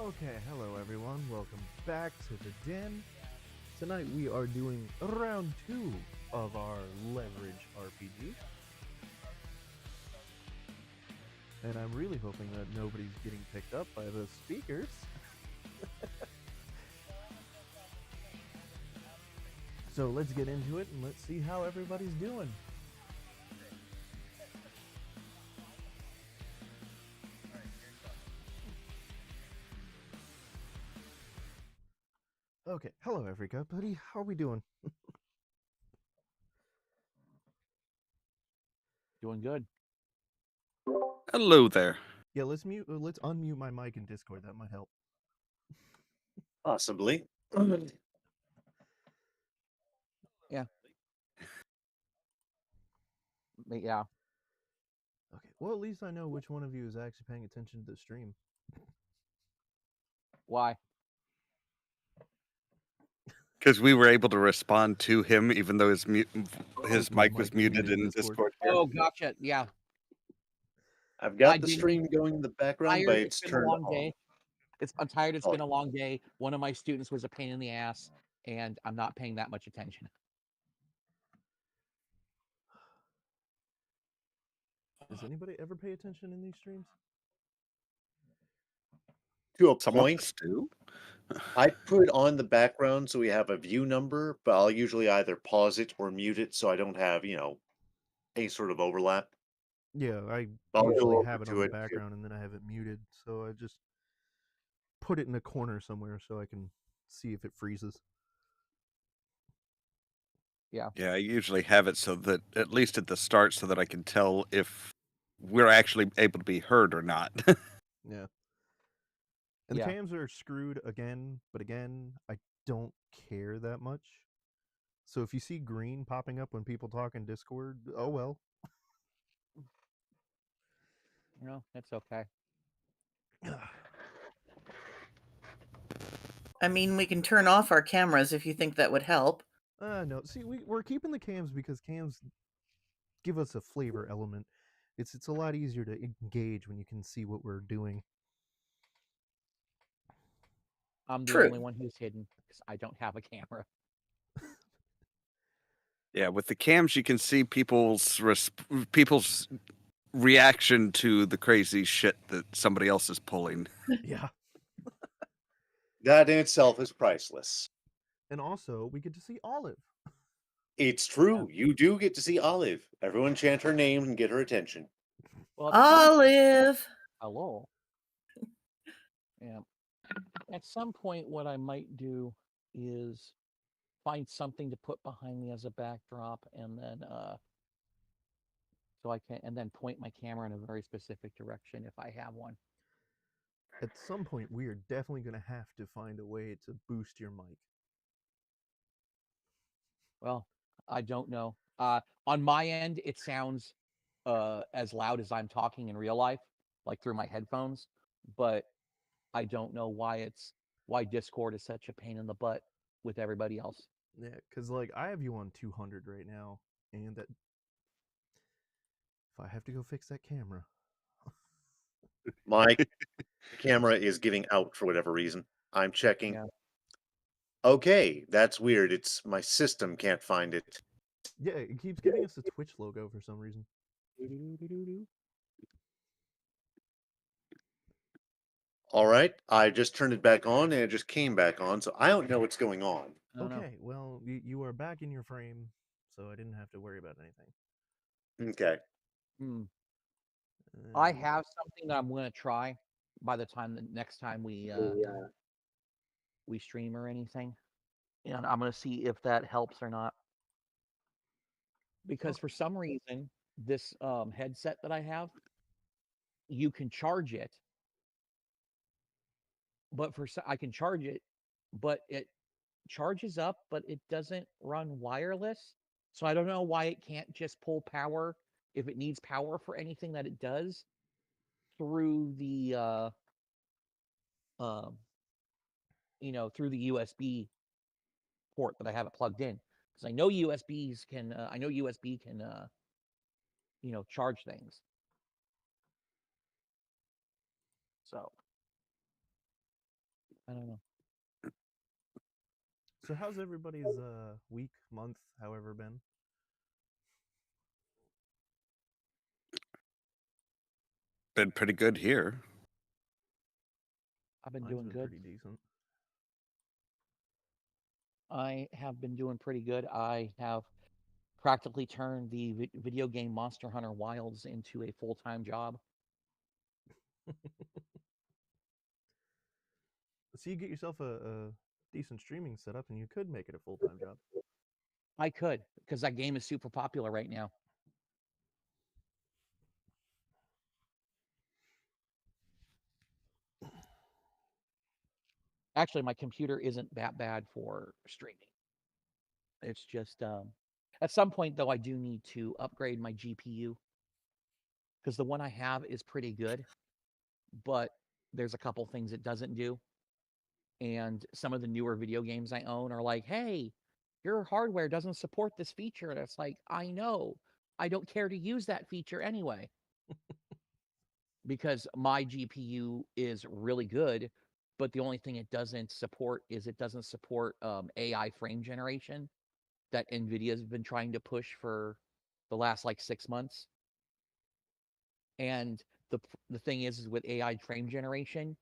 Okay, hello everyone. Welcome back to the den. Tonight we are doing round 2 of our leverage RPG. And I'm really hoping that nobody's getting picked up by the speakers. So let's get into it and let's see how everybody's doing. Okay, hello everybody. How are we doing? Doing good. Hello there. Yeah, let's unmute my mic in Discord. That might help. Possibly. Yeah. Yeah. Okay, well, at least I know which one of you is actually paying attention to the stream. Why? Because we were able to respond to him, even though his mic was muted in Discord. Here. Oh, gotcha. Yeah. I've got I the didn't- stream going in the background, but it's been a turned long on. day. I'm tired. It's Oh. been a long day. One of my students was a pain in the ass, and I'm not paying that much attention. Does anybody ever pay attention in these streams? To a Some of point, us do. I put on the background so we have a view number, but I'll usually either pause it or mute it so I don't have, any sort of overlap. Yeah, I I'll go usually over have it to on the it. background and then I have it muted, so I just put it in a corner somewhere so I can see if it freezes. Yeah, I usually have it so that, at least at the start, so that I can tell if we're actually able to be heard or not. Yeah. And Yeah. the cams are screwed again, but again, I don't care that much. So if you see green popping up when people talk in Discord, oh well. No, that's okay. I mean, we can turn off our cameras if you think that would help. No. See, we're keeping the cams because cams give us a flavor element. It's a lot easier to engage when you can see what we're doing. I'm the True. only one who's hidden because I don't have a camera. Yeah, with the cams, you can see people's reaction to the crazy shit that somebody else is pulling. Yeah. That in itself is priceless. And also, we get to see Olive. It's true. You do get to see Olive. Everyone chant her name and get her attention. Well, at some point- Olive. hello. Yeah. At some point, what I might do is find something to put behind me as a backdrop, and then so I can, and then point my camera in a very specific direction if I have one. At some point, we are definitely going to have to find a way to boost your mic. Well, I don't know. On my end, it sounds as loud as I'm talking in real life, like through my headphones. But I don't know why Discord is such a pain in the butt with everybody else. Yeah, because like I have you on 200 right now, and that if I have to go fix that camera. My camera is giving out for whatever reason. I'm checking. Yeah. Okay, that's weird. It's my system can't find it. Yeah, it keeps giving us a Twitch logo for some reason. All right, I just turned it back on and it just came back on, so I don't know what's going on. I don't know. Okay, well, you are back in your frame, so I didn't have to worry about anything. Okay. I have something that I'm going to try by the time the next time we stream or anything, and I'm going to see if that helps or not. Because for some reason, this headset that I have, you can charge it, but I can charge it, but it charges up, but it doesn't run wireless. So I don't know why it can't just pull power if it needs power for anything that it does through the through the USB port that I have it plugged in. Because I know USB can charge things. So I don't know. So how's everybody's week, month, however been? Been pretty good here. I've been Mine's doing been good. pretty decent. I have been doing pretty good. I have practically turned the video game Monster Hunter Wilds into a full-time job. So you get yourself a decent streaming setup, and you could make it a full-time job. I could, because that game is super popular right now. Actually, my computer isn't that bad for streaming. It's just at some point though, I do need to upgrade my GPU because the one I have is pretty good, but there's a couple things it doesn't do. And some of the newer video games I own are like, hey, your hardware doesn't support this feature. And it's like, I know, I don't care to use that feature anyway. Because my GPU is really good, but the only thing it doesn't support is it doesn't support AI frame generation that NVIDIA's been trying to push for the last like 6 months. And the thing is with AI frame generation,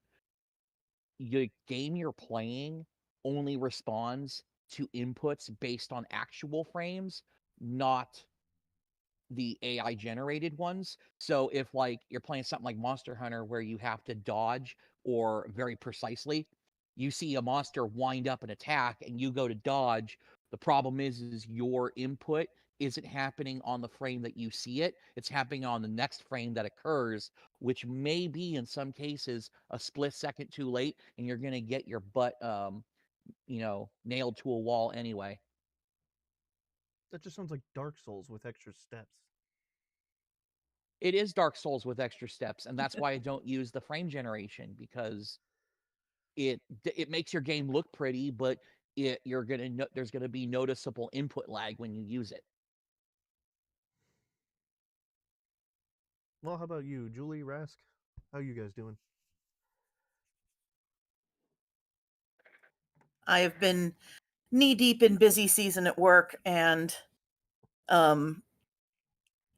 the game you're playing only responds to inputs based on actual frames, not the AI generated ones. So if like you're playing something like Monster Hunter where you have to dodge or very precisely, you see a monster wind up and attack and you go to dodge, the problem is your input isn't happening on the frame that you see it. It's happening on the next frame that occurs, which may be in some cases a split second too late, and you're gonna get your butt nailed to a wall anyway. That just sounds like Dark Souls with extra steps. It is Dark Souls with extra steps, and that's why I don't use the frame generation, because it makes your game look pretty, but there's gonna be noticeable input lag when you use it. Well, how about you, Julie, Rask? How you guys doing? I have been knee deep in busy season at work, and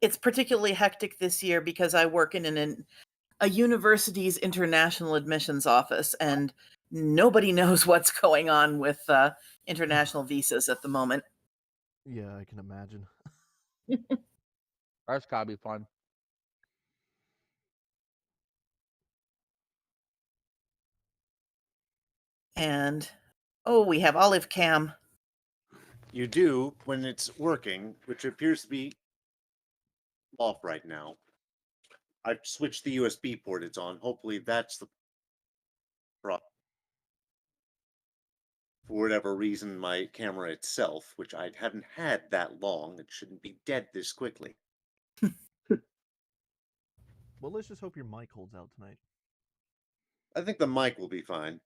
it's particularly hectic this year because I work in a university's international admissions office, and nobody knows what's going on with international visas at the moment. Yeah, I can imagine. That's gotta be fun. And we have Olive Cam. You do when it's working, which appears to be off right now. I've switched the USB port it's on. Hopefully that's the problem. For whatever reason, my camera itself, which I haven't had that long, it shouldn't be dead this quickly. Well, let's just hope your mic holds out tonight. I think the mic will be fine.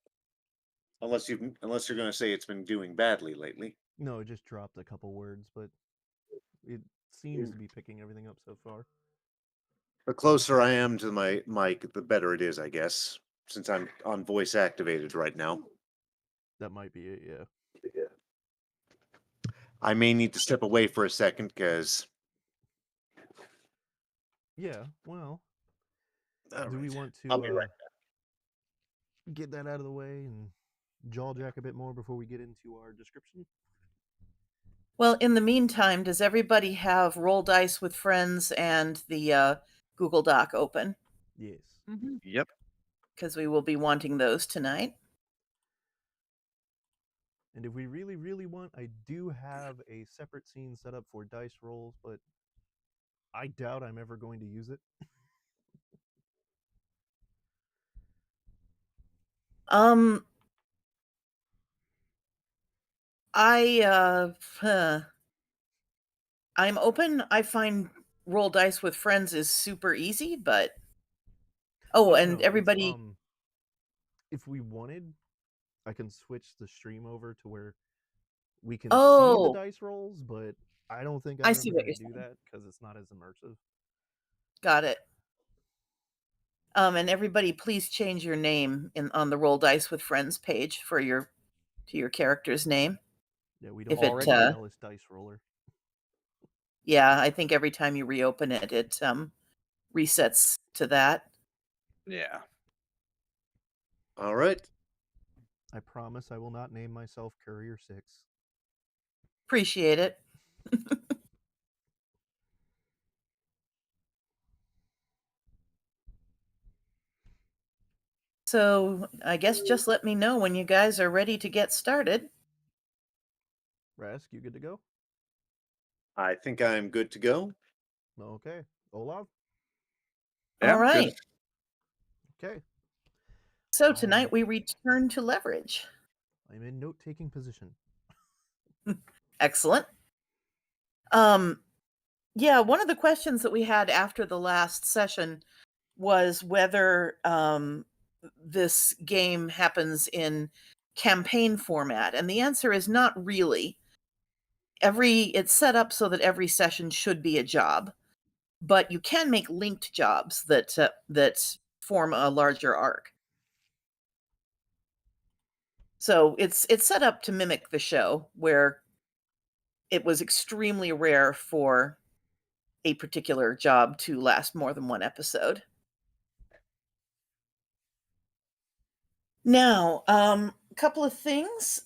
Unless you're going to say it's been doing badly lately. No, it just dropped a couple words, but it seems to be picking everything up so far. The closer I am to my mic, the better it is, I guess, since I'm on voice activated right now. That might be it, yeah. I may need to step away for a second because... Yeah, well, All do we right. want to I'll be right get that out of the way and jaw jack a bit more before we get into our description? Well, in the meantime, does everybody have Roll Dice with Friends and the Google Doc open? Yes. Mm-hmm. Yep. Because we will be wanting those tonight. And if we really, really want, I do have a separate scene set up for dice rolls, but I doubt I'm ever going to use it. I'm open. I find Roll Dice with Friends is super easy, but and No, everybody. If we wanted, I can switch the stream over to where we can see the dice rolls, but I don't think I'm I ever see going what to you're do saying. that because it's not as immersive. Got it. And everybody, please change your name on the Roll Dice with Friends page to your character's name. Yeah, we don't If it, already email as Dice Roller. Yeah, I think every time you reopen it, it resets to that. Yeah. All right. I promise I will not name myself Courier 6. Appreciate it. So I guess just let me know when you guys are ready to get started. Rask, you good to go? I think I'm good to go. Okay. Olav? Yeah, All good. right. Okay. So tonight we return to leverage. I'm in note-taking position. Excellent. Yeah, one of the questions that we had after the last session was whether this game happens in campaign format, and the answer is not really. It's set up so that every session should be a job, but you can make linked jobs that form a larger arc. So it's set up to mimic the show, where it was extremely rare for a particular job to last more than one episode. Now, a couple of things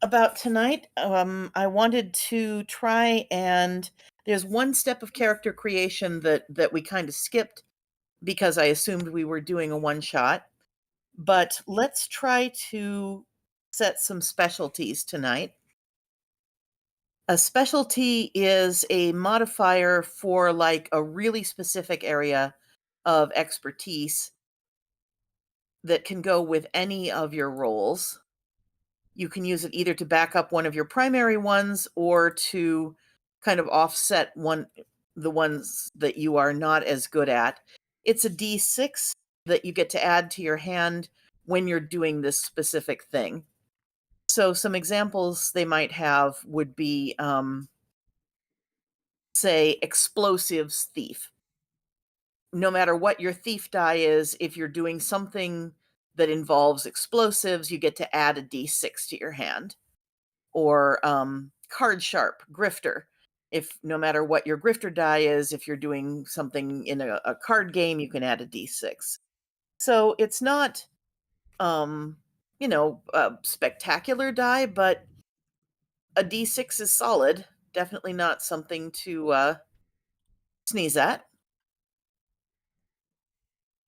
about tonight. I wanted to try and there's one step of character creation that we kind of skipped because I assumed we were doing a one shot. But let's try to set some specialties tonight. A specialty is a modifier for like a really specific area of expertise that can go with any of your roles. You can use it either to back up one of your primary ones or to kind of offset the ones that you are not as good at. It's a D6 that you get to add to your hand when you're doing this specific thing. So some examples they might have would be, say, explosives thief. No matter what your thief die is, if you're doing something that involves explosives, you get to add a D6 to your hand. Or card sharp, grifter. If no matter what your grifter die is, if you're doing something in a card game, you can add a D6. So it's not, a spectacular die, but a D6 is solid. Definitely not something to sneeze at.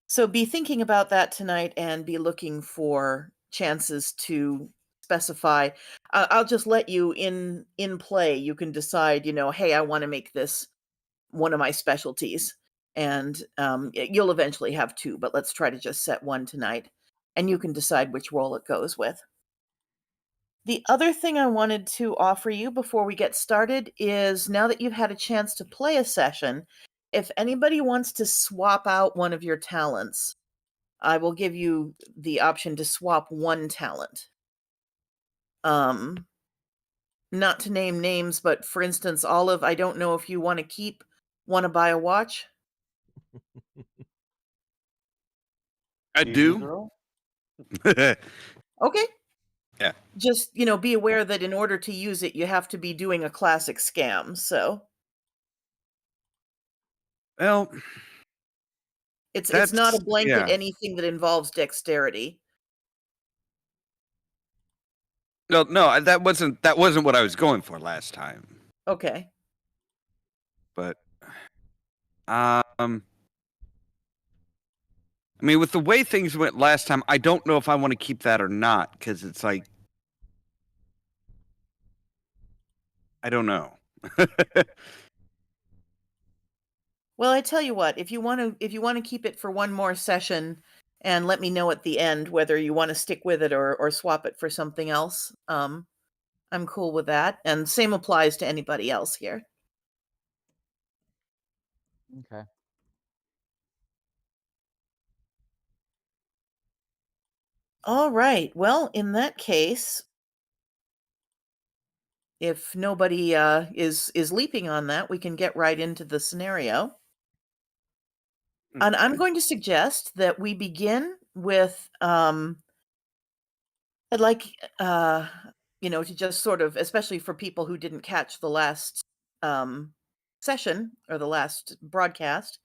So be thinking about that tonight and be looking for chances to specify. I'll just let you in play. You can decide, hey, I want to make this one of my specialties. And you'll eventually have two, but let's try to just set one tonight. And you can decide which role it goes with. The other thing I wanted to offer you before we get started is now that you've had a chance to play a session, if anybody wants to swap out one of your talents, I will give you the option to swap one talent. Not to name names, but for instance, Olive, I don't know if you want to buy a watch? I Easy, do. girl. Okay. Yeah. Just, be aware that in order to use it, you have to be doing a classic scam, so. Well, It's not a blanket yeah. anything that involves dexterity. No, that wasn't what I was going for last time. Okay. But I mean, with the way things went last time, I don't know if I want to keep that or not, because it's like, I don't know. Well, I tell you what, if you want to keep it for one more session and let me know at the end whether you want to stick with it or swap it for something else, I'm cool with that. And same applies to anybody else here. Okay. All right. Well, in that case, if nobody is leaping on that, we can get right into the scenario. And I'm going to suggest that we begin with I'd like to just sort of, especially for people who didn't catch the last session or the last broadcast,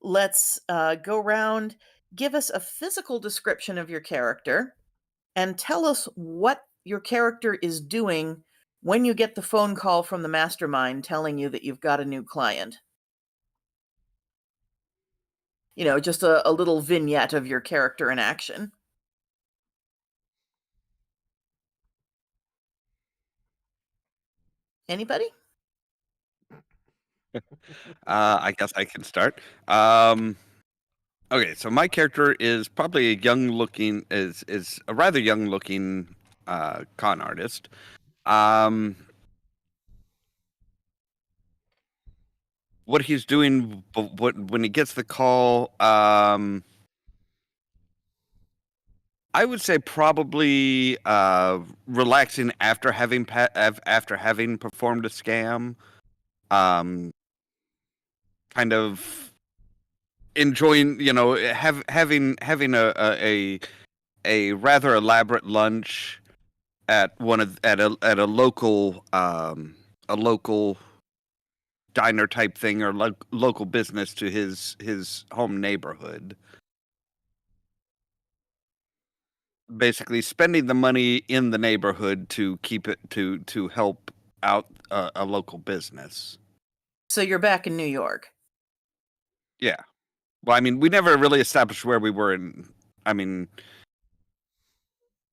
let's go around, give us a physical description of your character, and tell us what your character is doing when you get the phone call from the mastermind telling you that you've got a new client. Just a little vignette of your character in action. Anybody? I guess I can start. Okay, so my character is probably is a rather young looking con artist. What he's doing when he gets the call, I would say probably relaxing after having performed a scam, kind of enjoying, having a rather elaborate lunch at a local diner type thing, or local business to his home neighborhood. Basically spending the money in the neighborhood to keep it to help out a local business. So you're back in New York. Yeah. Well, I mean, we never really established where we were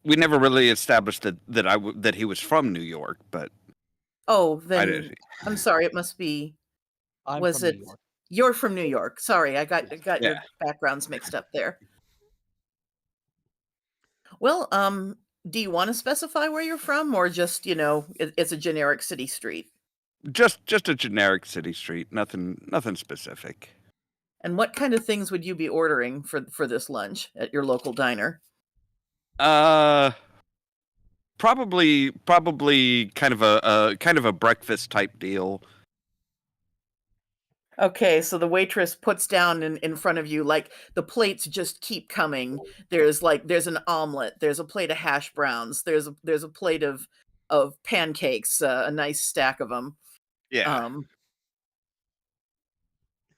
we never really established that he was from New York, but Oh, then I'm sorry, it must be I'm was from it New York. You're from New York. Sorry, I got Yeah. your backgrounds mixed up there. Well, do you want to specify where you're from, or just, it's a generic city street? Just a generic city street, nothing specific. And what kind of things would you be ordering for this lunch at your local diner? Probably kind of a breakfast type deal. Okay, so the waitress puts down in front of you, like, the plates just keep coming. There's an omelet, there's a plate of hash browns, there's a plate of pancakes, a nice stack of them. Yeah.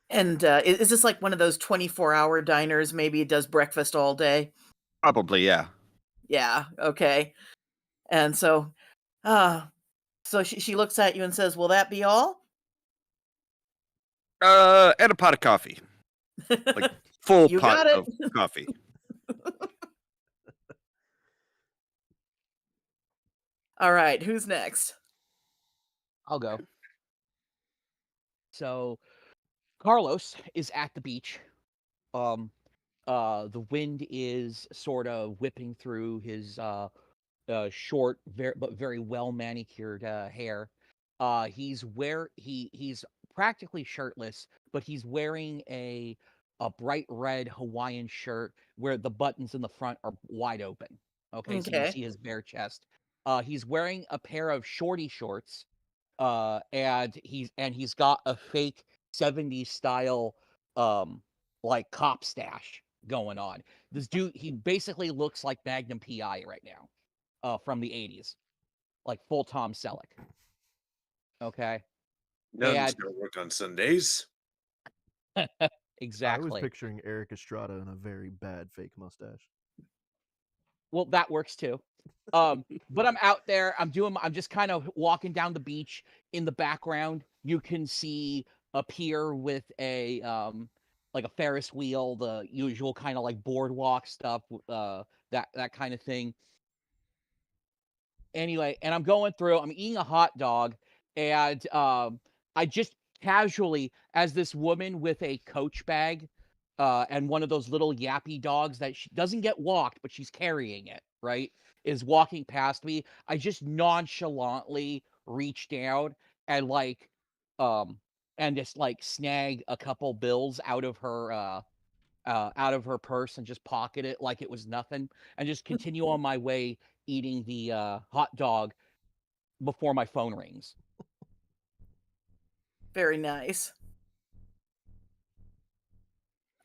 And is this like one of those 24-hour diners? Maybe it does breakfast all day? Probably, yeah. Yeah, okay. And so she looks at you and says, "Will that be all?" And a pot of coffee. Like full You pot got it. of coffee. All right, who's next? I'll go. So Carlos is at the beach. The wind is sort of whipping through his short, but very well manicured hair. He's practically shirtless, but he's wearing a bright red Hawaiian shirt where the buttons in the front are wide open. Okay, so you Okay. see his bare chest. He's wearing a pair of shorty shorts, and he's got a fake 70s style like cop stash going on. This dude, he basically looks like Magnum PI right now, from the 80s, like full Tom Selleck. Okay. None's And gonna work on Sundays. exactly. I was picturing Eric Estrada in a very bad fake mustache. Well, that works too. But I'm out there. I'm just kind of walking down the beach. In the background, you can see a pier with a like a Ferris wheel, the usual kind of like boardwalk stuff, that kind of thing. Anyway, and I'm going through. I'm eating a hot dog, and I just casually, as this woman with a Coach bag, and one of those little yappy dogs that she doesn't get walked, but she's carrying it, right, is walking past me. I just nonchalantly reach down and just like snag a couple bills out of her purse and just pocket it like it was nothing, and just continue on my way eating the hot dog before my phone rings. Very nice.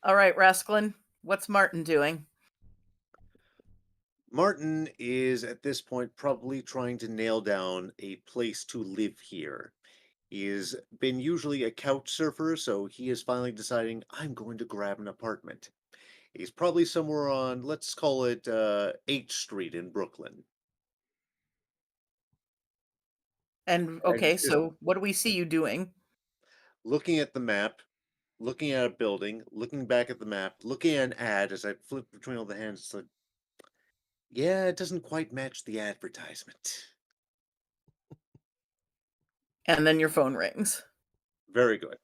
All right, Rasklin, what's Martin doing? Martin is at this point probably trying to nail down a place to live here. He has been usually a couch surfer, so he is finally deciding, I'm going to grab an apartment. He's probably somewhere on, let's call it 8th Street in Brooklyn. And And okay, just so what do we see you doing? looking at the map, looking at a building, looking back at the map, looking at an ad as I flip between all the hands. It's like, yeah, it doesn't quite match the advertisement. And then your phone rings. Very good.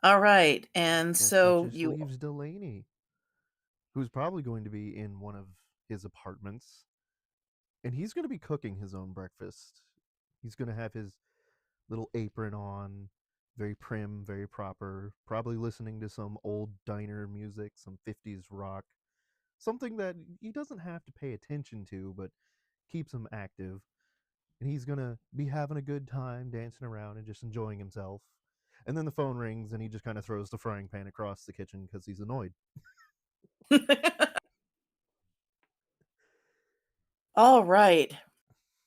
All right, and Guess so that just you leaves Delaney, who's probably going to be in one of his apartments, and he's going to be cooking his own breakfast. He's going to have his little apron on, very prim, very proper, probably listening to some old diner music, some 50s rock, something that he doesn't have to pay attention to, but keeps him active. And he's going to be having a good time dancing around and just enjoying himself. And then the phone rings and he just kind of throws the frying pan across the kitchen because he's annoyed. All right.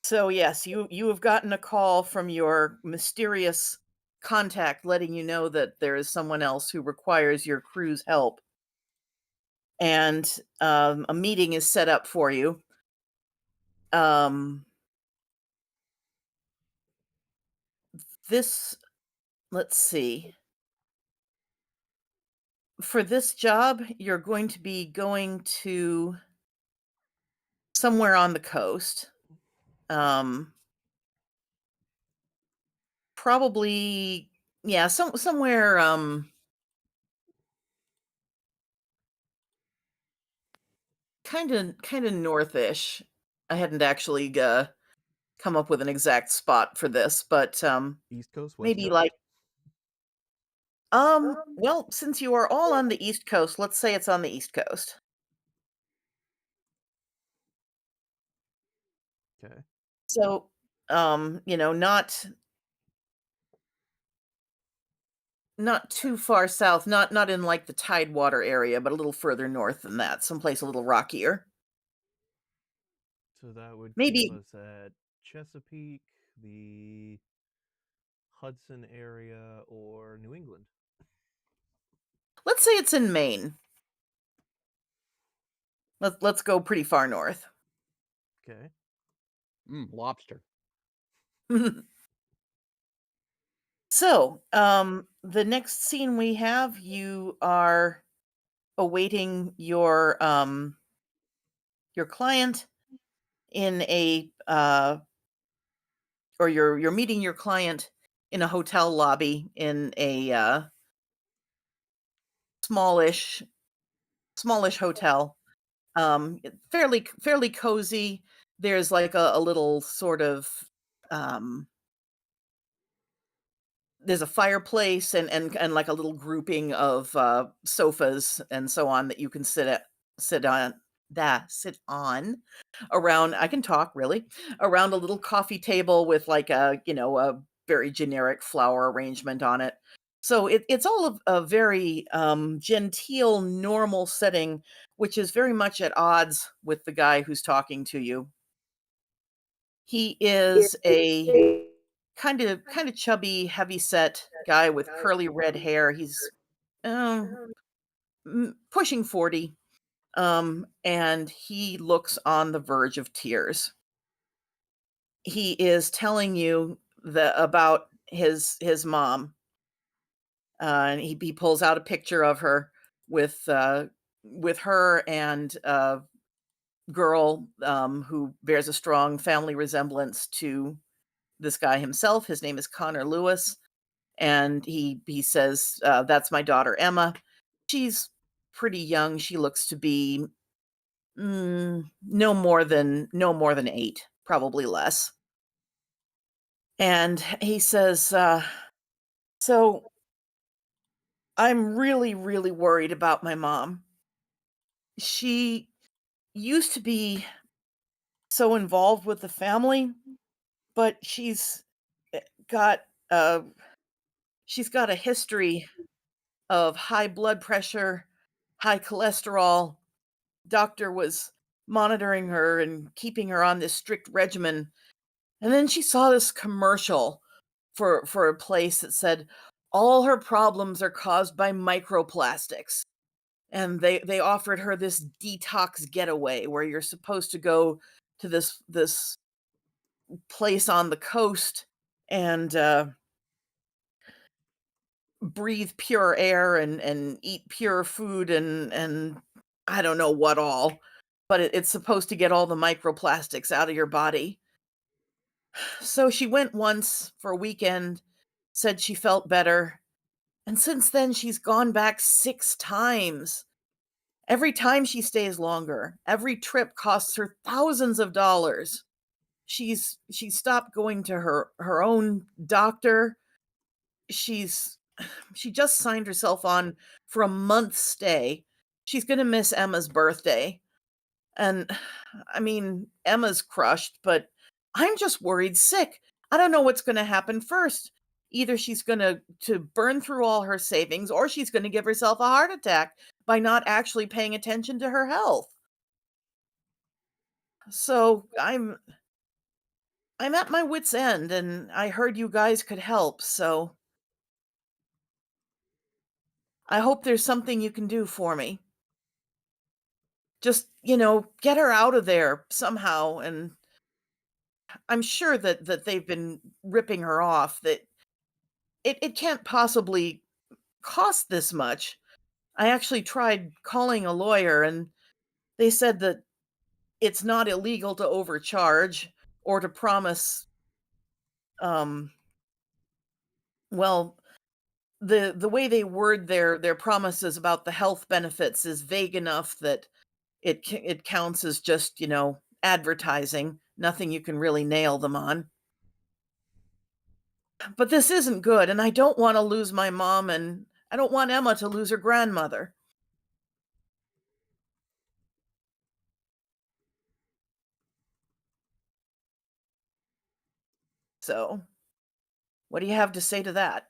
So yes, you have gotten a call from your mysterious contact letting you know that there is someone else who requires your crew's help. And a meeting is set up for you. This, let's see. For this job, you're going to be going to somewhere on the coast. Probably, yeah, somewhere kind of northish. I hadn't actually come up with an exact spot for this, but East Coast, West maybe Coast? like well, since you are all on the East Coast, let's say it's on the East Coast. Okay. So, not too far south, not in like the Tidewater area, but a little further north than that, someplace a little rockier. So that would keep Maybe us at Chesapeake, the Hudson area, or New England. let's say it's in Maine. Let's go pretty far north. Okay. Lobster. So, the next scene we have, you are awaiting your client in a or you're meeting your client in a hotel lobby in a smallish hotel. Fairly cozy. There's like a little sort of um there's a fireplace and like a little grouping of sofas and so on that you can sit on around. I can talk really around a little coffee table with like a very generic flower arrangement on it. So it's all of a very genteel, normal setting, which is very much at odds with the guy who's talking to you. He is a kind of chubby, heavy set guy with curly red hair. He's um, pushing 40, and he looks on the verge of tears. He is telling you about his mom, and he pulls out a picture of her with her and a girl who bears a strong family resemblance to this guy himself. His name is Connor Lewis. And he says, "That's my daughter Emma. She's pretty young. She looks to be no more than 8, probably less." And he says, "So I'm really, really worried about my mom. She used to be so involved with the family, but got uh, she's got a history of high blood pressure, high cholesterol. Doctor was monitoring her and keeping her on this strict regimen. And then she saw this commercial for a place that said all her problems are caused by microplastics. And they offered her this detox getaway where you're supposed to go to this place on the coast and breathe pure air and eat pure food and I don't know what all, but it's supposed to get all the microplastics out of your body. So she went once for a weekend, said she felt better, and since then she's gone back 6 times. Every time she stays longer, every trip costs her thousands of dollars. She stopped going to her own doctor. She just signed herself on for a month's stay. She's going to miss Emma's birthday. And I mean, Emma's crushed, but I'm just worried sick. I don't know what's going to happen first. Either she's going to burn through all her savings or she's going to give herself a heart attack by not actually paying attention to her health. So I'm at my wit's end and I heard you guys could help, so I hope there's something you can do for me. Just, get her out of there somehow. And I'm sure that they've been ripping her off, that it can't possibly cost this much. I actually tried calling a lawyer and they said that it's not illegal to overcharge or to promise, well, the way they word their promises about the health benefits is vague enough that it counts as just, advertising, nothing you can really nail them on. But this isn't good, and I don't want to lose my mom, and I don't want Emma to lose her grandmother. So, what do you have to say to that?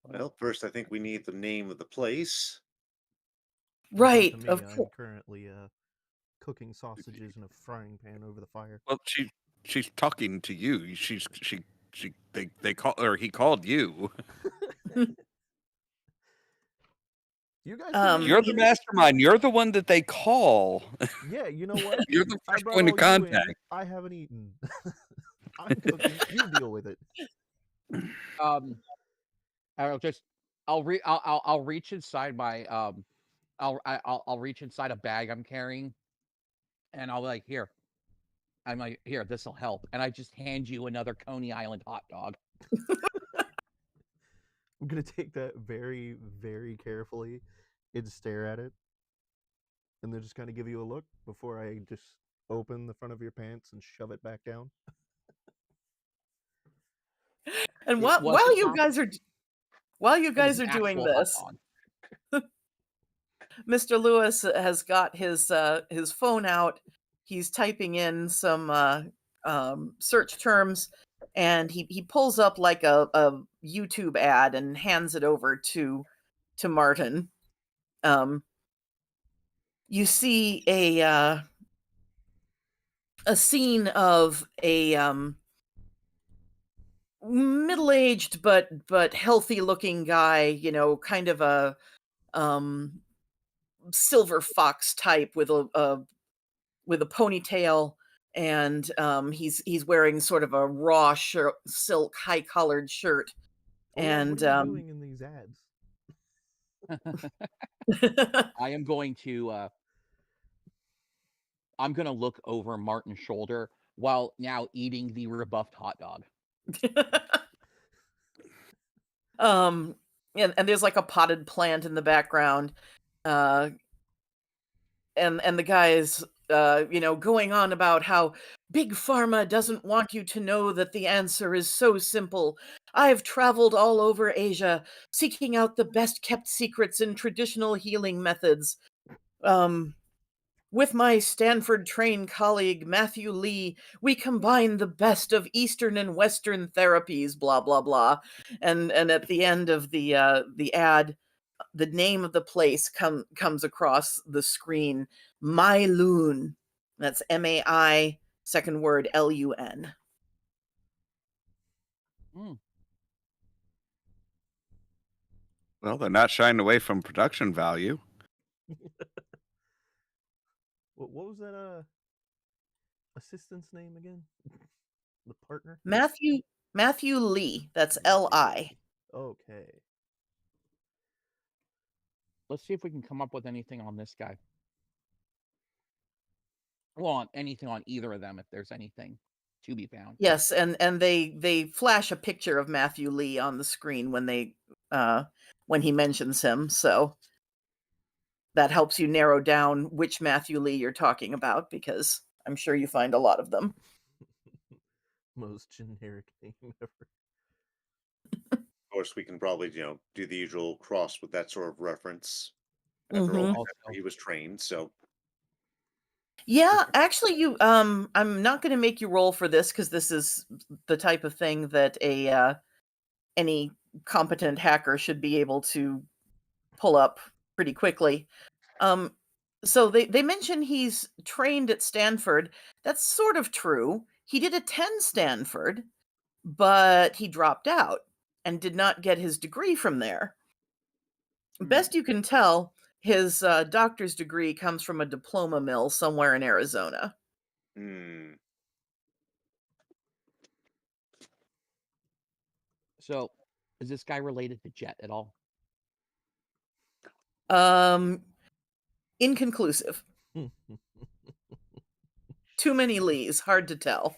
Well, first I think we need the name of the place. Right, To me, of I'm course. currently cooking sausages in a frying pan over the fire. Well, she's talking to you. They call, or he called you. You guys, You're the mastermind. You're the one that they call. Yeah, you know what? You're the I first brought point of all you in. contact. I haven't eaten. I'm cooking. You deal with it. I'll reach inside my I'll reach inside a bag I'm carrying, and I'll be like, here. I'm like, here, this will help, and I just hand you another Coney Island hot dog. I'm gonna take that very, very carefully and stare at it, and then just kind of give you a look before I just open the front of your pants and shove it back down. And It while wasn't you hot- guys are it was an doing actual hot this, dog. Mr. Lewis has got his phone out. He's typing in some search terms, and he pulls up like a YouTube ad and hands it over to Martin. You see a scene of a middle-aged but healthy-looking guy, kind of a silver fox type with a ponytail, and he's wearing sort of a raw silk high-collared shirt. Oh, yeah, And what are you doing in these ads? I am going to I'm gonna look over Martin's shoulder while now eating the rebuffed hot dog. And there's like a potted plant in the background, and the guy is going on about how big pharma doesn't want you to know that the answer is so simple. I've traveled all over Asia seeking out the best kept secrets in traditional healing methods. With my Stanford-trained colleague Matthew Lee, we combine the best of Eastern and Western therapies, blah blah blah. And at the end of the ad, the name of the place comes across the screen. My Loon. That's MAI, second word LUN. Mm. Well, they're not shying away from production value. What was that assistant's name again? The partner? Matthew Lee. That's LI. Okay. Let's see if we can come up with anything on this guy. Well, on anything on either of them, if there's anything to be found. Yes, and they flash a picture of Matthew Lee on the screen when he mentions him, so that helps you narrow down which Matthew Lee you're talking about, because I'm sure you find a lot of them. Most generic name ever. Of course, we can probably, do the usual cross with that sort of reference. After all, Mhm. that's where he was trained, so Yeah, actually, I'm not going to make you roll for this, because this is the type of thing that any competent hacker should be able to pull up pretty quickly. So they mention he's trained at Stanford. That's sort of true. He did attend Stanford, but he dropped out and did not get his degree from there. Best you can tell, his doctor's degree comes from a diploma mill somewhere in Arizona. So, is this guy related to Jet at all? Inconclusive. Too many Lees, hard to tell.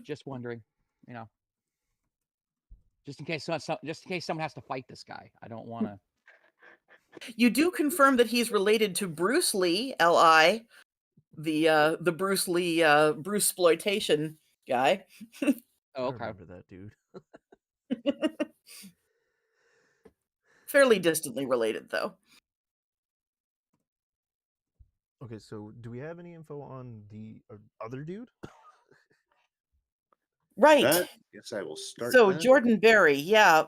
Just wondering, just in case someone has to fight this guy. I don't want to. You do confirm that he's related to Bruce Lee, L.I., the Bruce Lee Bruce-sploitation guy. Oh, I okay. remember that dude. Fairly distantly related, though. Okay, so do we have any info on the other dude? Right. Yes, I will start. So that. Jordan Berry, yeah.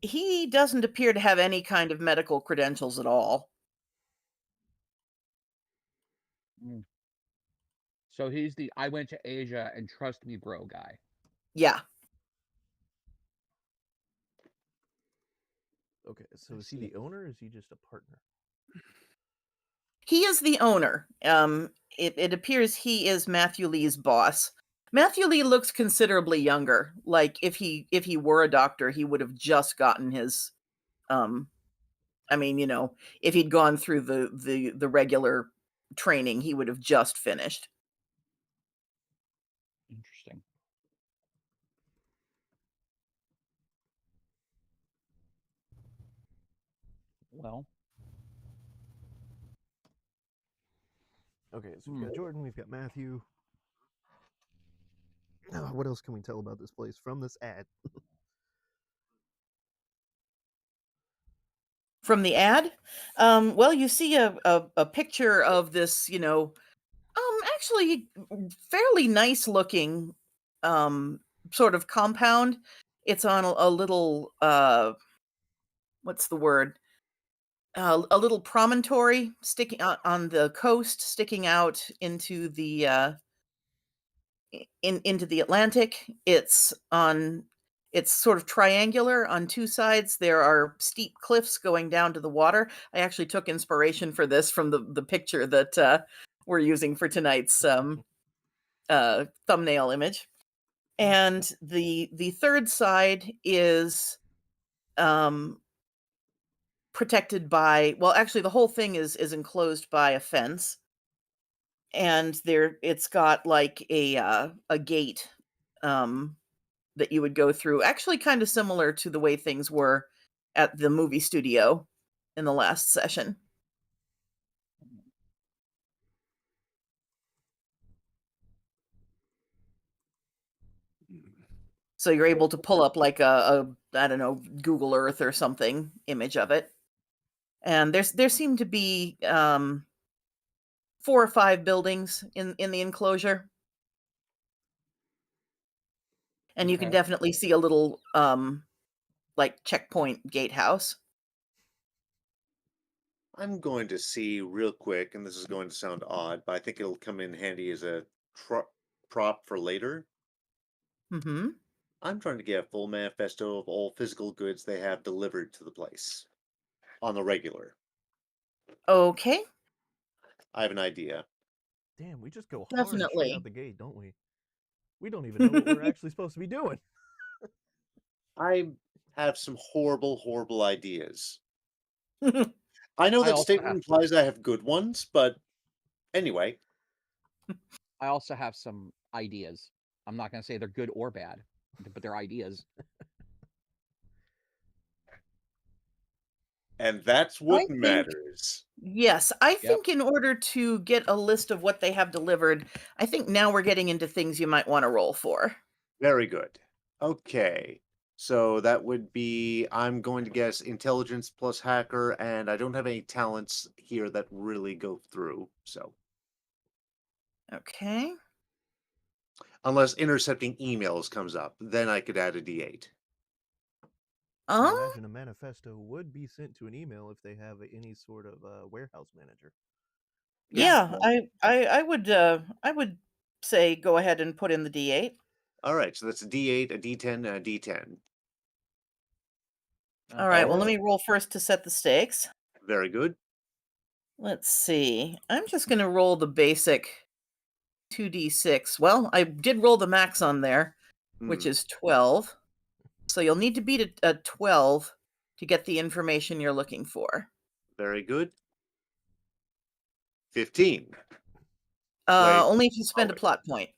He doesn't appear to have any kind of medical credentials at all. So he's the I went to Asia and trust me, bro guy. Yeah. Okay, so is he the owner or is he just a partner? He is the owner. It appears he is Matthew Lee's boss. Matthew Lee looks considerably younger. Like if he were a doctor, he would have just gotten his if he'd gone through the regular training, he would have just finished. Interesting. Well. Okay, so we've got Jordan, we've got Matthew. What else can we tell about this place from this ad? From the ad? Well, you see a picture of this, actually fairly nice looking sort of compound. It's on a little what's the word? A little promontory sticking out on the coast, sticking out into the into the Atlantic. It's sort of triangular on two sides. There are steep cliffs going down to the water. I actually took inspiration for this from the picture that we're using for tonight's thumbnail image. And the third side is protected by, well, actually the whole thing is enclosed by a fence. And it's got like a gate that you would go through, actually kind of similar to the way things were at the movie studio in the last session. So you're able to pull up like a I don't know, Google Earth or something image of it. And there seem to be 4 or 5 buildings in the enclosure. And you can Okay. definitely see a little like checkpoint gatehouse. I'm going to see real quick, and this is going to sound odd, but I think it'll come in handy as a prop for later. Mhm. I'm trying to get a full manifesto of all physical goods they have delivered to the place on the regular. Okay. I have an idea. Damn, we just go hard straight Definitely. out the gate, don't we? We don't even know what we're actually supposed to be doing. I have some horrible, horrible ideas. I know I that also statement have implies I have good ones, but anyway, I also have some ideas. I'm not going to say they're good or bad, but they're ideas. and that's I what think matters. yes, I Yep. think in order to get a list of what they have delivered, I think now we're getting into things you might want to roll for. Very good. Okay. So that would be, I'm going to guess intelligence plus hacker, and I don't have any talents here that really go through. So, Okay. unless intercepting emails comes up, then I could add a d8. I Um, imagine a manifesto would be sent to an email if they have any sort of warehouse manager. yeah, well- I would say go ahead and put in the D8. All right. So that's a d8, a d10, and a d10. All right, well, Oh, let me roll first to set the stakes. very good. Let's see. I'm just going to roll the basic 2d6. Well, I did roll the max on there, which Hmm, is 12. So you'll need to beat a 12 to get the information you're looking for. very good. 15. Wait. Only if you Oh, spend a wait. plot point.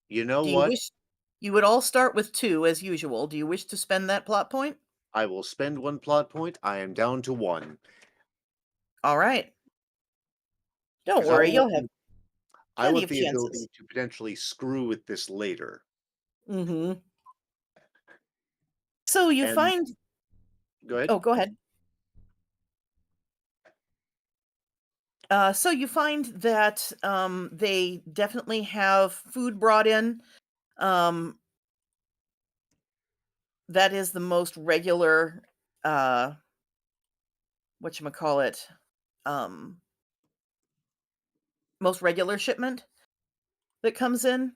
You know Do you what? wish you would all start with 2 as usual. Do you wish to spend that plot point? I will spend 1 plot point. I am down to 1. All right. Don't Because I worry, want you'll have I plenty want of the ability chances. to potentially screw with this later. Mhm. So you And find go ahead. Oh, go ahead. So you find that they definitely have food brought in. Um, that is the most regular, whatchamacallit, um, most regular shipment that comes in.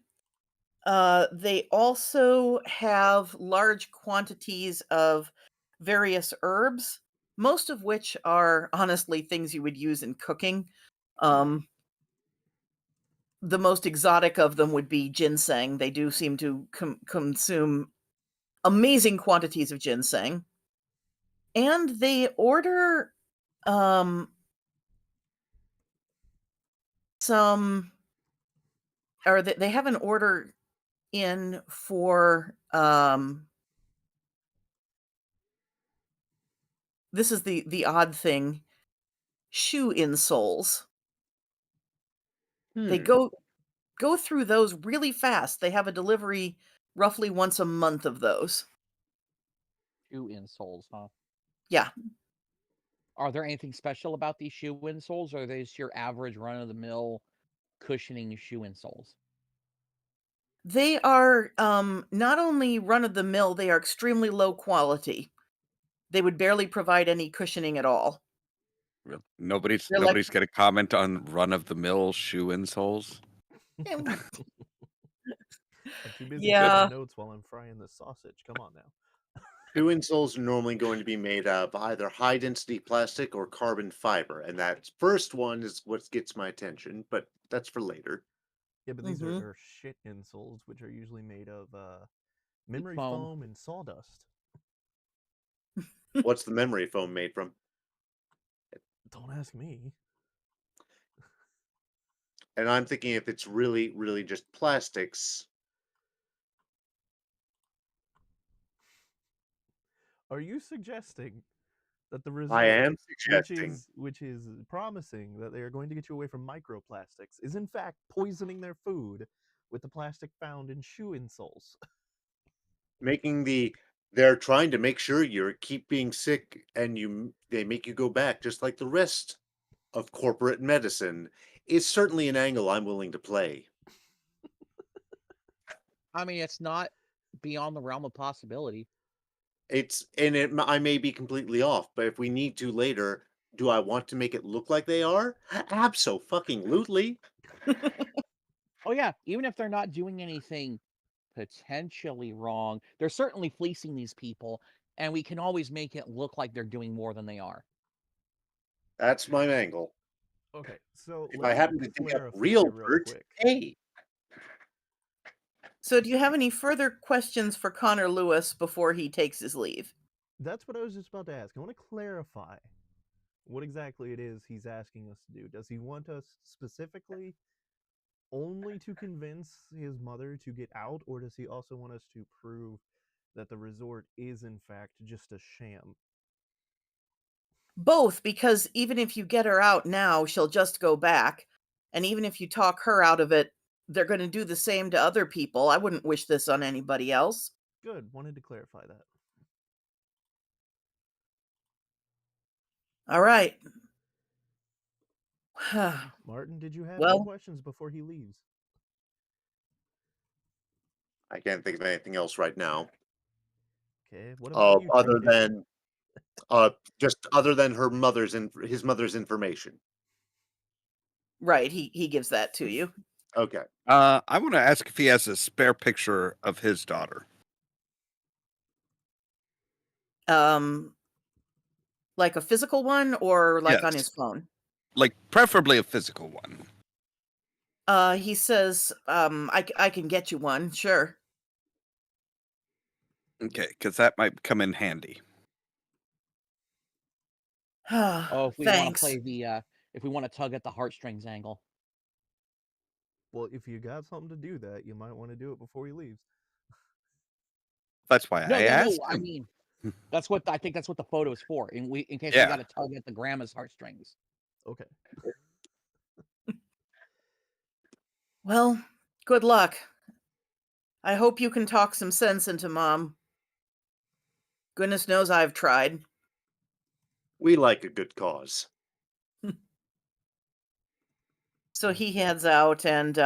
They also have large quantities of various herbs, most of which are honestly things you would use in cooking. Um, the most exotic of them would be ginseng. They do seem to consume amazing quantities of ginseng. And they order um, some, or they have an order in for, this is the odd thing, shoe insoles. They Hmm. go through those really fast. They have a delivery roughly once a month of those. 2 insoles, huh? Yeah. Are there anything special about these shoe insoles, or are they just your average run-of-the-mill cushioning shoe insoles? They are not only run of the mill, they are extremely low quality. They would barely provide any cushioning at all. Really? Nobody's They're like, going to comment on run-of-the-mill shoe insoles. "Eh, I'm too busy yeah, taking notes while I'm frying the sausage. Come on now. Shoe insoles are normally going to be made of either high density plastic or carbon fiber, and that first one is what gets my attention, but that's for later. Yeah, but these mhm. are shit insoles, which are usually made of Weak memory foam. foam and sawdust. What's the memory foam made from? Don't ask me. And I'm thinking if it's really, really just plastics, Are you suggesting that the I result, am suggesting which is promising that they are going to get you away from microplastics, is in fact poisoning their food with the plastic found in shoe insoles? making they're trying to make sure you keep being sick and they make you go back just like the rest of corporate medicine is certainly an angle I'm willing to play. I mean, it's not beyond the realm of possibility. I may be completely off, but if we need to later, do I want to make it look like they are? Abso-fucking-lutely. Oh yeah, even if they're not doing anything potentially wrong, they're certainly fleecing these people, and we can always make it look like they're doing more than they are. That's my angle. Okay, so If let I me happen to dig up clarify real real dirt, quick. hey, So, do you have any further questions for Connor Lewis before he takes his leave? That's what I was just about to ask. I want to clarify what exactly it is he's asking us to do. Does he want us specifically only to convince his mother to get out, or does he also want us to prove that the resort is in fact just a sham? Both, because even if you get her out now, she'll just go back. And even if you talk her out of it, they're going to do the same to other people. I wouldn't wish this on anybody else. Good, wanted to clarify that. All right. Martin, did you have any Well, questions before he leaves? I can't think of anything else right now. Okay, what about you, Other Trinket? than just other than his mother's information. right, he gives that to you. Okay. I want to ask if he has a spare picture of his daughter. Like a physical one or like on his Yes. phone? Like, preferably a physical one. He says, I can get you one, sure. Okay, because that might come in handy. Oh, if we want to Thanks. play the, if we want to tug at the heartstrings angle. Well, if you got something to do that, you might want to do it before he leaves. That's why No, I no, no. asked I him. mean, that's what I think. That's what the photo is for. In case we Yeah. got to tug at the grandma's heartstrings. Okay. Well, good luck. I hope you can talk some sense into Mom. Goodness knows I've tried. We like a good cause. So he heads out, and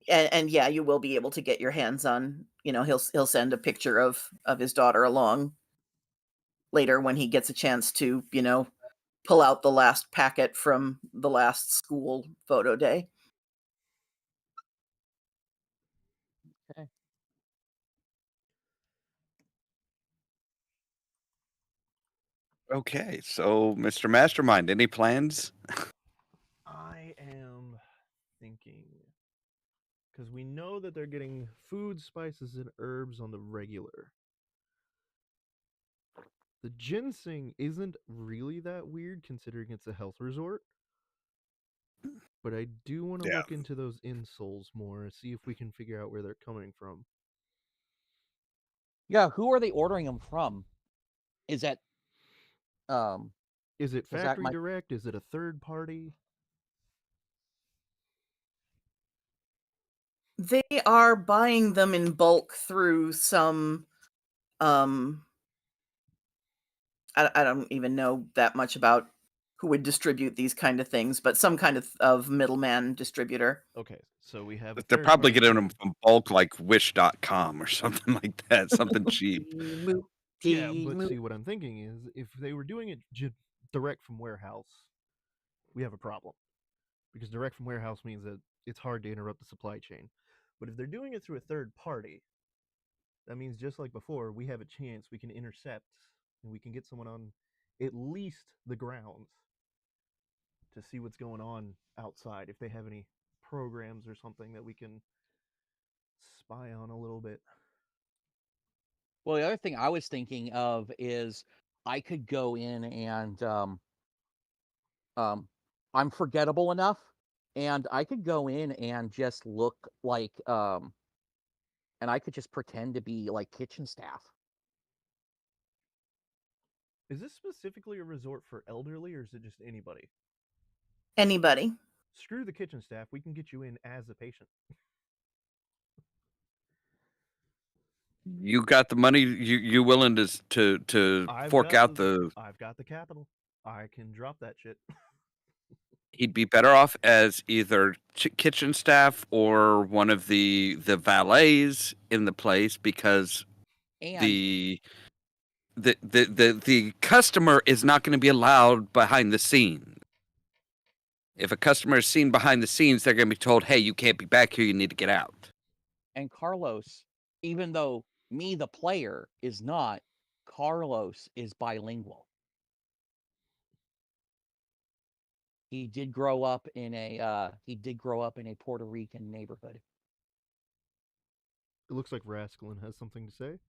yeah, you will be able to get your hands on. He'll send a picture of his daughter along later when he gets a chance to pull out the last packet from the last school photo day. Okay. Okay, so Mr. Mastermind, any plans? I am thinking, because we know that they're getting food, spices, and herbs on the regular. The ginseng isn't really that weird considering it's a health resort. But I do want to Yeah. look into those insoles more, see if we can figure out where they're coming from. Yeah, who are they ordering them from? Is that Is it Is that factory my- direct? Is it a third party? They are buying them in bulk through some I don't even know that much about who would distribute these kind of things, but some kind of middleman distributor. Okay, so we have a They're third probably party getting them from bulk, like Wish.com or something like that, something cheap. Yeah, but see, what I'm thinking is if they were doing it direct from warehouse, we have a problem. Because direct from warehouse means that it's hard to interrupt the supply chain. But if they're doing it through a third party, that means just like before, we have a chance we can intercept and we can get someone on at least the grounds to see what's going on outside, if they have any programs or something that we can spy on a little bit. Well, the other thing I was thinking of is I could go in and I'm forgettable enough, and I could go in and just look like and I could just pretend to be like kitchen staff. Is this specifically a resort for elderly or is it just anybody? Anybody. Screw the kitchen staff, we can get you in as a patient. You got the money? You willing to fork out the? I've got the capital. I can drop that shit. He'd be better off as either kitchen staff or one of the valets in the place, because And the customer is not going to be allowed behind the scenes. If a customer is seen behind the scenes, they're going to be told, "Hey, you can't be back here. You need to get out." and Carlos, even though me, the player, is not, Carlos is bilingual. He did grow up in a Puerto Rican neighborhood. It looks like Rascalin has something to say.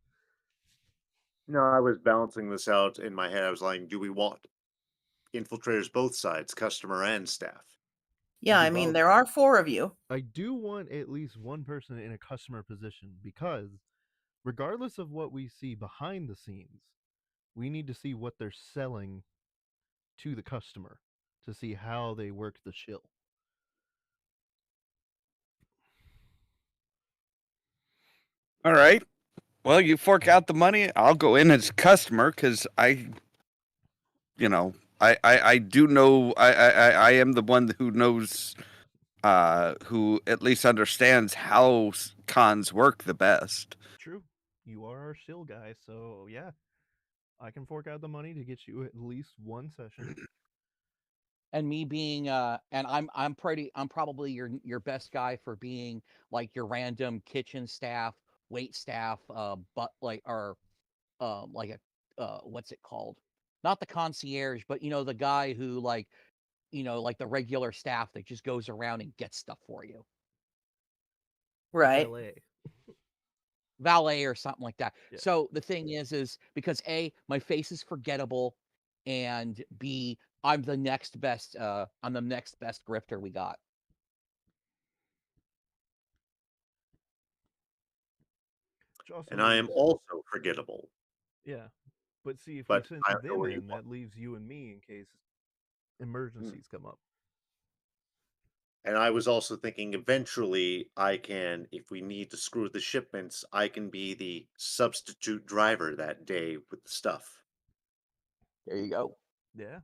No, I was balancing this out in my head. I was like, do we want infiltrators both sides, customer and staff? Yeah, do I mean, both. there are 4 of you. I do want at least one person in a customer position, because regardless of what we see behind the scenes, we need to see what they're selling to the customer to see how they work the shill. All right. Well, you fork out the money. I'll go in as a customer, because I do know I am the one who knows, who at least understands how cons work the best. True. You are our shill guy, so yeah. I can fork out the money to get you at least one session. And me being and I'm probably your best guy for being like your random kitchen staff, wait staff, but like, or like a what's it called? Not the concierge, but the guy who, like, like the regular staff that just goes around and gets stuff for you. Right. Valet or something like that. Yeah. So the thing is because A, my face is forgettable, and B, I'm the next best grifter we got. Which also And I am means- also forgettable. Yeah. But see, if But we send I don't know them where you in, want. that leaves you and me in case emergencies come up. And I was also thinking eventually I can, if we need to screw with the shipments, I can be the substitute driver that day with the stuff. There you go. Yeah.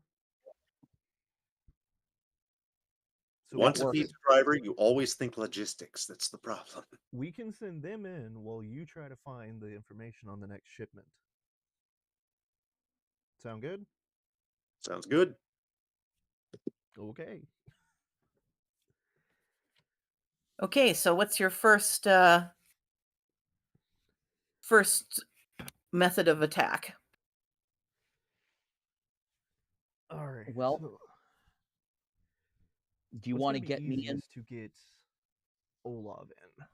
So Once we a can pizza send- driver, you always think logistics. That's the problem. we can send them in while you try to find the information on the next shipment. Sound good? Sounds good. Okay. Okay, so what's your first method of attack? All right. Well, so do you what's want to gonna be get me in? easiest to get Olav in?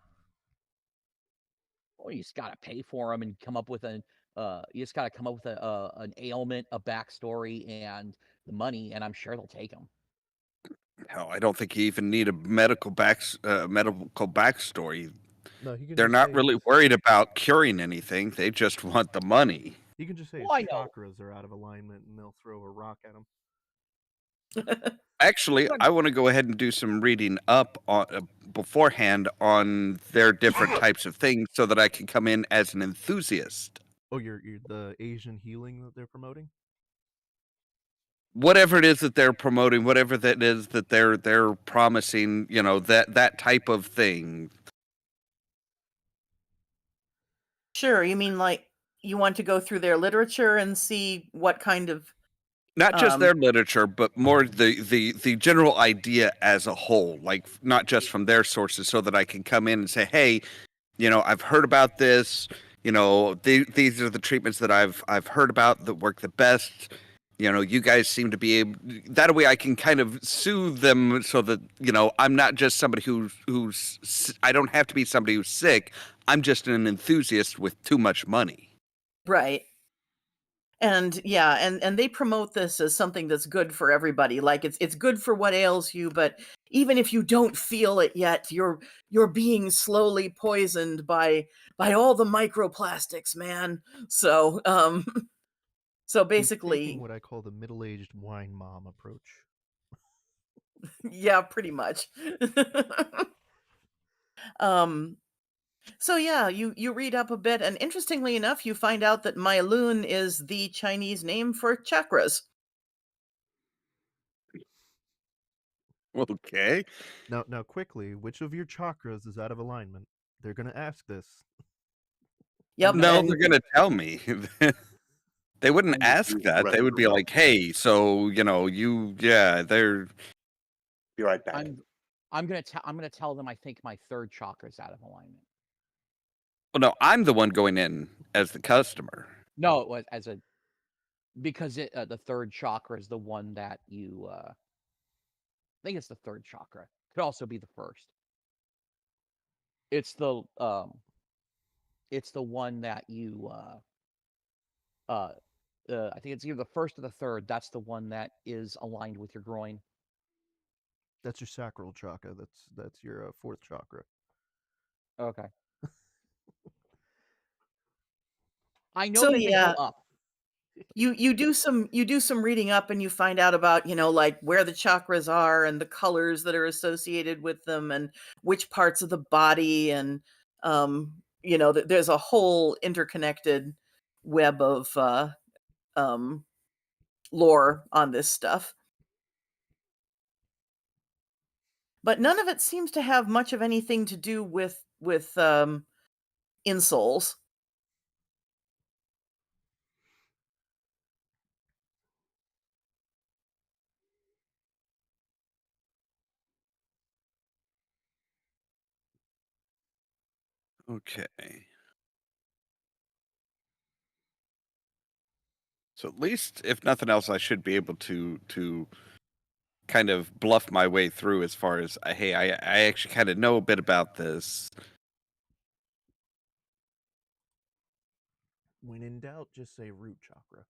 Well, you just gotta pay for him and come up with an you just gotta come up with an ailment, a backstory, and the money, and I'm sure they'll take him. Hell, I don't think you even need a medical backstory. No, he can They're just not say really his- worried about curing anything. They just want the money. He can just say Well, I his know. chakras are out of alignment and they'll throw a rock at him. Actually, I want to go ahead and do some reading up on beforehand on their different types of things, so that I can come in as an enthusiast. Oh, you're the Asian healing that they're promoting? Whatever it is that they're promoting, whatever that is that they're promising, that type of thing. Sure, you mean like you want to go through their literature and see what kind of Not just their literature, but more the general idea as a whole, like not just from their sources, so that I can come in and say, hey, I've heard about this. These are the treatments that I've heard about that work the best. You guys seem to be able. That way, I can kind of soothe them, so that I'm not just somebody who's. I don't have to be somebody who's sick. I'm just an enthusiast with too much money. right. And yeah, and they promote this as something that's good for everybody. Like it's good for what ails you, but even if you don't feel it yet, you're being slowly poisoned by all the microplastics, man. So so He's basically, taking what I call the middle-aged wine mom approach. yeah, pretty much. So yeah, you read up a bit, and interestingly enough, you find out that Myelun is the Chinese name for chakras. Okay. Now, quickly, which of your chakras is out of alignment? They're gonna ask this. Yep. No, and they're gonna tell me. They wouldn't And ask you that. They would be rest like, "Hey, so they're." Be right back. I'm gonna tell them I think my third chakra is out of alignment. Well, no, I'm the one going in as the customer. No, it was because the third chakra is the one that you I think it's the third chakra. Could also be the first. It's the one that you I think it's either the first or the third. That's the one that is aligned with your groin. That's your sacral chakra. That's your fourth chakra. Okay. I know So that they yeah, go up. you do some reading up and you find out about like where the chakras are and the colors that are associated with them and which parts of the body and there's a whole interconnected web of lore on this stuff, but none of it seems to have much of anything to do with insoles. Okay. So at least, if nothing else, I should be able to kind of bluff my way through as far as, hey, I actually kind of know a bit about this. When in doubt, just say root chakra.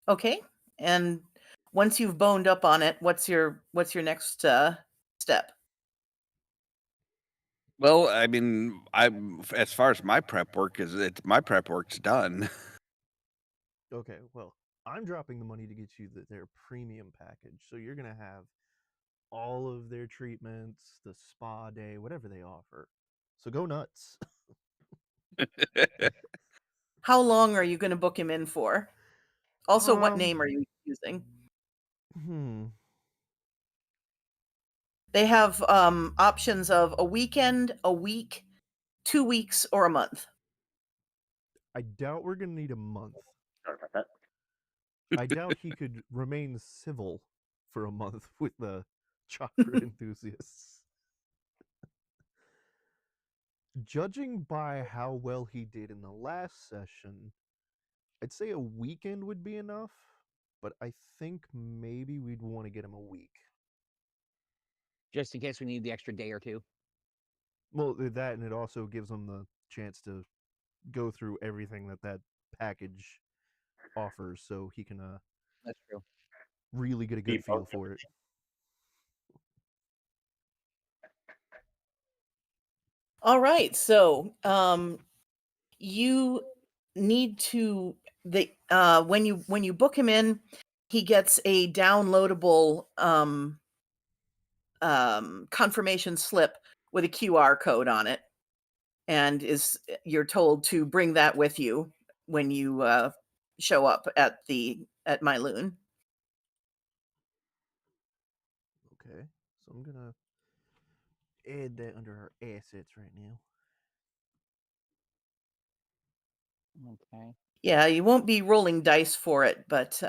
Okay, and once you've boned up on it, what's your next step? Well, I mean, as far as my prep work my prep work's done. Okay, well, I'm dropping the money to get you their premium package, so you're gonna have all of their treatments, the spa day, whatever they offer. So go nuts. How long are you going to book him in for? Also, what Um, name are you using? Hmm. They have options of a weekend, a week, 2 weeks, or a month. I doubt we're gonna need a month. Sorry about that. I doubt he could remain civil for a month with the chakra enthusiasts. Judging by how well he did in the last session, I'd say a weekend would be enough, but I think maybe we'd want to get him a week. Just in case we need the extra day or two. Well, that, and it also gives him the chance to go through everything that package offers, so he can That's true. really get a Be good feel both for it. All right, so you need to when you book him in, he gets a downloadable confirmation slip with a QR code on it, and you're told to bring that with you when you show up at my loon. Okay, so I'm gonna add that under our assets right now. Okay. Yeah, you won't be rolling dice for it, but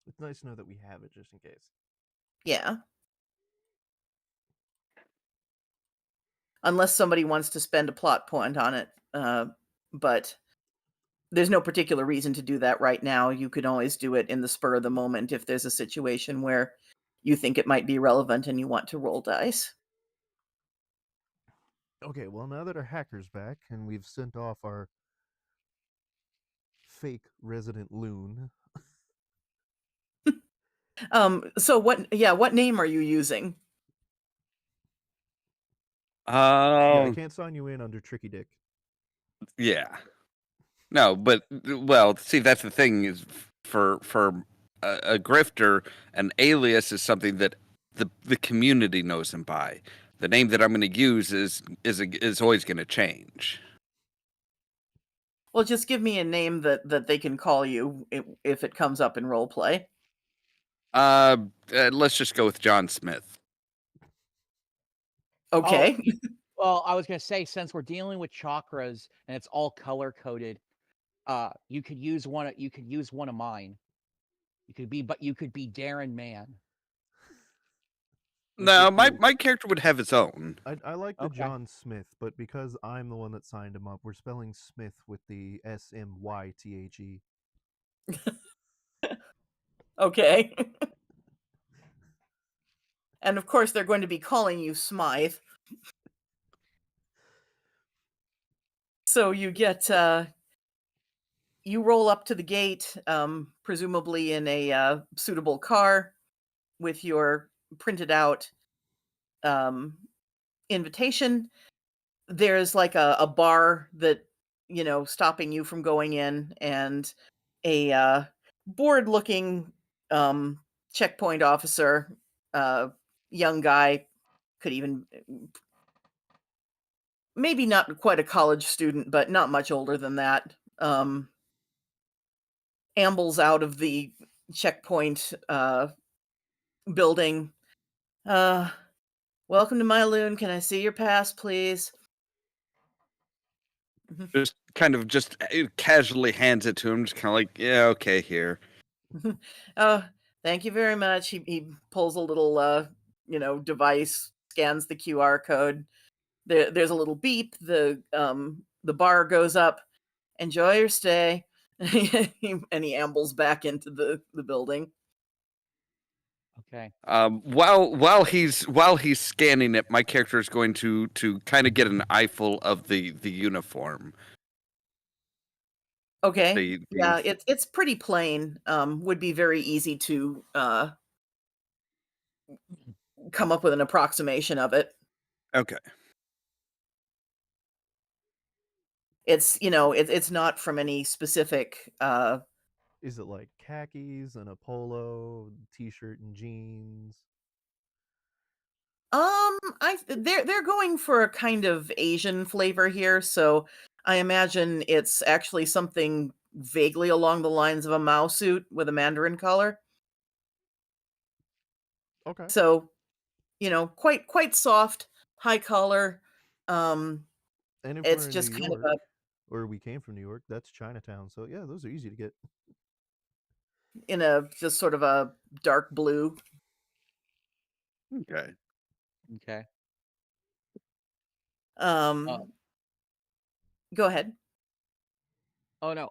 It's nice to know that we have it just in case. yeah. Unless somebody wants to spend a plot point on it, but there's no particular reason to do that right now. You could always do it in the spur of the moment if there's a situation where you think it might be relevant and you want to roll dice. Okay, well, now that our hacker's back and we've sent off our fake resident loon, So what name are you using? yeah, I Oh, can't sign you in under Tricky Dick. yeah. No, but well, see, that's the thing is for a grifter, an alias is something that the community knows him by. The name that I'm going to use is always going to change. Well, just give me a name that they can call you if it comes up in role play. Let's just go with John Smith. Okay. Well, I was gonna say, since we're dealing with chakras and it's all color coded, you could use one of mine. You could be Darren Mann. Which No, would be my character would have his own. I like the Okay. John Smith, but because I'm the one that signed him up, we're spelling Smith with the SMYTHE. Okay. And of course, they're going to be calling you Smythe. So you get you roll up to the gate, presumably in a suitable car, with your printed out invitation. There's like a bar that, stopping you from going in, and a bored looking checkpoint officer, young guy, could even maybe not quite a college student, but not much older than that, ambles out of the checkpoint building. Welcome to my loon. Can I see your pass, please? Just kind of just casually hands it to him, just kind of like, yeah, okay, here. Oh, thank you very much. He pulls a little device, scans the QR code. There's a little beep. The bar goes up. Enjoy your stay. And he ambles back into the building. okay. While he's scanning it, my character is going to kind of get an eyeful of the uniform. Okay. Yeah, it's pretty plain. Would be very easy to come up with an approximation of it. Okay. It's it's not from any specific Is it like khakis and a polo, t-shirt and jeans? They're going for a kind of Asian flavor here, so I imagine it's actually something vaguely along the lines of a Mao suit with a Mandarin collar. Okay. So, quite soft, high collar. And if It's we're in just New kind of York, or we came from New York, that's Chinatown. So yeah, those are easy to get. in a just sort of a dark blue. Okay. Okay. Go ahead. Oh no.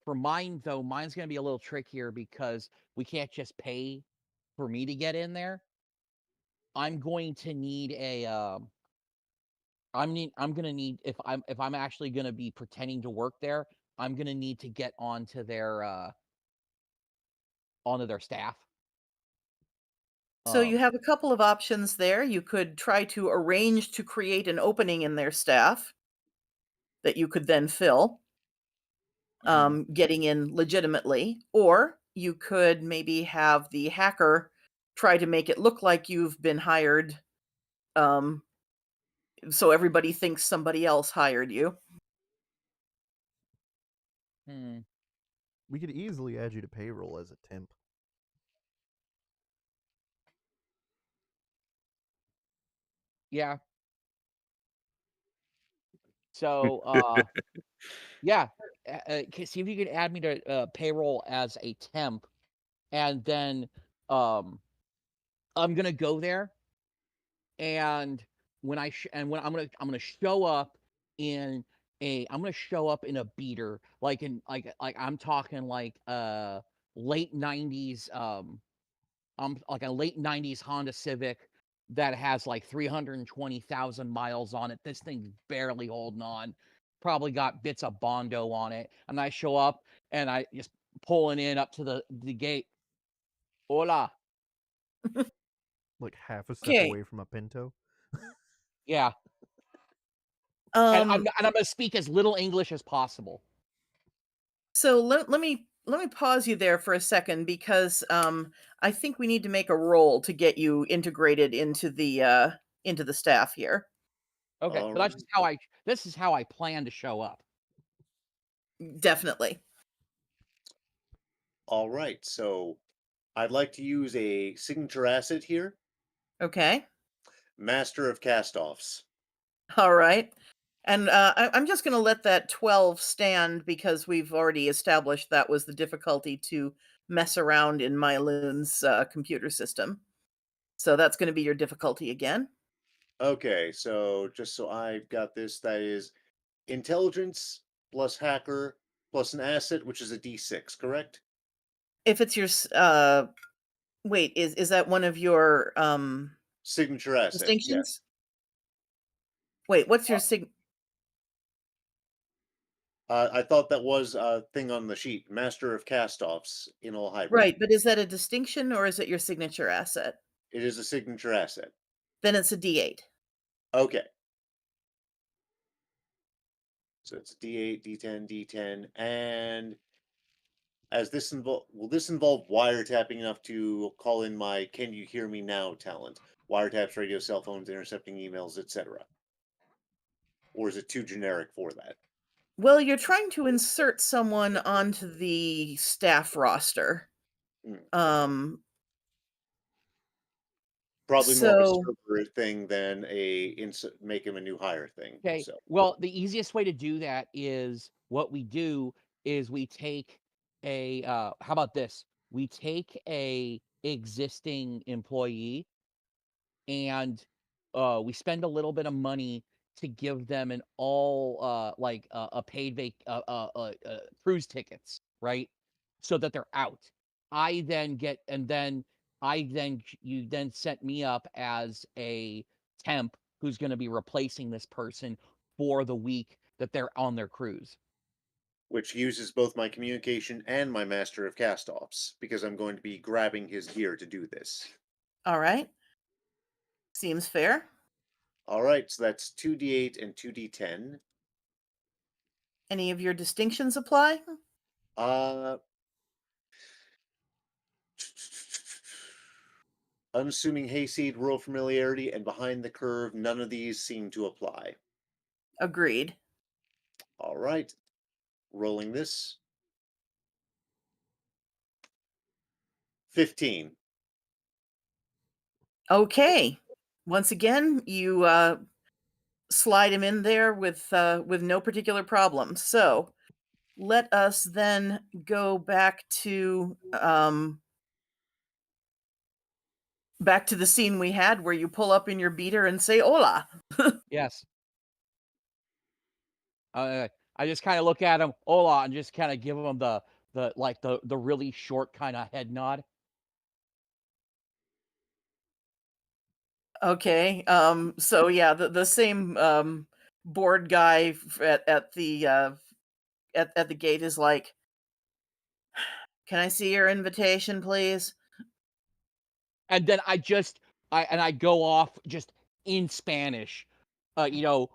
For mine though, mine's gonna be a little trickier because we can't just pay for me to get in there. I'm going to need a I'm gonna need, if I'm actually gonna be pretending to work there, I'm gonna need to get onto their staff. So you Um, have a couple of options there. You could try to arrange to create an opening in their staff that you could then fill, getting in legitimately, or you could maybe have the hacker try to make it look like you've been hired, um, so everybody thinks somebody else hired you. hmm, We could easily add you to payroll as a temp. yeah. So yeah, see if you could add me to payroll as a temp, and then I'm gonna go there, and when I'm gonna show up in I'm gonna show up in a beater, like I'm talking like late 90s, I'm like a late 90s Honda Civic that has like 320,000 miles on it. This thing's barely holding on. Probably got bits of Bondo on it. And I show up and I just pulling in up to the gate. Hola. Like half a step Okay. away from a Pinto. Yeah. And I'm Um, gonna speak as little English as possible. so let me pause you there for a second, because I think we need to make a roll to get you integrated into the staff here. Okay. But Alright. this is how I plan to show up. Definitely. All right, so I'd like to use a signature asset here, Okay. Master of Castoffs. All right. And I'm just going to let that 12 stand because we've already established that was the difficulty to mess around in my loon's computer system. So that's going to be your difficulty again. Okay, so just so I've got this, that is intelligence plus hacker plus an asset, which is a D6, correct? If it's your wait, is that one of your Signature asset, yes. distinctions? Wait, what's your I thought that was a thing on the sheet, Master of Castoffs in all hybrid. right, but is that a distinction or is it your signature asset? It is a signature asset. Then it's a D8. Okay. So it's D8, D10, D10, and as this will this involve wiretapping enough to call in my "Can you hear me now" talent? Wiretaps, radio, cell phones, intercepting emails, etc. Or is it too generic for that? Well, you're trying to insert someone onto the staff roster. Hmm. Probably more of a So server thing than make him a new hire thing. Okay. So Well, the easiest way to do that is what we do is we take a how about this? We take a existing employee and we spend a little bit of money to give them an all like a paid cruise tickets, right? So that they're out. I then get and then I then you then set me up as a temp who's going to be replacing this person for the week that they're on their cruise. which uses both my communication and my Master of Castoffs, because I'm going to be grabbing his gear to do this. all right. Seems fair. All right, so that's 2d8 and 2d10. Any of your distinctions apply? Uh, unassuming hayseed, rural familiarity, and behind the curve, none of these seem to apply. Agreed. All right, rolling this. 15. Okay. Once again, you slide him in there with no particular problem. So let us then go back to the scene we had where you pull up in your beater and say hola. Yes. I just kind of look at him, hola, and just kind of give him the really short kind of head nod. Okay. So yeah, the same board guy at the gate is like, "Can I see your invitation, please?" And then I go off just in Spanish. You know,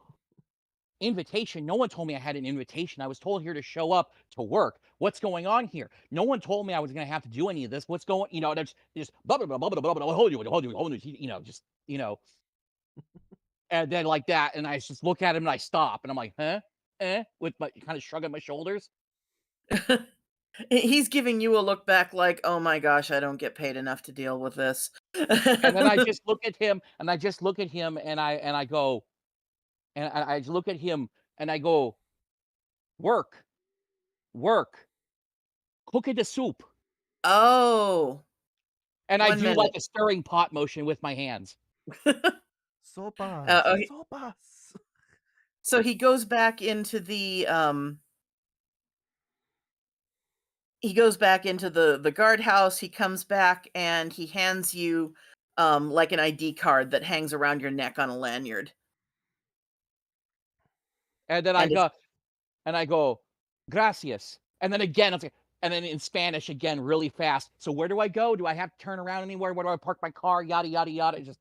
invitation. No one told me I had an invitation. I was told here to show up to work. What's going on here? No one told me I was going to have to do any of this. What's going, there's just blah, blah, blah, blah, blah, blah, blah, hold you, just, and then like that. And I just look at him and I stop and I'm like, huh? With my kind of shrugging my shoulders. He's giving you a look back like, "Oh my gosh, I don't get paid enough to deal with this." And then I just look at him and I just look at him and I go, and I look at him and I go, work, work, cook the soup. Oh, And I 1 do like minute. a stirring pot motion with my hands. Sopas. Okay. Sopas. So he goes back into the guardhouse. He comes back and he hands you like an ID card that hangs around your neck on a lanyard. And then And it's I go, gracias. And then again, it's like, and then in Spanish again, really fast. So where do I go? Do I have to turn around anywhere? Where do I park my car? Yada yada yada. Just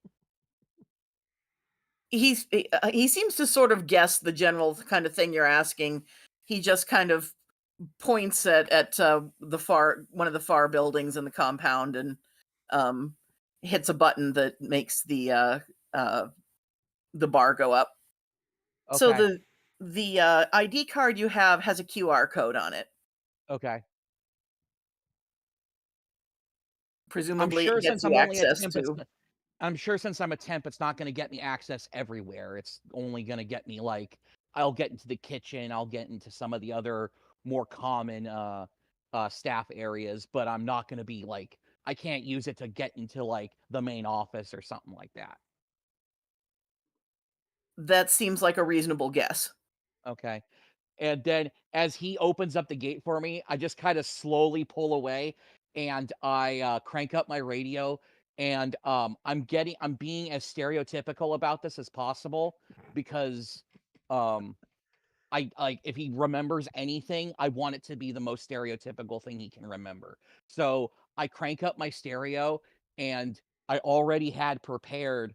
he seems to sort of guess the general kind of thing you're asking. He just kind of points at one of the far buildings in the compound and hits a button that makes the bar go up. So okay. The ID card you have has a QR code on it. Okay. Presumably, sure it gets since you I'm only a access temp, to. I'm sure since I'm a temp, it's not going to get me access everywhere. It's only going to get me like I'll get into the kitchen, I'll get into some of the other more common staff areas, but I'm not going to be like I can't use it to get into like the main office or something like that. That seems like a reasonable guess. Okay. And then as he opens up the gate for me, I just kind of slowly pull away and I crank up my radio and I'm being as stereotypical about this as possible because um I like if he remembers anything, I want it to be the most stereotypical thing he can remember. So I crank up my stereo and I already had prepared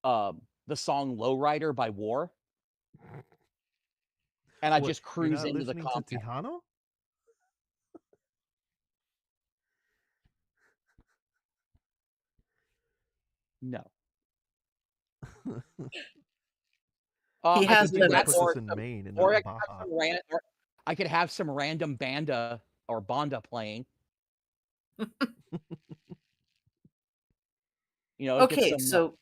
the song Lowrider by War. And I What, just you're cruise not into the listening to compound. Tejano? No. He I has could Good thing do that that, limits. puts us in Maine and or not I could have Baja. or I could have some random banda or banda playing. Get Okay, some. so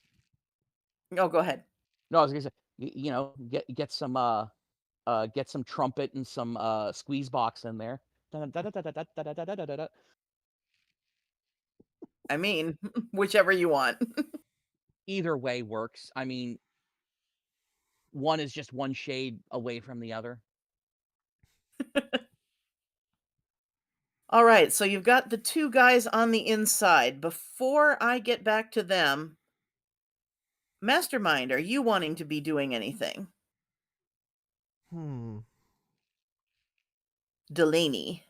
oh, go ahead. No, I was gonna say, get some trumpet and some squeeze box in there. I mean, whichever you want. Either way works. I mean, one is just one shade away from the other. All right, so you've got the two guys on the inside. Before I get back to them, Mastermind, are you wanting to be doing anything? Delaney.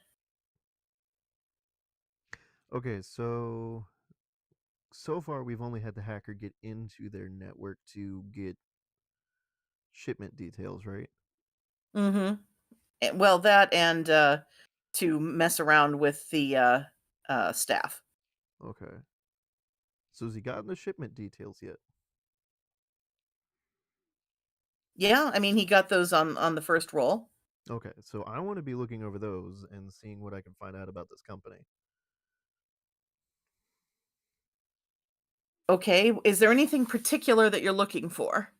Okay, so far we've only had the hacker get into their network to get shipment details, right? Mm-hmm. Well, that and to mess around with the staff. Okay. So has he gotten the shipment details yet? Yeah, I mean, he got those on the first roll. Okay, so I want to be looking over those and seeing what I can find out about this company. Okay, is there anything particular that you're looking for?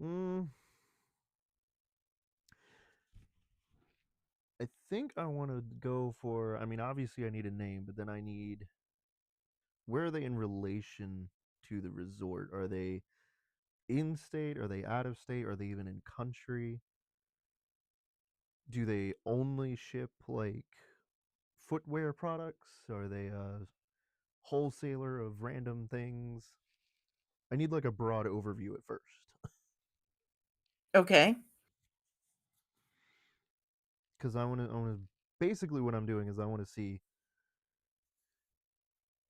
I think I want to go for, I mean, obviously I need a name, but then I need, where are they in relation to the resort? Are they in state? Are they out of state? Are they even in country? Do they only ship like footwear products? Are they a wholesaler of random things? I need like a broad overview at first. Okay. Because I want to, basically what I'm doing is I want to see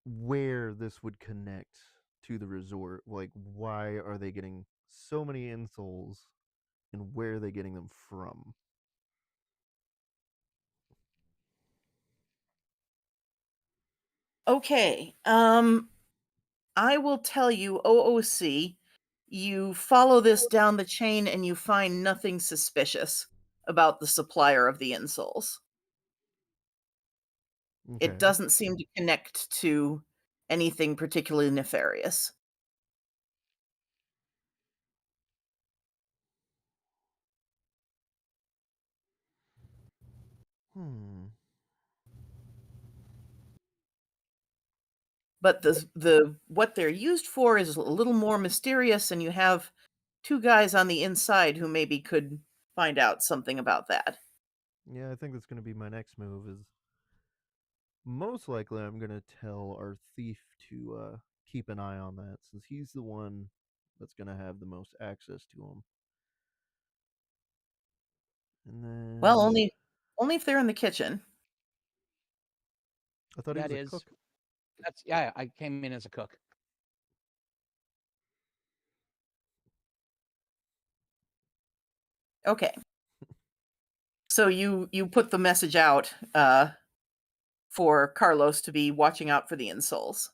where this would connect to the resort. Like, why are they getting so many insoles and where are they getting them from? Okay. I will tell you, OOC, you follow this down the chain and you find nothing suspicious about the supplier of the insoles. Okay. It doesn't seem to connect to anything particularly nefarious. But the what they're used for is a little more mysterious, and you have two guys on the inside who maybe could find out something about that. Yeah, I think that's going to be my next move. Is most likely I'm going to tell our thief to keep an eye on that, since he's the one that's going to have the most access to them. And then, Well, only if they're in the kitchen. I thought he was a cook. Yeah, I came in as a cook. Okay. So you put the message out for Carlos to be watching out for the insoles.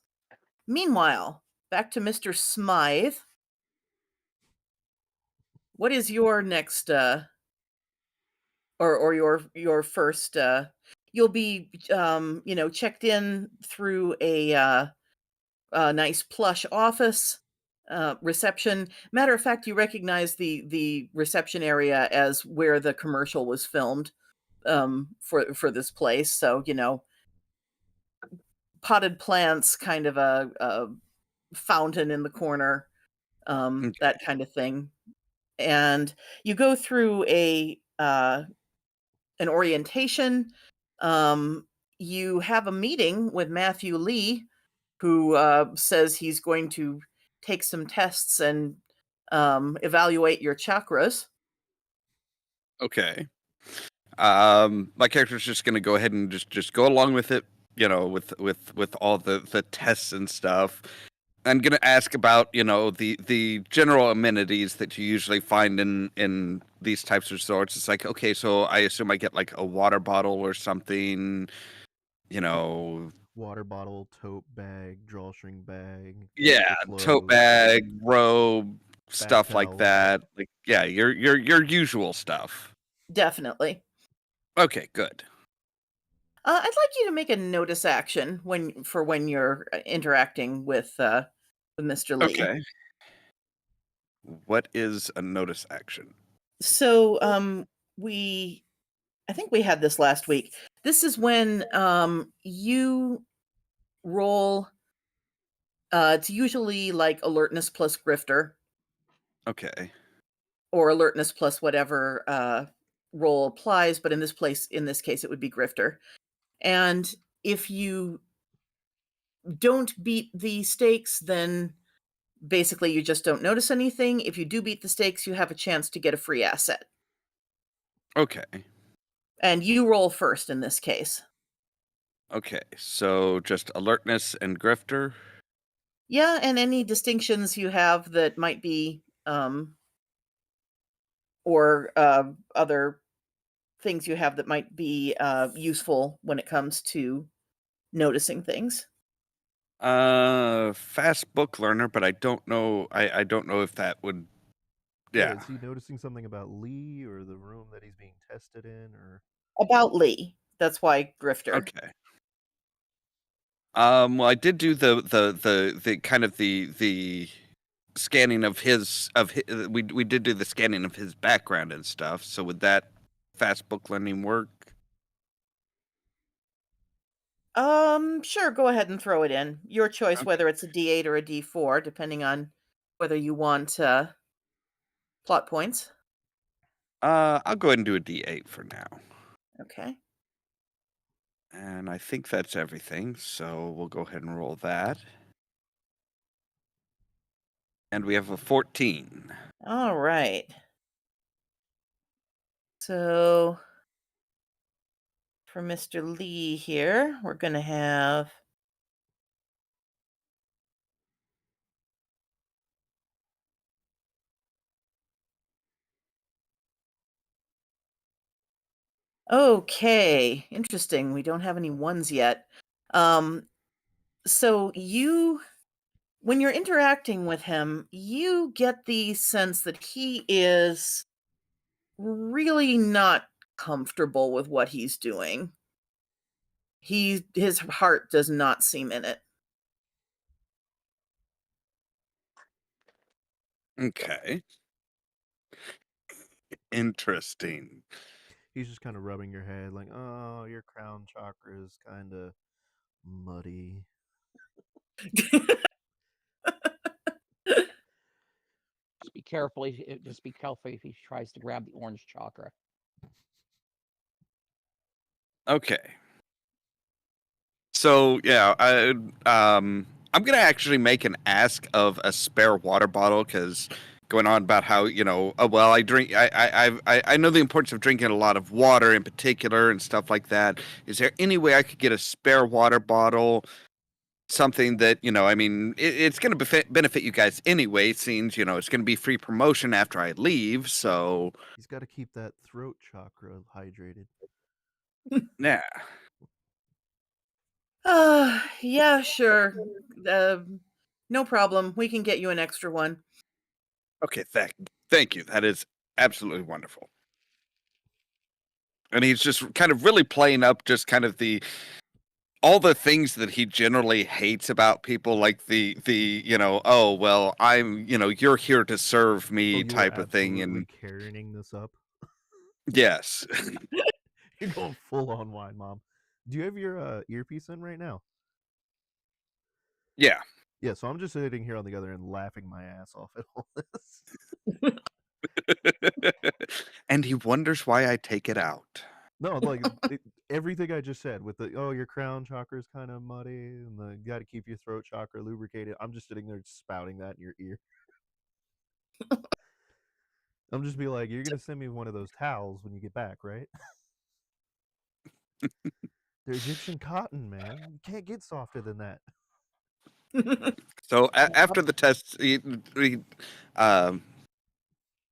Meanwhile, back to Mr. Smythe. what is your next or your first you'll be checked in through a nice plush office reception. Matter of fact, you recognize the reception area as where the commercial was filmed for this place. So potted plants, kind of a fountain in the corner, Okay. that kind of thing. And you go through an orientation. You have a meeting with Matthew Lee, who says he's going to take some tests and evaluate your chakras. Okay. My character's just gonna go ahead and just go along with it, with all the tests and stuff. I'm gonna ask about, the general amenities that you usually find in these types of resorts. It's like, okay, so I assume I get like a water bottle or something, Water bottle, tote bag, drawstring bag, yeah, extra tote clothes, bag, robe, stuff like towels. that. Like, yeah, your usual stuff. Definitely. Okay, good. I'd like you to make a notice action when you're interacting with Mr. Lee. Okay. What is a notice action? So I think we had this last week. This is when you roll. It's usually like alertness plus grifter, Okay. or alertness plus whatever roll applies. But in this case, it would be grifter. And if you don't beat the stakes, then basically you just don't notice anything. If you do beat the stakes, you have a chance to get a free asset. Okay. And you roll first in this case. Okay. So just alertness and grifter. Yeah, and any distinctions you have that might be or other things you have that might be useful when it comes to noticing things. Fast book learner, but I don't know. I don't know if that would. Yeah. Is he noticing something about Lee or the room that he's being tested in, or About Lee. That's why grifter. Okay. Well, I did do the kind of the scanning of his we did do the scanning of his background and stuff. So would that fast book learning work? Sure, go ahead and throw it in. Your choice, Okay. whether it's a D8 or a D4, depending on whether you want plot points. I'll go ahead and do a D8 for now. Okay. And I think that's everything. So we'll go ahead and roll that. And we have a 14. All right. So for Mr. Lee here, we're going to have okay, interesting. We don't have any ones yet. So when you're interacting with him, you get the sense that he is really not comfortable with what he's doing. His heart does not seem in it. Okay. Interesting. he's just kind of rubbing your head, like, "Oh, your crown chakra is kind of muddy." Just be careful if he tries to grab the orange chakra. Okay. So yeah, I'm gonna actually make an ask of a spare water bottle because going on about how well I drink I know the importance of drinking a lot of water in particular and stuff like that. Is there any way I could get a spare water bottle? Something that I mean, it's going to benefit you guys anyway. Seems it's going to be free promotion after I leave. So He's got to keep that throat chakra hydrated. yeah. Yeah, sure. No problem. We can get you an extra one. Okay, Thank you. That is absolutely wonderful. And he's just kind of really playing up just kind of all the things that he generally hates about people, like the oh well, you're here to serve Oh, me you are type of thing. absolutely And carrying this up. yes. You're going full on wine, Mom. Do you have your earpiece in right now? Yeah. Yeah, so I'm just sitting here on the other end laughing my ass off at all this. And he wonders why I take it out. No, like everything I just said with the your crown chakra is kind of muddy and you got to keep your throat chakra lubricated. I'm just sitting there spouting that in your ear. I'm just be like, you're gonna send me one of those towels when you get back, right? They're Egyptian cotton, man. You can't get softer than that. So after the test,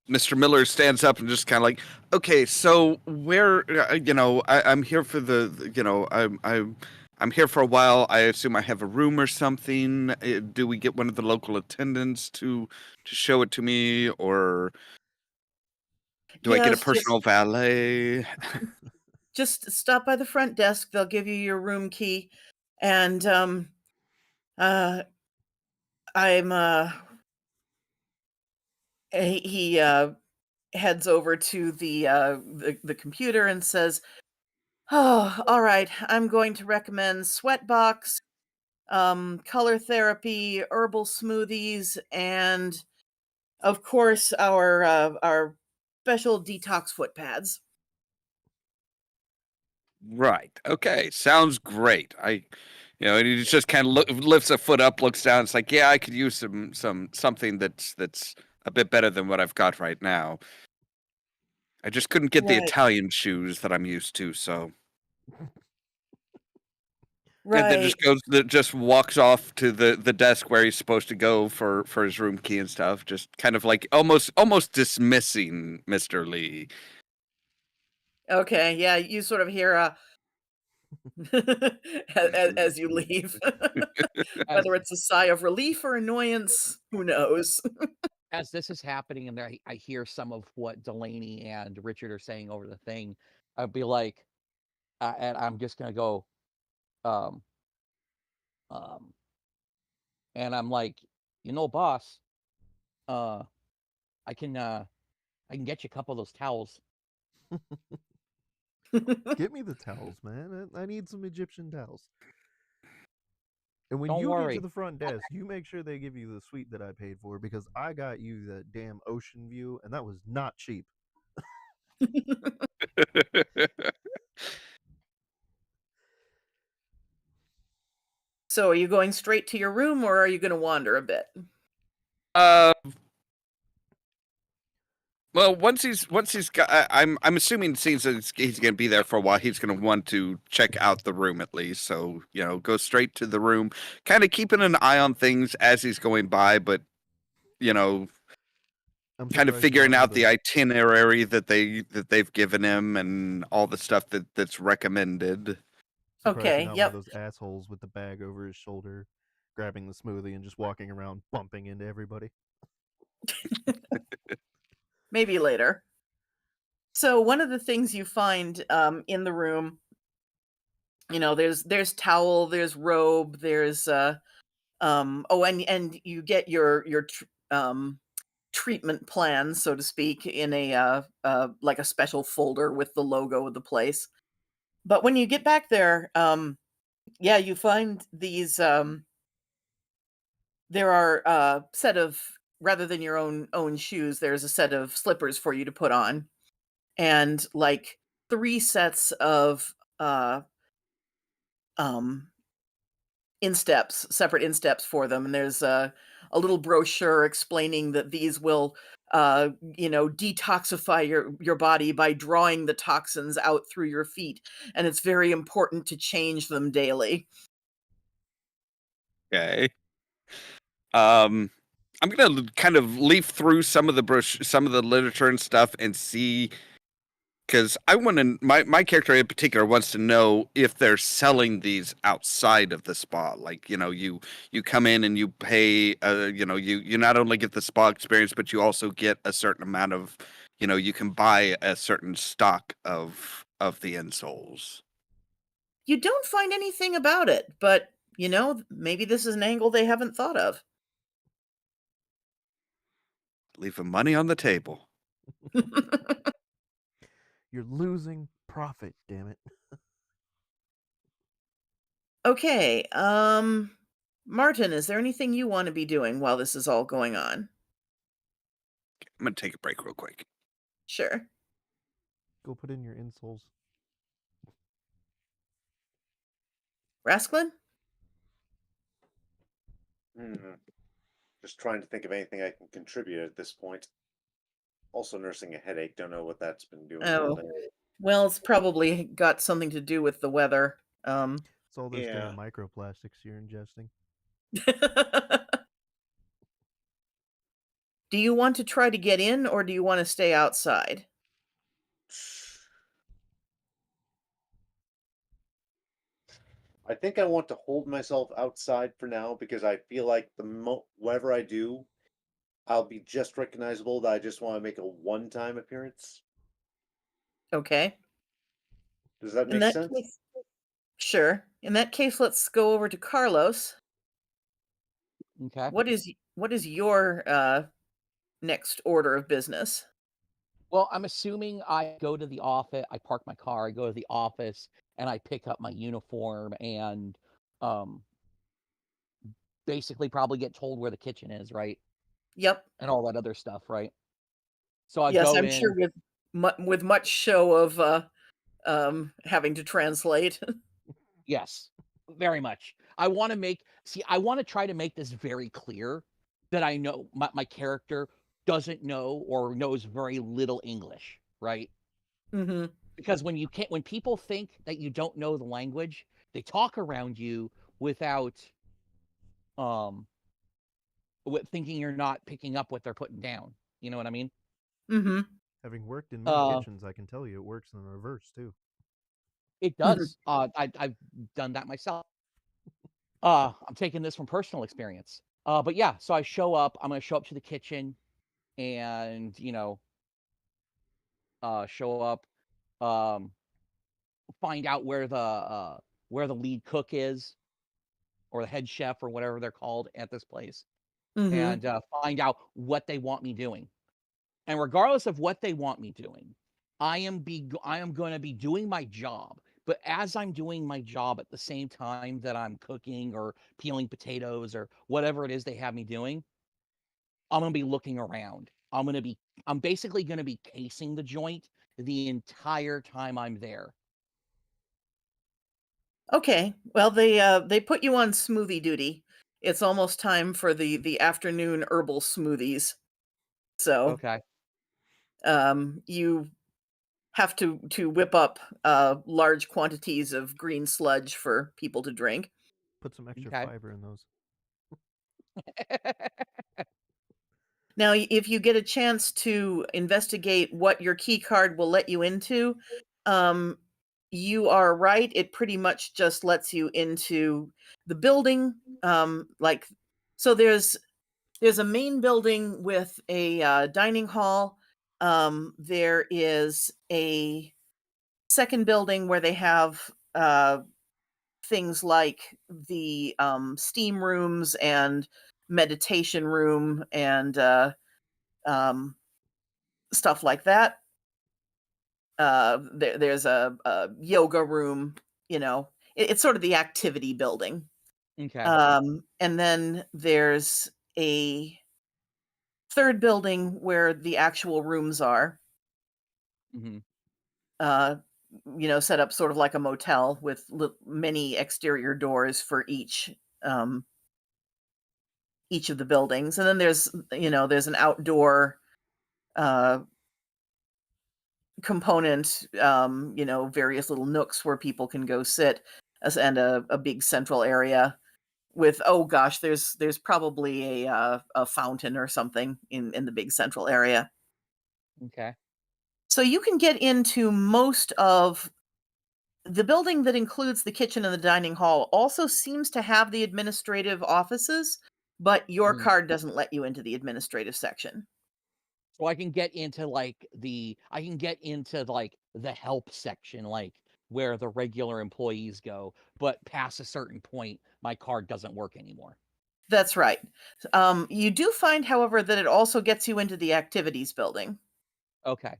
Mr. Miller stands up and just kind of like, okay, so where, I'm here for I'm here for a while. I assume I have a room or something. Do we get one of the local attendants to show it to me, or do I get a Yes, personal valet? just stop by the front desk. They'll give you your room key, and I'm he heads over to the computer and says, "Oh, all right. I'm going to recommend Sweatbox, color therapy, herbal smoothies, and of course our special detox foot pads." Right. Okay. Sounds great. And he just kind of lifts a foot up, looks down. It's like, yeah, I could use something that's a bit better than what I've got right now. I just couldn't get the Right. Italian shoes that I'm used to, so. And then Right. just walks off to the desk where he's supposed to go for his room key and stuff. Just kind of like almost dismissing Mr. Lee. Okay. Yeah, you sort of hear as you leave. As Whether it's a sigh of relief or annoyance, who knows? as this is happening, and I hear some of what Delaney and Richard are saying over the thing, I'd be like, and I'm just gonna go, um, um, and I'm like, boss, uh, I can get you a couple of those towels. Get me the towels, man. I need some Egyptian towels. And when Don't you get worry. to the front desk, you make sure they give you the suite that I paid for because I got you that damn ocean view, and that was not cheap. So, are you going straight to your room, or are you going to wander a bit? Well, once he's got, I'm assuming since he's going to be there for a while, he's going to want to check out the room at least. So go straight to the room, kind of keeping an eye on things as he's going by, but I'm kind of surprised figuring none of out the itinerary that they've given him and all the stuff that's recommended. Surprised you're Okay, not yep. one of those assholes with the bag over his shoulder, grabbing the smoothie and just walking around bumping into everybody. Maybe later. So, one of the things you find in the room, there's towel, there's robe, there's and you get your treatment plan, so to speak, in a like a special folder with the logo of the place. But when you get back there, yeah, you find these. There are a set of, rather than your own shoes, there's a set of slippers for you to put on, and like 3 sets of um separate insteps for them. And there's a little brochure explaining that these will detoxify your body by drawing the toxins out through your feet, and it's very important to change them daily. Okay. I'm gonna kind of leaf through some of the literature and stuff and see Because I want to, my character in particular wants to know if they're selling these outside of the spa. Like, you come in and you pay, you not only get the spa experience, but you also get a certain amount of, you can buy a certain stock of the insoles. You don't find anything about it, but maybe this is an angle they haven't thought of. Leaving money on the table. You're losing profit, damn it. Okay, Martin, is there anything you want to be doing while this is all going on? I'm going to take a break real quick. Sure. Go put in your insoles. Rasklin? Just trying to think of anything I can contribute at this point. Also nursing a headache. Don't know what that's been doing all Oh, day. well, it's probably got something to do with the weather. It's all those Yeah. damn microplastics you're ingesting. Do you want to try to get in, or do you want to stay outside? I think I want to hold myself outside for now because I feel like whatever I do, I'll be just recognizable that I just want to make a one-time appearance. Okay. Does that In make that sense? case, sure. In that case, let's go over to Carlos. Okay. What is your next order of business? Well, I'm assuming I go to the office, I park my car, I go to the office, and I pick up my uniform and basically probably get told where the kitchen is, right? Yep. And all that other stuff, right? So I Yes, go I'm sure in. with much show of having to translate. Yes, very much. I want to try to make this very clear that I know my character doesn't know or knows very little English, right? Mm-hmm. Because when people think that you don't know the language, they talk around you without um thinking you're not picking up what they're putting down. You know what I mean? Mm-hmm. Having worked in many kitchens, I can tell you it works in the reverse too. It does. I've done that myself. I'm taking this from personal experience. But yeah, so I show up. I'm gonna show up to the kitchen, and show up, um, find out where the lead cook is, or the head chef, or whatever they're called at this place, Mm-hmm. and find out what they want me doing. And regardless of what they want me doing, I am going to be doing my job. But as I'm doing my job at the same time that I'm cooking or peeling potatoes or whatever it is they have me doing, I'm going to be looking around. I'm basically going to be casing the joint the entire time I'm there. Okay. Well, they put you on smoothie duty. It's almost time for the afternoon herbal smoothies. So, Okay. you have to whip up large quantities of green sludge for people to drink. Put some extra Okay. fiber in those. Now, if you get a chance to investigate what your key card will let you into, um, you are right. It pretty much just lets you into the building. So there's a main building with a dining hall. There is a second building where they have things like the steam rooms and meditation room and um, stuff like that. There's a yoga room. It's sort of the activity building. Okay. And then there's a third building where the actual rooms are. Hmm. Uh, set up sort of like a motel with many exterior doors for each of the buildings. And then there's an outdoor uh, component, various little nooks where people can go sit, and a big central area with, oh gosh, there's probably a fountain or something in the big central area. Okay. So you can get into most of the building that includes the kitchen and the dining hall also seems to have the administrative offices, but your Mm. card doesn't let you into the administrative section. So I can get into like the help section, like where the regular employees go, but past a certain point, my card doesn't work anymore. That's right. You do find, however, that it also gets you into the activities building. Okay.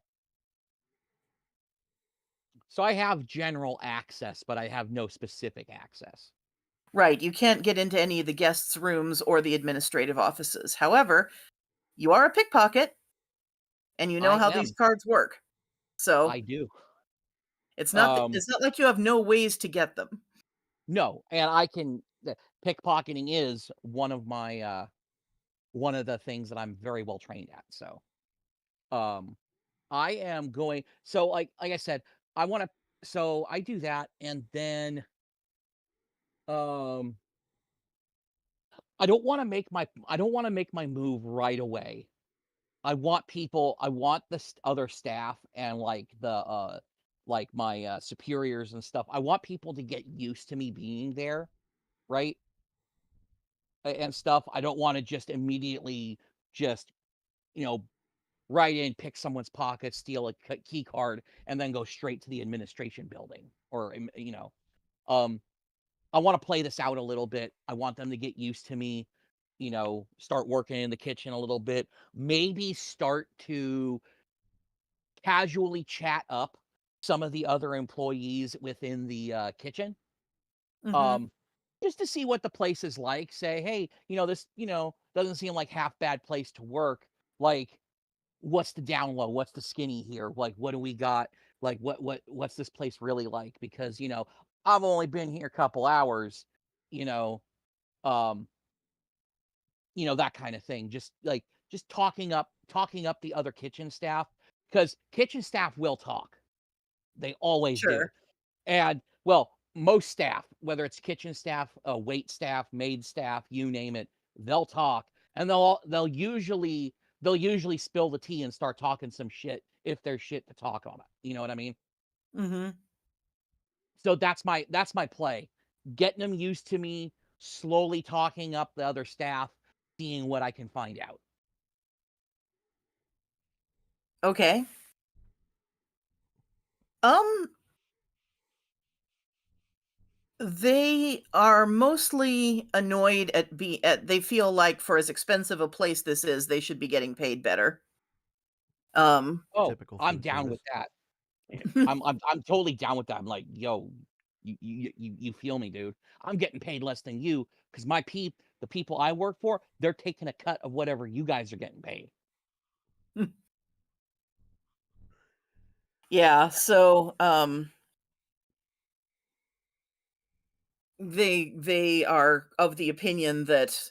So I have general access, but I have no specific access. Right. You can't get into any of the guests' rooms or the administrative offices. However, you are a pickpocket and you know I how these am. cards work. So I do. it's not like you have no ways to get them. No, and I can pickpocketing is one of my one of the things that I'm very well trained at. So, I am going so like I said, I want to so I do that and then um I don't want to make my move right away. I want the other staff and like my superiors and stuff. I want people to get used to me being there, right? And stuff. I don't want to just immediately just, you know, right in, pick someone's pocket, steal a key card, and then go straight to the administration building. Or, um, I want to play this out a little bit. I want them to get used to me, start working in the kitchen a little bit, maybe start to casually chat up some of the other employees within the kitchen. Mhm. Um, just to see what the place is like. Say, hey, this, doesn't seem like half bad place to work. Like, what's the down low? What's the skinny here? Like, what do we got? Like, what's this place really like? Because I've only been here a couple hours. You know, um, that kind of thing. Just talking up the other kitchen staff because kitchen staff will talk. They always do. Sure. And well, most staff, whether it's kitchen staff, wait staff, maid staff, you name it, they'll talk and they'll usually spill the tea and start talking some shit if there's shit to talk on it. You know what I mean? Mhm. So that's my play. Getting them used to me, slowly talking up the other staff, seeing what I can find out. Okay. Um they are mostly annoyed at they feel like for as expensive a place this is, they should be getting paid better. Um Oh, Typical I'm food down service. with that. I'm totally down with that. I'm like, yo, you feel me, dude? I'm getting paid less than you because the people I work for, they're taking a cut of whatever you guys are getting paid. yeah, so they are of the opinion that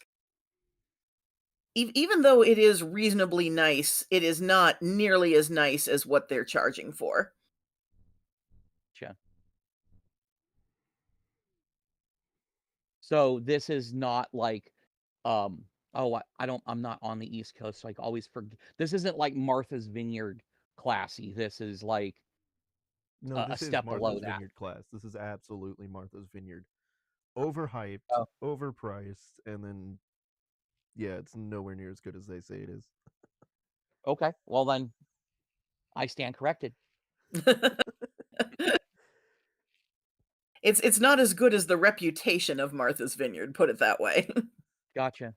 even though it is reasonably nice, it is not nearly as nice as what they're charging for. Gotcha. So this is not like, oh, I'm not on the East Coast, so I always forget. This isn't like Martha's Vineyard classy. This is like No, a this is step below Martha's that. Vineyard class. This is absolutely Martha's Vineyard. Overhyped, Oh, overpriced, and then yeah, it's nowhere near as good as they say it is. okay. Well then, I stand corrected. It's not as good as the reputation of Martha's Vineyard, put it that way. Gotcha.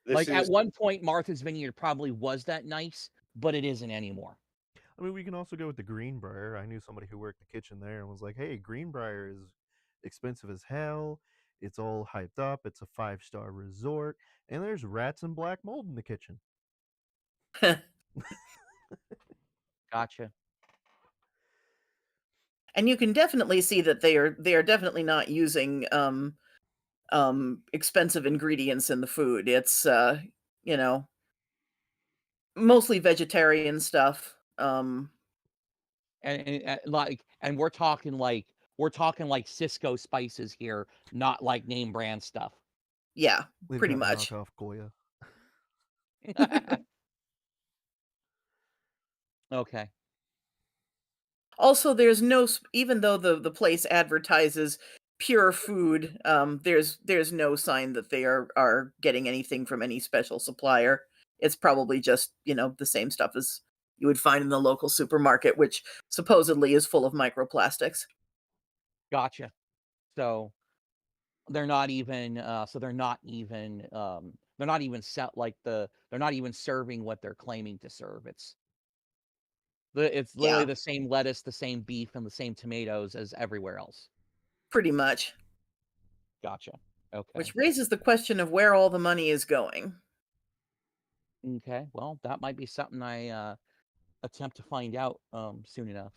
This Like at is one point, Martha's Vineyard probably was that nice, but it isn't anymore. I mean, we can also go with the Greenbrier. I knew somebody who worked the kitchen there and was like, "Hey, Greenbrier is expensive as hell. It's all hyped up. It's a 5-star resort, and there's rats and black mold in the kitchen." Gotcha. And you can definitely see that they are definitely not using expensive ingredients in the food. It's you know, mostly vegetarian stuff. And we're talking like Cisco spices here, not like name brand stuff. Yeah, They've pretty got much. knockoff Goya. Okay. Also, there's no even though the place advertises pure food, there's no sign that they are getting anything from any special supplier. It's probably just, the same stuff as you would find in the local supermarket, which supposedly is full of microplastics. Gotcha. So they're not even they're not even set like they're not even serving what they're claiming to serve. It's literally Yeah, the same lettuce, the same beef, and the same tomatoes as everywhere else. pretty much. Gotcha. Okay. Which raises the question of where all the money is going. Okay. Well, that might be something I attempt to find out soon enough.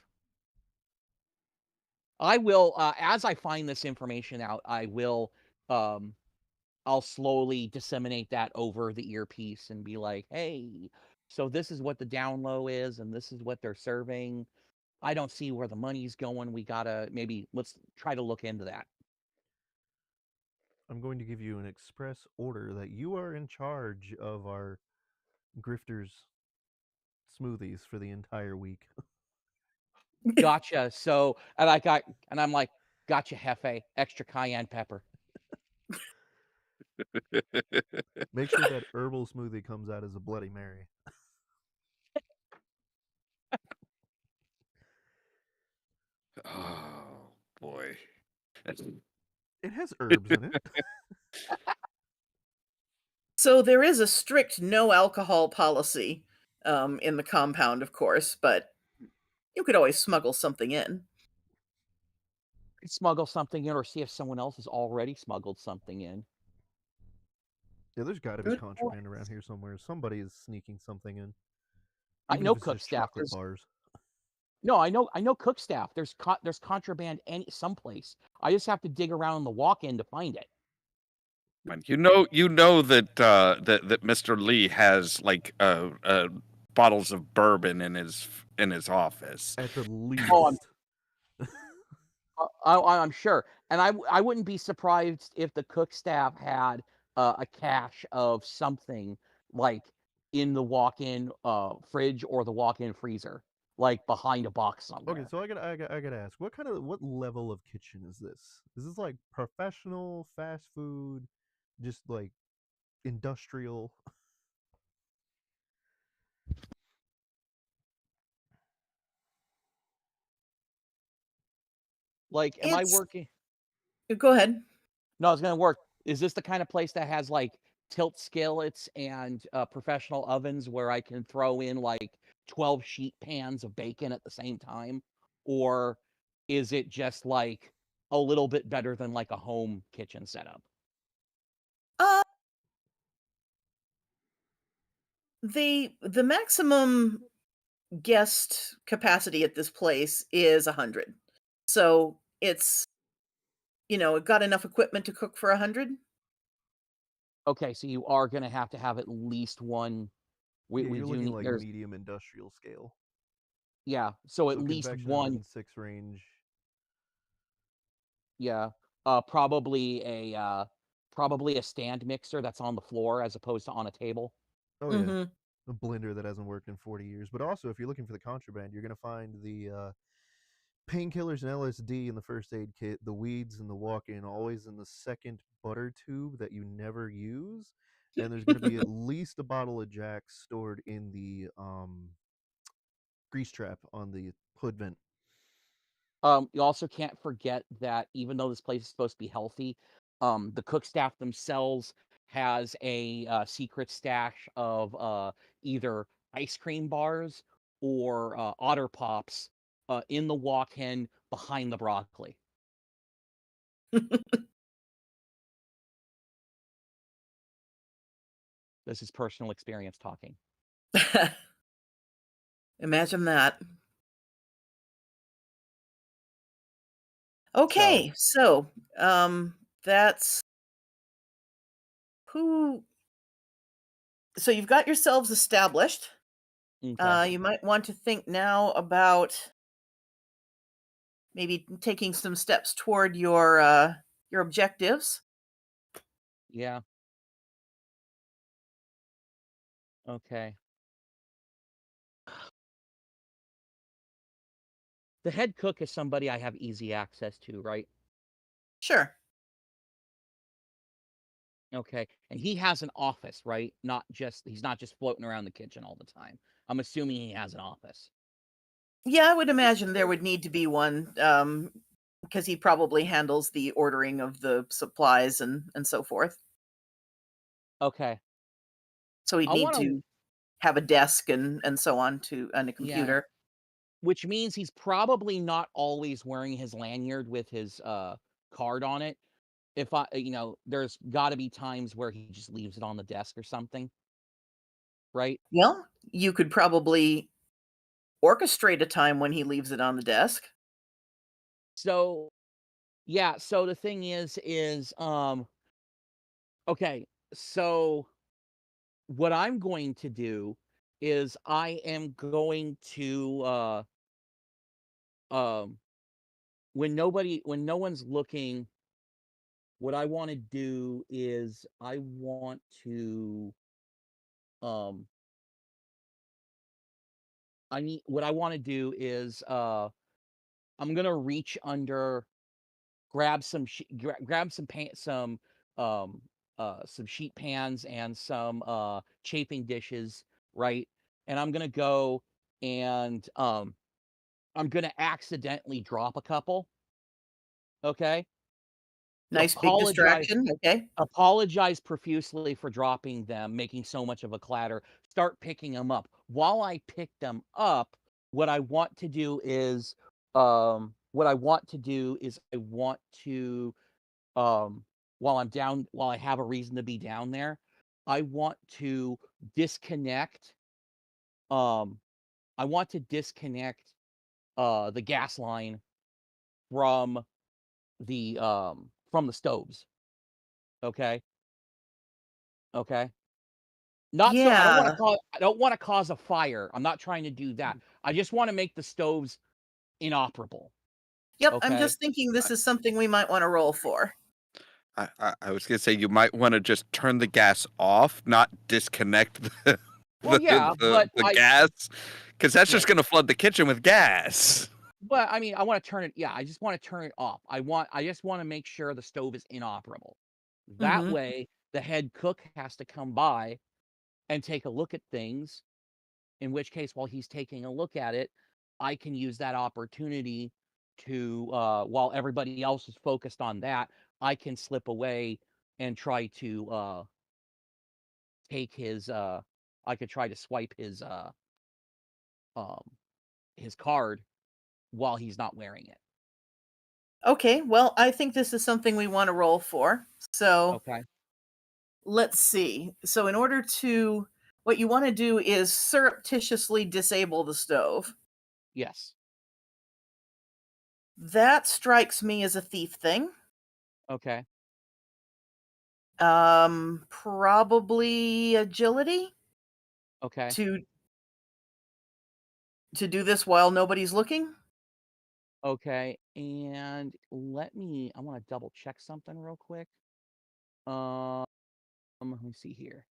I will as I find this information out, um I'll slowly disseminate that over the earpiece and be like, "Hey, so this is what the down low is and this is what they're serving. I don't see where the money's going. We gotta let's try to look into that." I'm going to give you an express order that you are in charge of our grifters smoothies for the entire week. Gotcha. So, and I'm like, "Gotcha, Hefe, extra cayenne pepper." Make sure that herbal smoothie comes out as a Bloody Mary. Oh boy. It has herbs in it. So there is a strict no alcohol policy in the compound, of course, but you could always smuggle something in. Smuggle something in or see if someone else has already smuggled something in. Yeah, there's got to be Good contraband around here somewhere. Somebody is sneaking something in, I even know if it's cook just staff. chocolate bars. No, I know cook staff. There's contraband someplace. I just have to dig around the walk-in to find it. Man, you know that Mr. Lee has like bottles of bourbon in his office. At the Oh, least. I'm sure, and I wouldn't be surprised if the cook staff had a cache of something like in the walk-in fridge or the walk-in freezer, like behind a box Okay, somewhere. so I gotta ask, what level of kitchen is this? Is this like professional, fast food, just like industrial? Like, am I It's working? Go ahead. No, it's gonna work. Is this the kind of place that has like tilt skillets and professional ovens where I can throw in like 12 sheet pans of bacon at the same time? Or is it just like a little bit better than like a home kitchen setup? Uh the maximum guest capacity at this place is 100. So it's, it got enough equipment to cook for 100. Okay, so you are gonna have to have at least one. Yeah, We you're do looking need like there's medium industrial scale. yeah, so at So least convection one, oven, 6 range. yeah. Probably a stand mixer that's on the floor as opposed to on a table. Oh yeah, Mhm. a blender that hasn't worked in 40 years. But also, if you're looking for the contraband, you're gonna find the painkillers and LSD in the first aid kit, the weeds and the walk-in always in the second butter tube that you never use, and there's gonna be at least a bottle of Jack stored in the grease trap on the hood vent. You also can't forget that even though this place is supposed to be healthy, the cook staff themselves has a secret stash of either ice cream bars or otter pops in the walk-in behind the broccoli. This is personal experience talking. Imagine that. So, Okay, so that's who. So you've got yourselves established. okay, You might want to think now about maybe taking some steps toward your objectives. yeah, okay. the head cook is somebody I have easy access to, right? Sure. Okay. And he has an office, right? He's not just floating around the kitchen all the time. I'm assuming he has an office. Yeah, I would imagine there would need to be one, because he probably handles the ordering of the supplies and so forth. Okay. So he'd I need want to, to have a desk and so on and a yeah, computer. which means he's probably not always wearing his lanyard with his card on it. If there's got to be times where he just leaves it on the desk or something, right? Well, you could probably orchestrate a time when he leaves it on the desk. So, yeah, so the thing is okay, so what I'm going to do is I am going to um when no one's looking, what I want to do is I want to um what I want to do is I'm going to reach under, grab grab some sheet pans and some chafing dishes, right? And I'm going to go and I'm going to accidentally drop a couple, okay? Nice big Apologize distraction. Okay. apologize profusely for dropping them, making so much of a clatter, start picking them up. While I pick them up, what I want to do is, I want to, um, while I have a reason to be down there, I want to disconnect, um, the gas line from the stoves. Okay. Okay. Not so Yeah. I don't wanna cause a fire, I'm not trying to do that. I just wanna make the stoves inoperable, Yep. I'm okay? just thinking this is something we might want to roll for. I was gonna say you might want to just turn the gas off, not disconnect the Well, yeah, but the gas, because that's right. just gonna flood the kitchen with gas. But, I mean, I wanna turn it, yeah, I just wanna turn it off. I just wanna make sure the stove is inoperable. That Hmm. way, the head cook has to come by and take a look at things, in which case, while he's taking a look at it, I can use that opportunity to, while everybody else is focused on that, I can slip away and try to take his I could try to swipe um his card while he's not wearing it. Okay. Well, I think this is something we want to roll for. So Okay. let's see. So in order to, what you want to do is surreptitiously disable the stove. Yes. That strikes me as a thief thing. Okay. Probably agility Okay. to do this while nobody's looking. Okay. And I want to double check something real quick. Let me see here.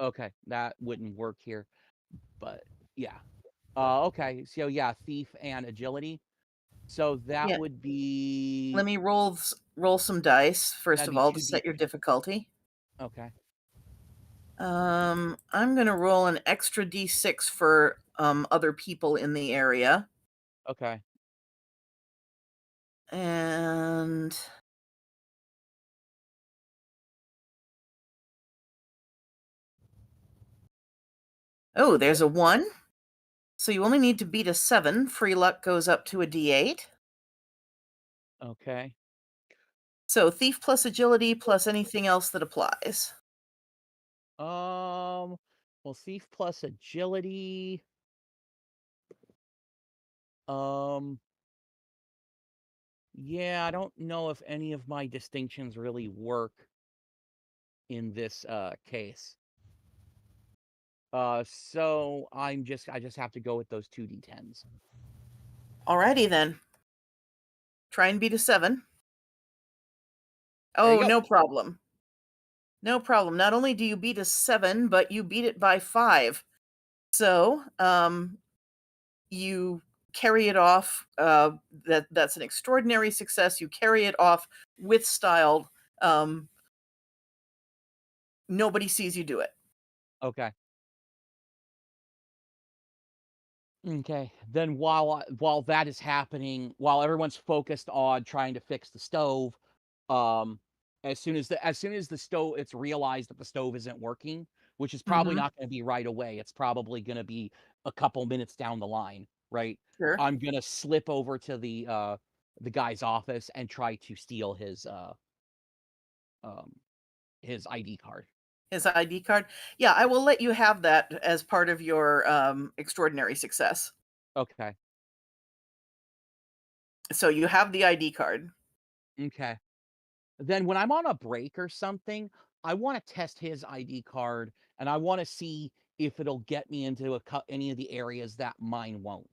Okay, that wouldn't work here, but yeah. Okay, so yeah, thief and agility. So that Yeah. would be Let me roll some dice first that'd of be all to 2D. set your difficulty. Okay. I'm gonna roll an extra d6 for other people in the area, Okay. and oh, there's a 1. So you only need to beat a 7. Free luck goes up to a d8. Okay. So thief plus agility plus anything else that applies. Well, thief plus agility. Um, yeah, I don't know if any of my distinctions really work in this case. So I just have to go with those 2d10s. Alrighty then. Try and beat a 7. There you Oh, go. no problem. No problem. Not only do you beat a 7, but you beat it by 5. So you carry it off. That's an extraordinary success. You carry it off with style. Nobody sees you do it. Okay. Okay. Then while that is happening, while everyone's focused on trying to fix the stove, um, as soon as the stove, it's realized that the stove isn't working, which is probably Mm-hmm. not going to be right away. It's probably going to be a couple minutes down the line, right? Sure. I'm gonna slip over to the guy's office and try to steal his ID card. His ID card. Yeah, I will let you have that as part of your extraordinary success. Okay. So you have the ID card. Okay. Then when I'm on a break or something, I want to test his ID card and I want to see if it'll get me into any of the areas that mine won't.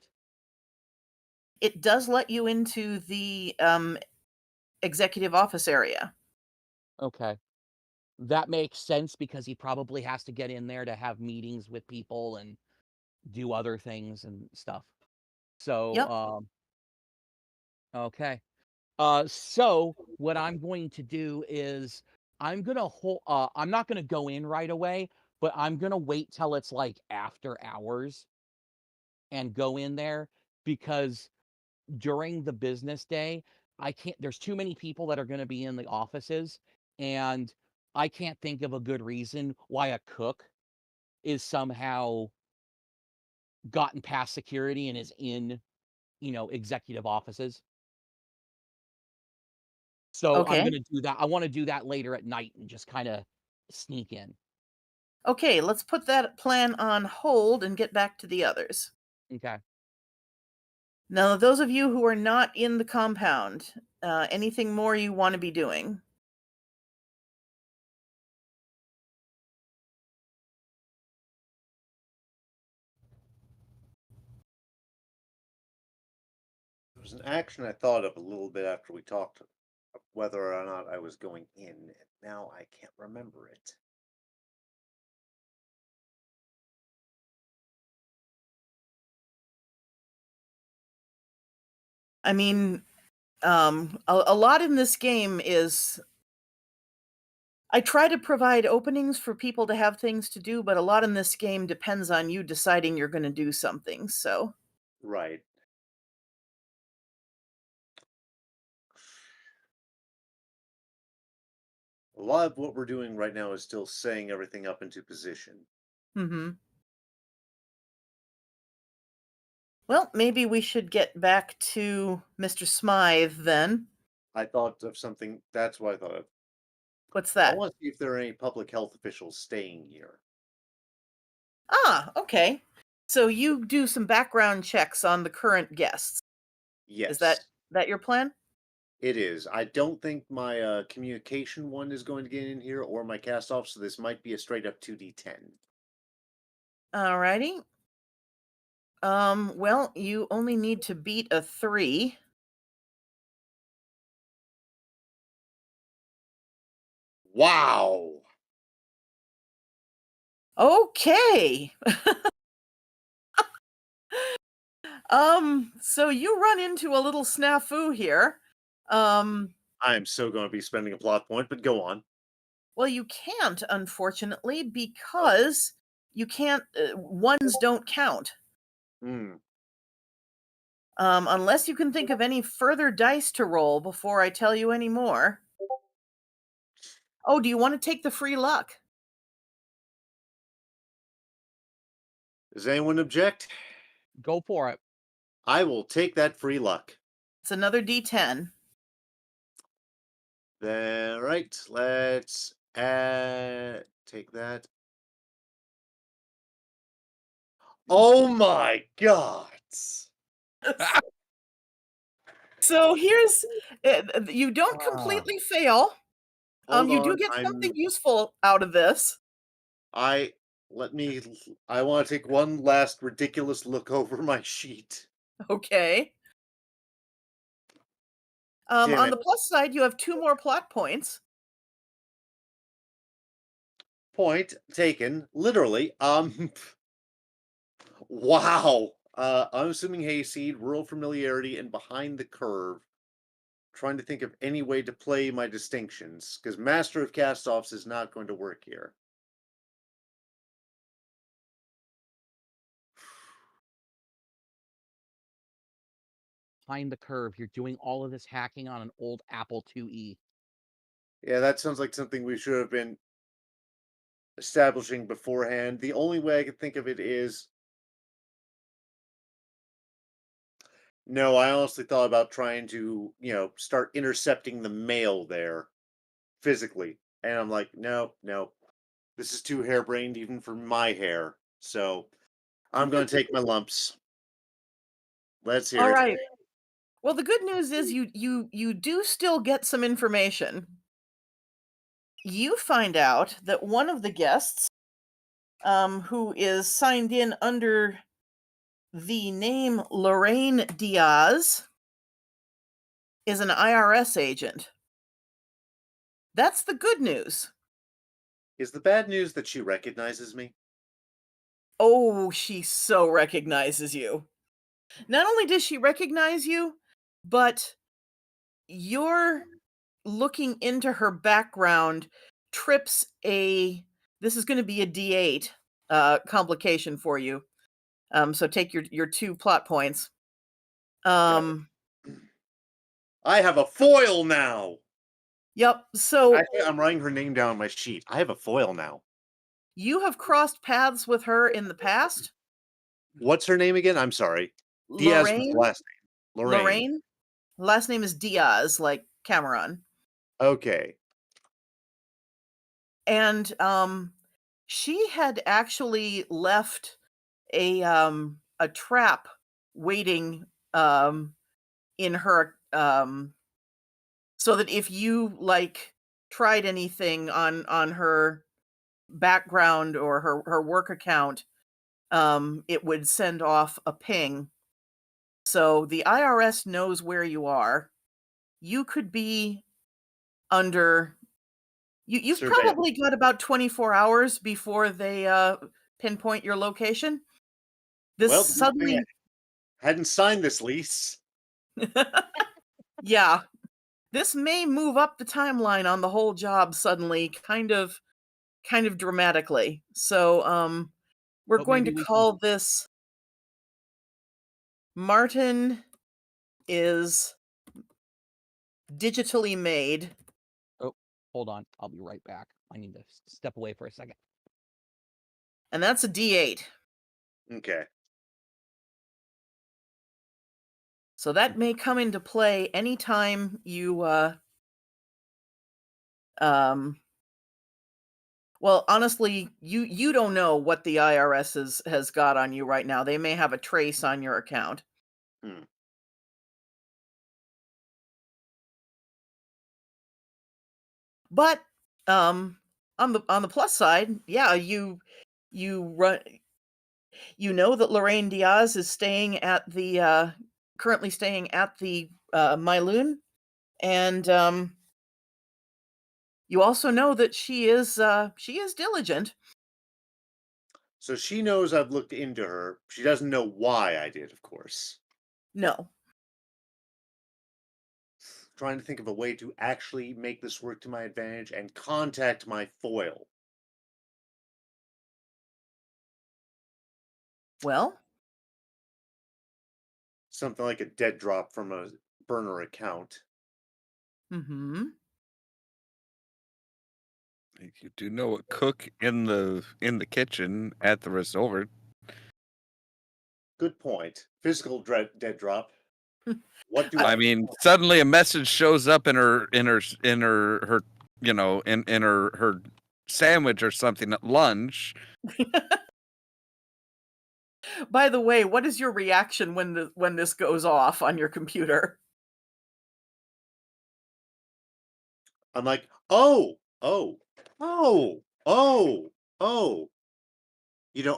It does let you into the executive office area. Okay. That makes sense because he probably has to get in there to have meetings with people and do other things and stuff. So, Yep. Okay. So what I'm going to do is I'm gonna I'm not gonna go in right away, but I'm gonna wait till it's like after hours and go in there because during the business day, I can't, there's too many people that are gonna be in the offices, and I can't think of a good reason why a cook is somehow gotten past security and is in, executive offices. So I'm Okay. gonna do that. I wanna do that later at night and just kinda sneak in. Okay, let's put that plan on hold and get back to the others. Okay. Now, those of you who are not in the compound, anything more you want to be doing? There was an action I thought of a little bit after we talked whether or not I was going in, and now I can't remember it. I mean, a lot in this game is I try to provide openings for people to have things to do, but a lot in this game depends on you deciding you're going to do something. So, Right. A lot of what we're doing right now is still setting everything up into position. mhm. Well, maybe we should get back to Mr. Smythe then. I thought of something. That's what I thought of. What's I that? want to see if there are any public health officials staying here. Ah, okay. So you do some background checks on the current guests. Is that Yes, your plan? it is. I don't think my communication one is going to get in here or my cast off, so this might be a straight up 2d10. Alrighty. Well, you only need to beat a 3. Wow. Okay. So you run into a little snafu here. Um, I'm so going to be spending a plot point, but go on. well, you can't, unfortunately, Oh. because you can't, ones don't count. Hmm. Unless you can think of any further dice to roll before I tell you any more. Oh, do you want to take the free luck? Does anyone object? Go for it. I will take that free luck. It's another D10. Then, right, let's take that. Oh my god! So here's you don't Ah. completely fail. Hold You do on, get something useful out of this. I want to take one last ridiculous look over my sheet. Okay. Damn On it. the plus side, you have 2 more plot points. Point taken, literally. Wow. Unassuming hayseed, rural familiarity, and behind the curve. Trying to think of any way to play my distinctions, because Master of Castoffs is not going to work here. Behind the curve, you're doing all of this hacking on an old Apple IIe. Yeah, that sounds like something we should have been establishing beforehand. The only way I could think of it is no, I honestly thought about trying to, start intercepting the mail there physically. And I'm like, no, no, this is too harebrained even for my hair. So I'm going to take my lumps. Let's hear All it. right. Well, the good news is you do still get some information. You find out that one of the guests, who is signed in under the name Lorraine Diaz, is an IRS agent. That's the good news. Is the bad news that she recognizes me? Oh, she so recognizes you. Not only does she recognize you, but your looking into her background trips this is going to be a D8 complication for you. So take your 2 plot points. I have a foil now. Yep. So I'm writing her name down on my sheet. I have a foil now. you have crossed paths with her in the past. What's her name again? I'm sorry. Diaz was the last name. Lorraine. Last name is Diaz, like Cameron. Okay. And she had actually left a trap waiting in her so that if you like tried anything on her background or her work account, it would send off a ping. So the IRS knows where you are. You could be under you've Surveillance. probably got about 24 hours before they pinpoint your location. This Well, suddenly hadn't signed this lease. yeah. This may move up the timeline on the whole job suddenly, kind of dramatically. So we're But going to maybe we call this Martin is digitally made. Oh, hold on. I'll be right back. I need to step away for a second. And that's a D8. Okay. So that may come into play anytime you well, honestly, you don't know what the IRS has got on you right now. They may have a trace on your account. Hmm. But on the plus side, yeah, you run you know that Lorraine Diaz is staying at the currently staying at the Myloon, and you also know that she is diligent. So she knows I've looked into her. She doesn't know why I did, of course. No. Trying to think of a way to actually make this work to my advantage and contact my foil. Well, Something like a dead drop from a burner account. mhm. You do know a cook in the kitchen at the resort. Good point. Physical dead drop. What do I mean, suddenly a message shows up in her her sandwich or something at lunch. By the way, what is your reaction when this goes off on your computer? I'm like, oh, oh, oh, oh, oh.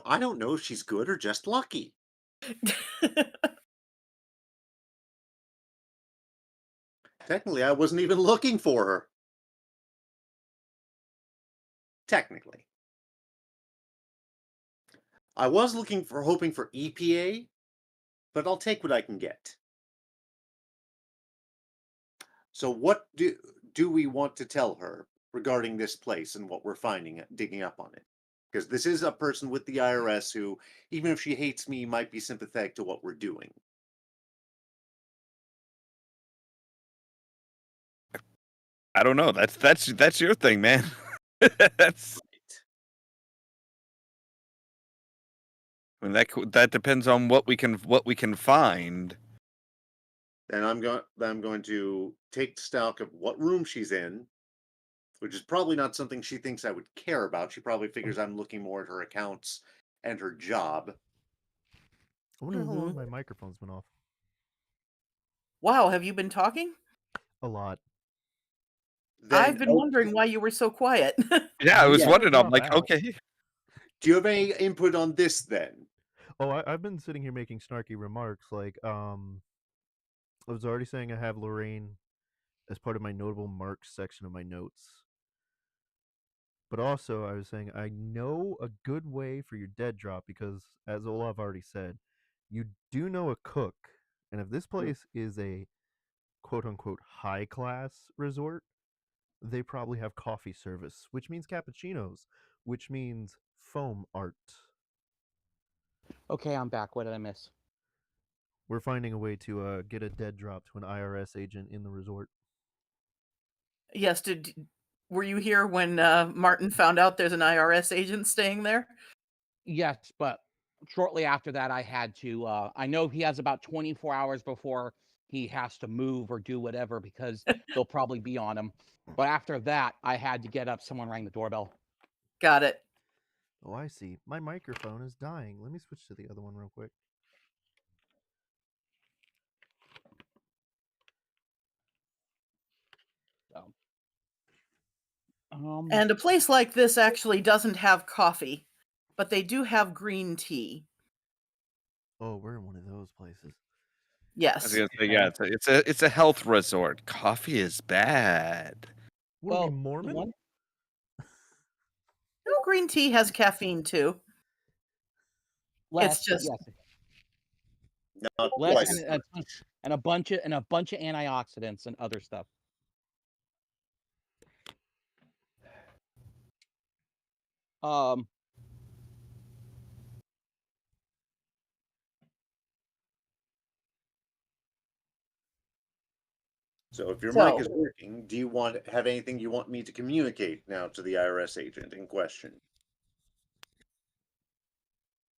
I don't know if she's good or just lucky. Technically, I wasn't even looking for her. Technically. I was hoping for EPA, but I'll take what I can get. So what do we want to tell her regarding this place and what we're finding, digging up on it? Because this is a person with the IRS who, even if she hates me, might be sympathetic to what we're doing. I don't know. That's your thing, man. That's. I mean, that depends on what we can find. Then I'm going to take stock of what room she's in, which is probably not something she thinks I would care about. She probably figures I'm looking more at her accounts and her job. I wonder how long my microphone's been off. Wow, have you been talking? A lot. I've been wondering why you were so quiet. Yeah, I was Yeah. wondering. I'm Drop like, out. okay. Do you have any input on this then? Oh, I've been sitting here making snarky remarks like, I was already saying I have Lorraine as part of my notable marks section of my notes. But also, I was saying I know a good way for your dead drop because, as Olaf already said, you do know a cook. And if this place is a quote unquote high class resort, they probably have coffee service, which means cappuccinos, which means foam art. Okay, I'm back. What did I miss? We're finding a way to get a dead drop to an IRS agent in the resort. Yes, were you here when Martin found out there's an IRS agent staying there? Yes, but shortly after that, I had to. I know he has about 24 hours before he has to move or do whatever because they'll probably be on him. But after that, I had to get up. Someone rang the doorbell. Got it. Oh, I see. My microphone is dying. Let me switch to the other one real quick. So, and a place like this actually doesn't have coffee, but they do have green tea. Oh, we're in one of those places. Yes. I was gonna say, yeah, it's a health resort. Coffee is bad. What are we, Mormon? No, green tea has caffeine too. Less, It's just yes. Not Less and a bunch of antioxidants and other stuff. So if your mic is working, do you have anything you want me to communicate now to the IRS agent in question?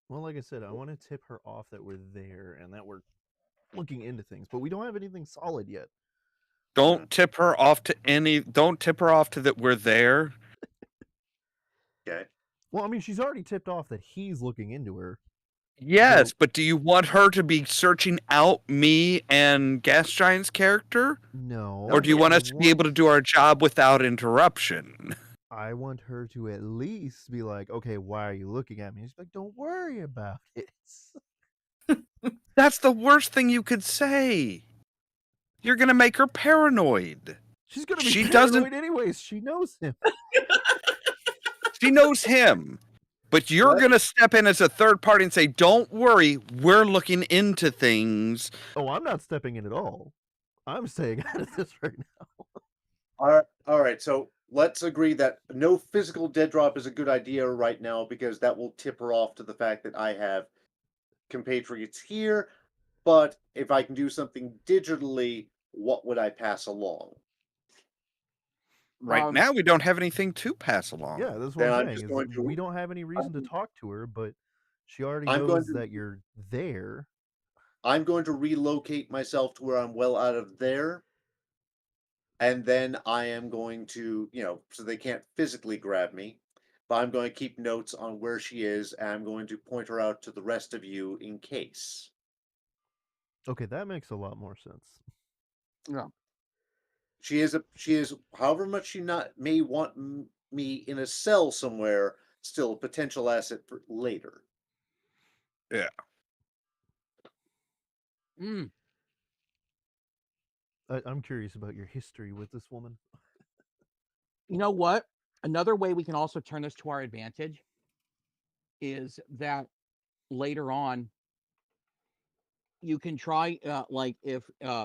Well, like I said, I want to tip her off that we're there and that we're looking into things, but we don't have anything solid yet. Don't tip her off to that we're there. Okay. Well, I mean, she's already tipped off that he's looking into her. Yes, but do you want her to be searching out me and Gas Giant's character? No. Or do you want us to be able to do our job without interruption? I want her to at least be like, okay, why are you looking at me? She's like, don't worry about it. That's the worst thing you could say. You're going to make her paranoid. She's going to be paranoid anyways. She knows him. She knows him. But you're going to step in as a third party and say, don't worry, we're looking into things. Oh, I'm not stepping in at all. I'm staying out of this right now. All right. So let's agree that no physical dead drop is a good idea right now because that will tip her off to the fact that I have compatriots here. But if I can do something digitally, what would I pass along? Right now, we don't have anything to pass along. Yeah, that's what I'm saying. We don't have any reason to talk to her, but she already knows that you're there. I'm going to relocate myself to where I'm well out of there. And then I am going to, so they can't physically grab me, but I'm going to keep notes on where she is, and I'm going to point her out to the rest of you in case. Okay, that makes a lot more sense. Yeah. She is, however much she may want me in a cell somewhere, still a potential asset for later. Yeah. I'm curious about your history with this woman. You know what? Another way we can also turn this to our advantage is that later on, you can try, like, if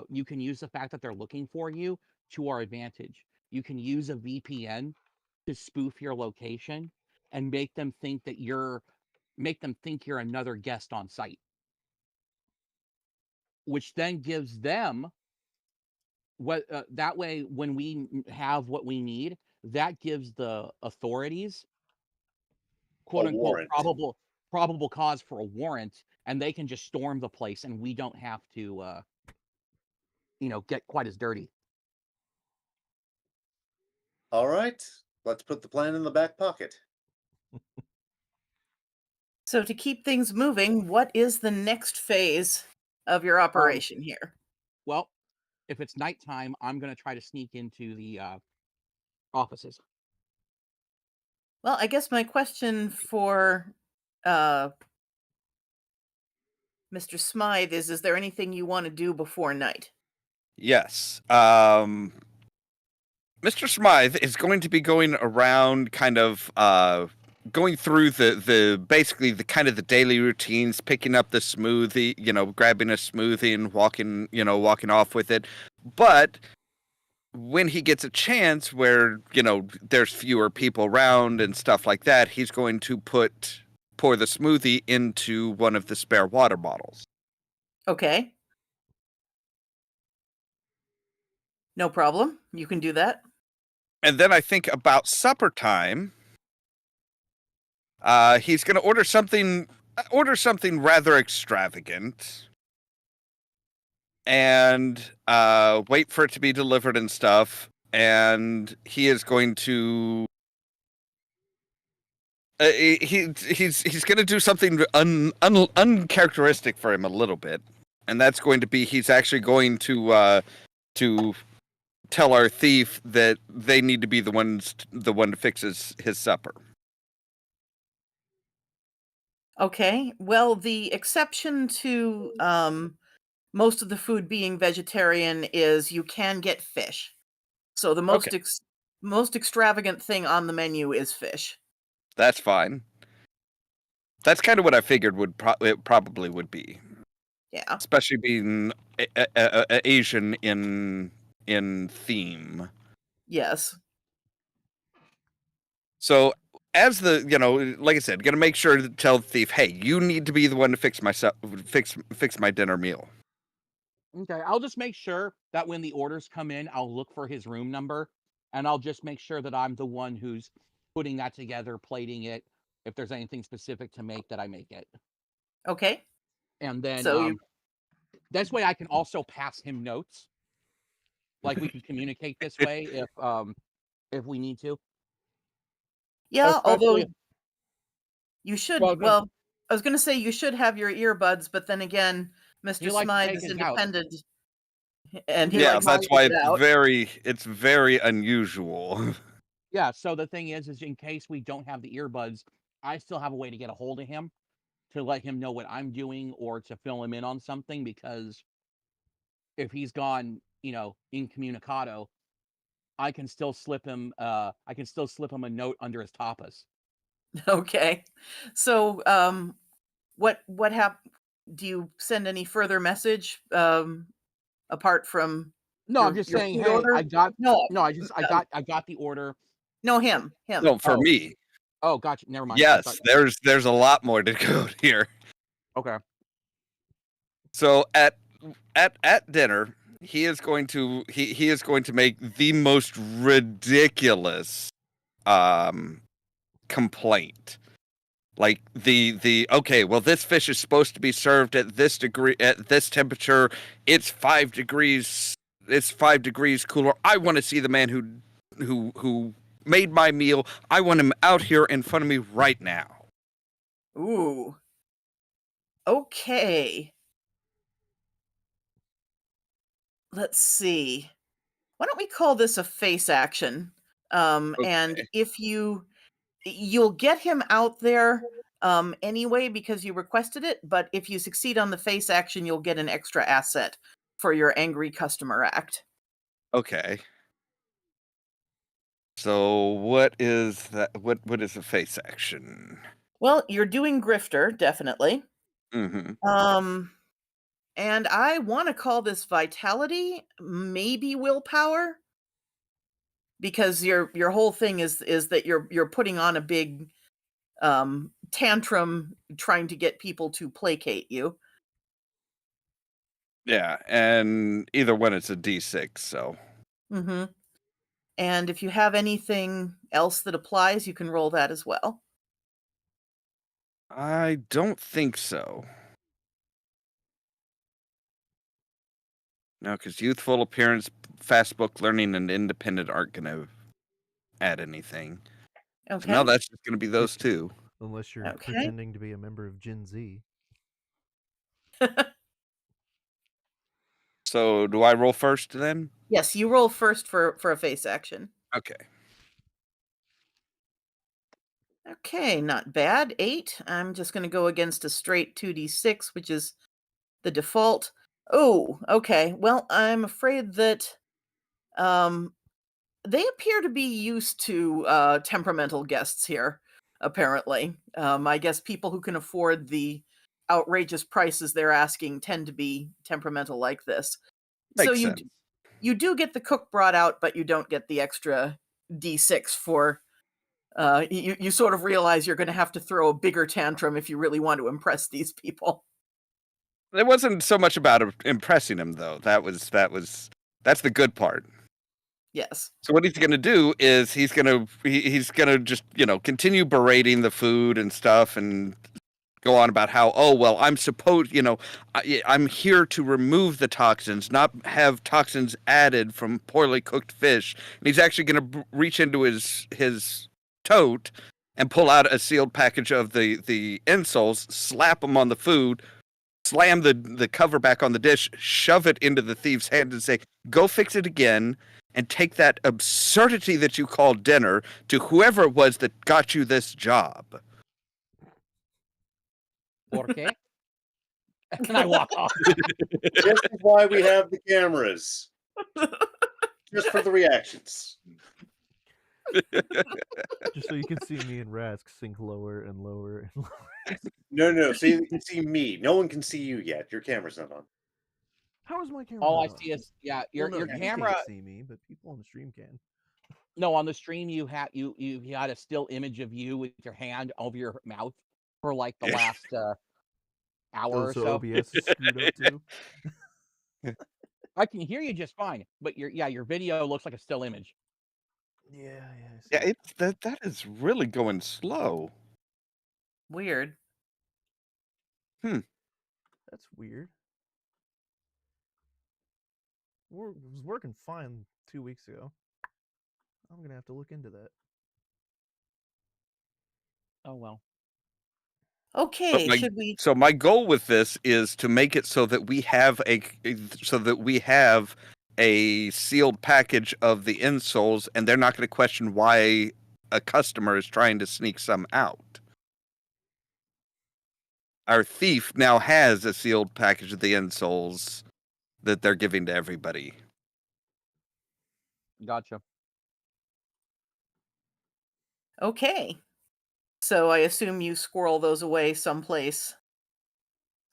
you can use the fact that they're looking for you to our advantage. You can use a VPN to spoof your location and make them think you're another guest on site, which then gives them what that way when we have what we need, that gives the authorities quote unquote warrant. probable cause for a warrant, and they can just storm the place, and we don't have to get quite as dirty. All right, let's put the plan in the back pocket. So to keep things moving, what is the next phase of your operation here? Well, if it's nighttime, I'm going to try to sneak into the offices. Well, I guess my question for Mr. Smythe is there anything you want to do before night? Yes. Mr. Smythe is going to be going around kind of going through the basically the kind of the daily routines, picking up the smoothie, grabbing a smoothie and walking off with it. But when he gets a chance where, there's fewer people around and stuff like that, he's going to pour the smoothie into one of the spare water bottles. Okay. No problem. You can do that. And then I think about supper time, he's going to order something rather extravagant, and wait for it to be delivered and stuff. And he is going to he's going to do something uncharacteristic for him a little bit, and that's going to be he's actually going to tell our thief that they need to be the one to fix his supper. Okay. Well, the exception to most of the food being vegetarian is you can get fish. So the most extravagant thing on the menu is fish. That's fine. That's kind of what I figured it probably would be. Yeah. Especially being Asian in theme. Yes. So as like I said, gonna make sure to tell the thief, hey, you need to be the one to fix my dinner meal. Okay, I'll just make sure that when the orders come in, I'll look for his room number, and I'll just make sure that I'm the one who's putting that together, plating it. If there's anything specific to make, that I make it. Okay. And then So this way I can also pass him notes. Like, we can communicate this way if we need to. yeah, although Especially- you should Well, I was going to say you should have your earbuds, but then again, Mr. likes to Smythe take is his independent. And he Yeah, likes that's to why take it out. it's very unusual. Yeah, so the thing is in case we don't have the earbuds, I still have a way to get a hold of him to let him know what I'm doing or to fill him in on something, because if he's gone, incommunicado, I can still slip him a note under his tapas. Okay. So what do you send any further message apart from No, I'm just your saying, food hey, order? I got the order. No, him. No, for me. Oh, gotcha. Never mind. Yes, there's a lot more to go here. Okay. So at dinner, he is going to make the most ridiculous complaint. Like the okay, well, this fish is supposed to be served at this degree, at this temperature. It's 5 degrees. It's 5 degrees cooler. I want to see the man who made my meal. I want him out here in front of me right now. Ooh. Okay. Let's see. Why don't we call this a face action? And Okay. if you'll get him out there anyway because you requested it, but if you succeed on the face action, you'll get an extra asset for your angry customer act. Okay. So what is that? What is a face action? Well, you're doing grifter, definitely. And I want to call this vitality, maybe willpower, because your whole thing is that you're putting on a big tantrum trying to get people to placate you. Yeah, and either one, it's a D6. So Mm-hmm. And if you have anything else that applies, you can roll that as well. I don't think so. No, because youthful appearance, fast book learning, and independent aren't going to add anything. Okay. So now that's just going to be those two. Unless you're Okay. pretending to be a member of Gen Z. So do I roll first then? Yes, you roll first for a face action. Okay. Okay, not bad. 8. I'm just going to go against a straight 2d6, which is the default. Oh, okay. Well, I'm afraid that they appear to be used to temperamental guests here, apparently. I guess people who can afford the outrageous prices they're asking tend to be temperamental like this. Makes sense. You do get the cook brought out, but you don't get the extra d6 for you sort of realize you're going to have to throw a bigger tantrum if you really want to impress these people. It wasn't so much about impressing him, though. That's the good part. Yes. So what he's going to do is he's going to just, continue berating the food and stuff and go on about how, oh, well, I'm here to remove the toxins, not have toxins added from poorly cooked fish. And he's actually going to reach into his tote and pull out a sealed package of the insoles, slap them on the food, slam the cover back on the dish, shove it into the thief's hand and say, go fix it again and take that absurdity that you call dinner to whoever it was that got you this job. Okay. Can I walk off? This is why we have the cameras. Just for the reactions. Just so you can see me and Rask sink lower and lower and lower. No. So you can see me. No one can see you yet. Your camera's not on. How is my camera? All I not on? see is Well, no, your you camera. can't see me, but people on the stream can. No, on the stream you had a still image of you with your hand over your mouth for like the last hour or so. OBS is screwed up too. I can hear you just fine, but your video looks like a still image. Yeah. Yeah, that is really going slow. Weird. That's weird. It was working fine 2 weeks ago. I'm gonna have to look into that. Oh well. Okay, should we? So my goal with this is to make it so that we have a sealed package of the insoles, and they're not going to question why a customer is trying to sneak some out. Our thief now has a sealed package of the insoles that they're giving to everybody. Gotcha. Okay. So I assume you squirrel those away someplace.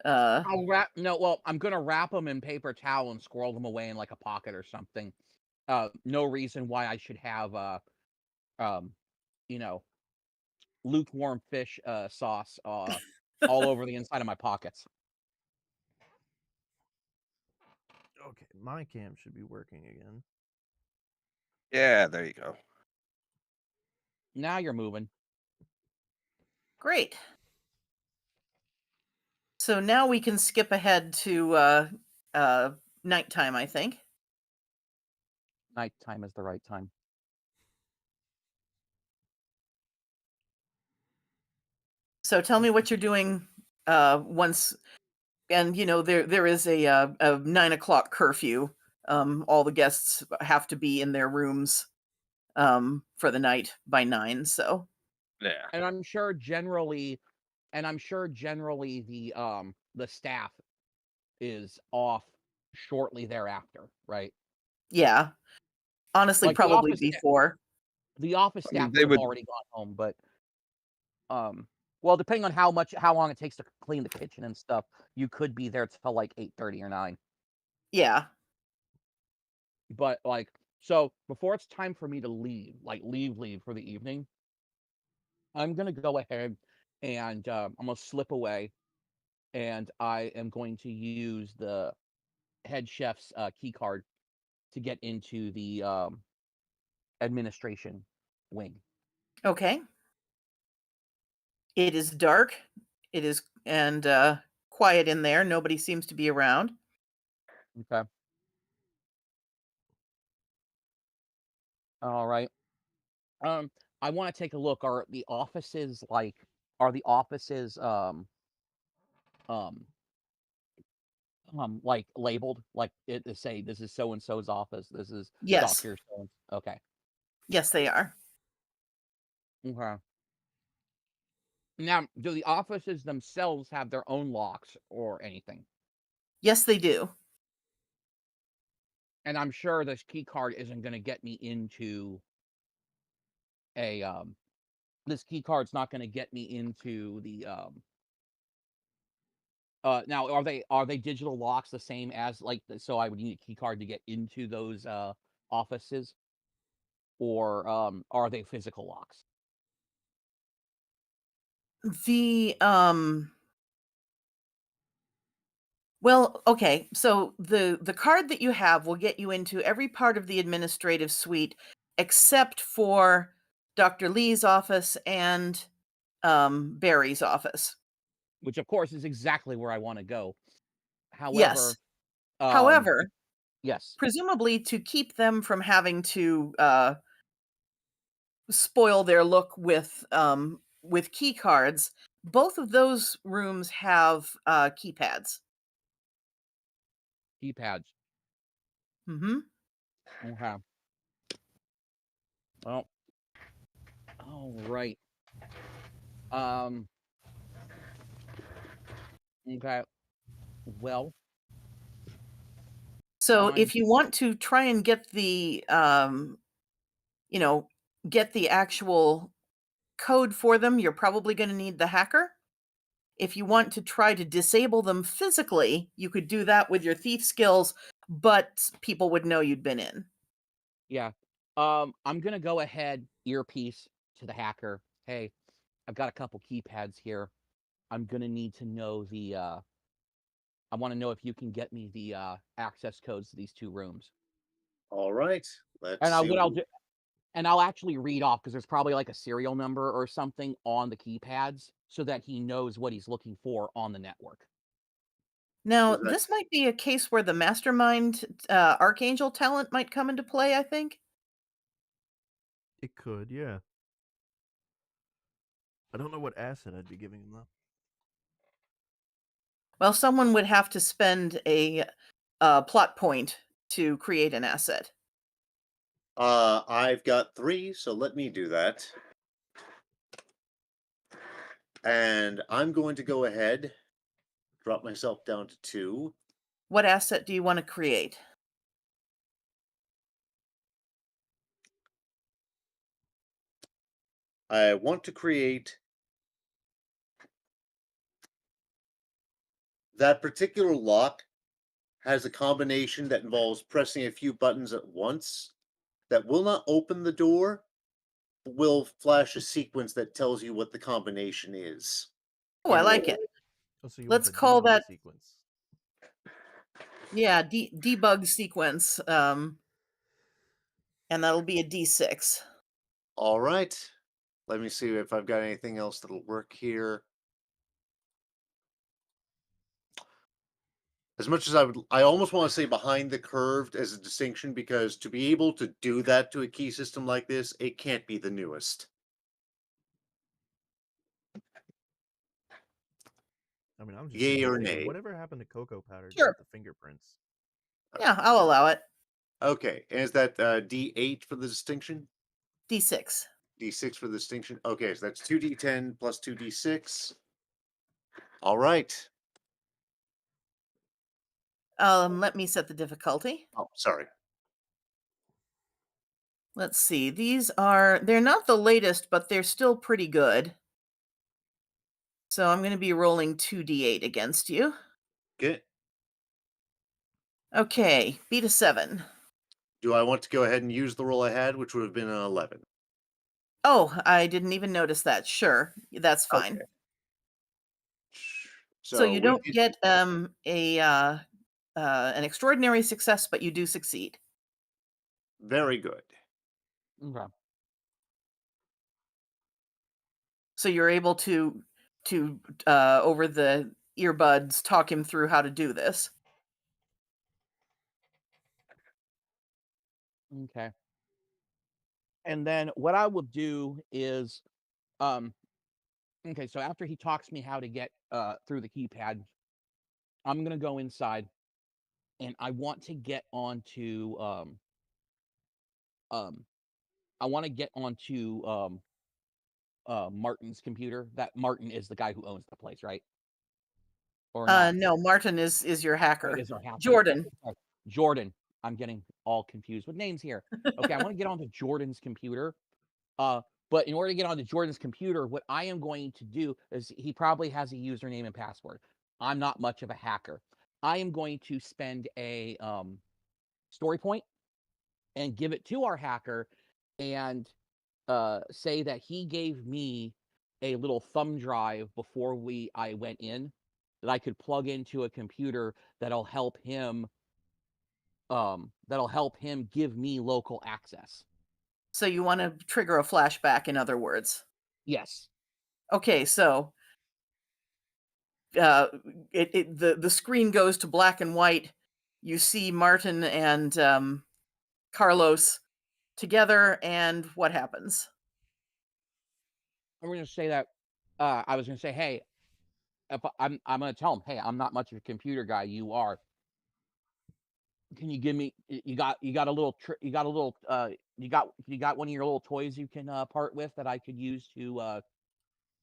I'm gonna wrap them in paper towel and squirrel them away in like a pocket or something. No reason why I should have lukewarm fish sauce all over the inside of my pockets. Okay, my cam should be working again. Yeah, there you go. Now you're moving. Great. So now we can skip ahead to nighttime, I think. Nighttime is the right time. So tell me what you're doing once, and there is a 9 o'clock curfew. All the guests have to be in their rooms for the night by 9. So Yeah. And I'm sure generally the staff is off shortly thereafter, right? yeah, honestly, Like the probably office before. The office I mean, staff they would have would- already gone home, but Well, depending on how long it takes to clean the kitchen and stuff, you could be there till like 8:30 or 9. Yeah. But like, so before it's time for me to leave, like leave for the evening, I'm gonna go ahead and I'm gonna slip away, and I am going to use the head chef's key card to get into the administration wing. Okay. It is dark. It is and quiet in there. Nobody seems to be around. Okay. All right. Um, I want to take a look. Are the offices um like labeled? Like it to say this is so and so's office. This is Yes. Dr. So. Okay. Yes, they are. Okay. Now, do the offices themselves have their own locks or anything? Yes, they do. And I'm sure this key card isn't going to get me into a this key card's not going to get me into the now are they digital locks the same as like so I would need a key card to get into those offices, or are they physical locks? The well, okay. So the card that you have will get you into every part of the administrative suite except for Dr. Lee's office and Barry's office. Which of course is exactly where I want to go. Yes. However, However, yes. presumably to keep them from having to spoil their look with key cards, both of those rooms have keypads. Keypads. Mm-hmm. Okay. Well, all right. Um. Okay. Well, So I'm if you want to try and get the you know, get the actual code for them, you're probably going to need the hacker. If you want to try to disable them physically, you could do that with your thief skills, but people would know you'd been in. yeah. I'm gonna go ahead earpiece to the hacker. Hey, I've got a couple keypads here. I'm gonna need to know the I want to know if you can get me the access codes to these two rooms. All right. And Let's see. what I'll do, and I'll actually read off because there's probably like a serial number or something on the keypads so that he knows what he's looking for on the network. Now, Was that this might be a case where the mastermind archangel talent might come into play, I think. It could, yeah. I don't know what asset I'd be giving him though. Well, someone would have to spend a plot point to create an asset. I've got 3, so let me do that. And I'm going to go ahead, drop myself down to 2. What asset do you want to create? I want to create that particular lock has a combination that involves pressing a few buttons at once that will not open the door, but will flash a sequence that tells you what the combination is. Oh, I like it. Oh, so you Let's want the call debug that sequence. yeah, debug sequence. And that'll be a D6. All right. Let me see if I've got anything else that'll work here. As much as I almost want to say behind the curved as a distinction, because to be able to do that to a key system like this, it can't be the newest. I mean, I'm just Yay or saying, nay? whatever happened to cocoa powder to Sure. get the fingerprints? Yeah, I'll allow it. Okay, and is that D8 for the distinction? D6. D6 for the distinction? Okay, so that's 2D10 plus 2D6. All right. Let me set the difficulty. Oh, sorry. Let's see. They're not the latest, but they're still pretty good. So I'm going to be rolling 2d8 against you. Okay. Okay, beat a 7. Do I want to go ahead and use the roll I had, which would have been an 11? Oh, I didn't even notice that. Sure, that's fine. Okay. So you what don't did get an extraordinary success, but you do succeed. Very good. Okay. So you're able to over the earbuds talk him through how to do this. Okay. And then what I will do is, okay, so after he talks me how to get through the keypad, I'm gonna go inside, and I want to get onto I want to get onto Martin's computer. That Martin is the guy who owns the place, right? Or not? No, Martin is your hacker. Is our hacker. Jordan. Okay. Jordan. I'm getting all confused with names here. Okay, I want to get onto Jordan's computer. But in order to get onto Jordan's computer, what I am going to do is he probably has a username and password. I'm not much of a hacker. I am going to spend a story point and give it to our hacker and say that he gave me a little thumb drive before I went in that I could plug into a computer that'll help him give me local access. So you want to trigger a flashback, in other words. Yes. Okay, so the screen goes to black and white. You see Martin and Carlos together, and what happens? I'm going to say that I was going to say, hey, if I'm going to tell him, hey, I'm not much of a computer guy. You are. Can you give me? You got a little. You got one of your little toys you can part with that I could use to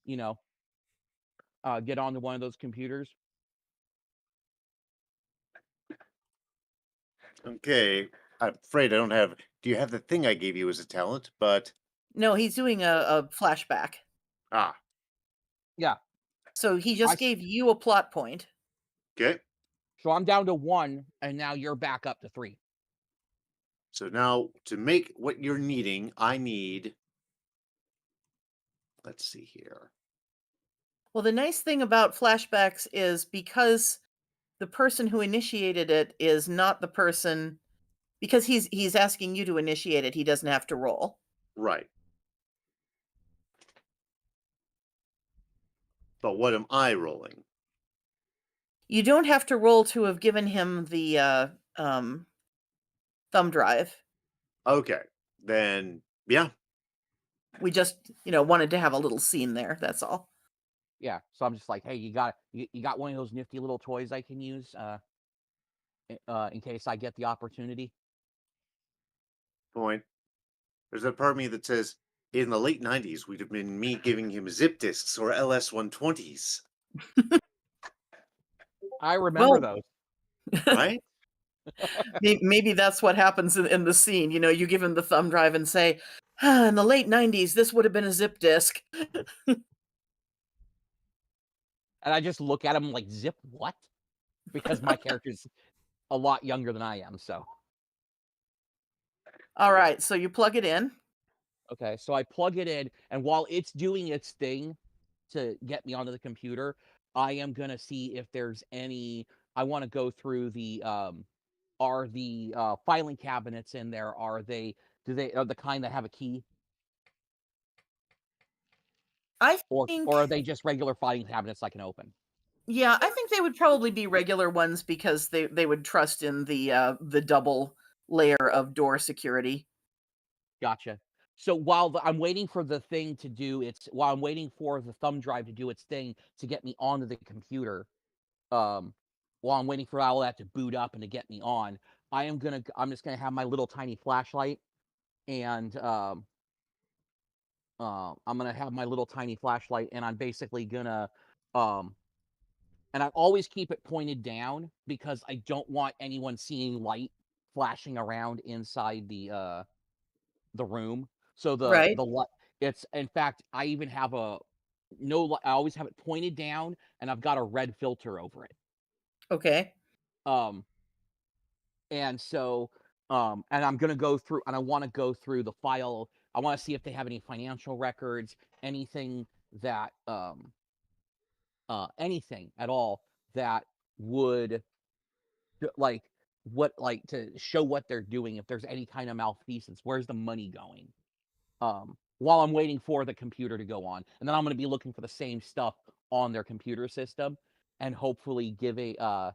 get onto one of those computers. Okay. I'm afraid I don't have. Do you have the thing I gave you as a talent? But No, he's doing a flashback. Yeah. So he just gave you a plot point. Okay. So I'm down to 1, and now you're back up to 3. So now to make what you're needing, I need. Let's see here. Well, the nice thing about flashbacks is because the person who initiated it is not the person, because he's asking you to initiate it, he doesn't have to roll. Right. But what am I rolling? You don't have to roll to have given him the thumb drive. Okay. Then yeah. We just, wanted to have a little scene there, that's all. Yeah. So I'm just like, hey, you got one of those nifty little toys I can use in case I get the opportunity. Point. There's a part of me that says in the late 90s would have been me giving him zip disks or LS-120s. I remember those. Right? Maybe that's what happens in the scene. You give him the thumb drive and say, in the late 90s, this would have been a zip disk. And I just look at him like, zip what? Because my character's a lot younger than I am, so. All right, so you plug it in. Okay, so I plug it in, and while it's doing its thing to get me onto the computer, I am going to see if there's any. I want to go through the are the filing cabinets in there, are they the kind that have a key, I or think, are they just regular filing cabinets I can open? yeah, I think they would probably be regular ones because they would trust in the double layer of door security. Gotcha. So while I'm waiting for the thing to do while I'm waiting for the thumb drive to do its thing to get me onto the computer, while I'm waiting for all that to boot up and to get me on, I'm just gonna have my little tiny flashlight, and I'm gonna have my little tiny flashlight, and I'm basically gonna and I always keep it pointed down because I don't want anyone seeing light flashing around inside the room. So Right. the light, it's, in fact, I even have I always have it pointed down, and I've got a red filter over it. Okay. Um, and so, and I'm gonna go through, and I want to go through the file. I want to see if they have any financial records, anything that, anything at all that would like like to show what they're doing. If there's any kind of malfeasance, where's the money going? While I'm waiting for the computer to go on, and then I'm going to be looking for the same stuff on their computer system, and hopefully give and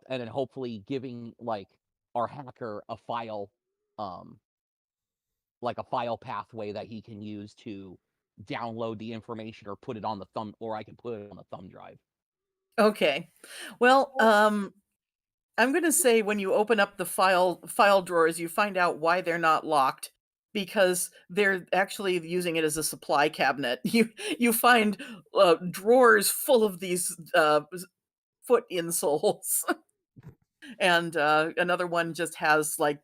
then hopefully giving like our hacker a file, um, like a file pathway that he can use to download the information or put it on the thumb, or I can put it on the thumb drive. Okay. Well, I'm going to say when you open up the file drawers, you find out why they're not locked, because they're actually using it as a supply cabinet. You find drawers full of these foot insoles, and another one just has like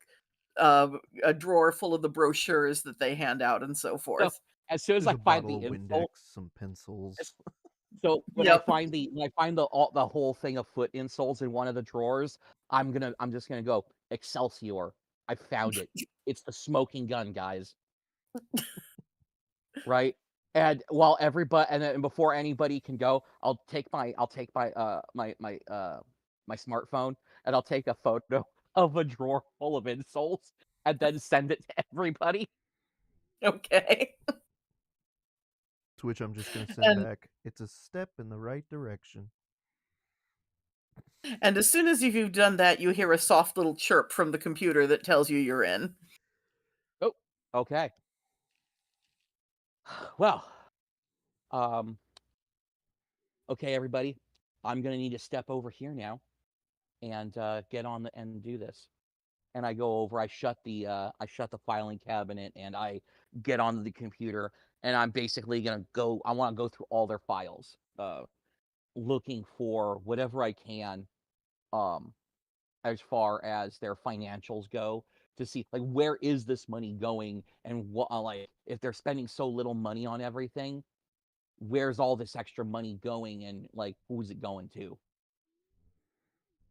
a drawer full of the brochures that they hand out and so So forth. as soon as There's I a find bottle the of insult, Windex, some pencils. so Yep. when I find the whole thing of foot insoles in one of the drawers, I'm just gonna go Excelsior. I found it. It's the smoking gun, guys. Right? And while everybody, and then before anybody can go, I'll take my smartphone, and I'll take a photo of a drawer full of insoles and then send it to everybody. Okay. To which I'm just going to send And back, it's a step in the right direction. and as soon as you've done that, you hear a soft little chirp from the computer that tells you you're in. Oh, okay. Well, um, okay, everybody. I'm gonna need to step over here now and get on and do this. And I go over, I shut the filing cabinet, and I get onto the computer, and I'm basically gonna go. I want to go through all their files, looking for whatever I can, um, as far as their financials go, to see like where is this money going, and what like if they're spending so little money on everything, where's all this extra money going, and like who's it going to?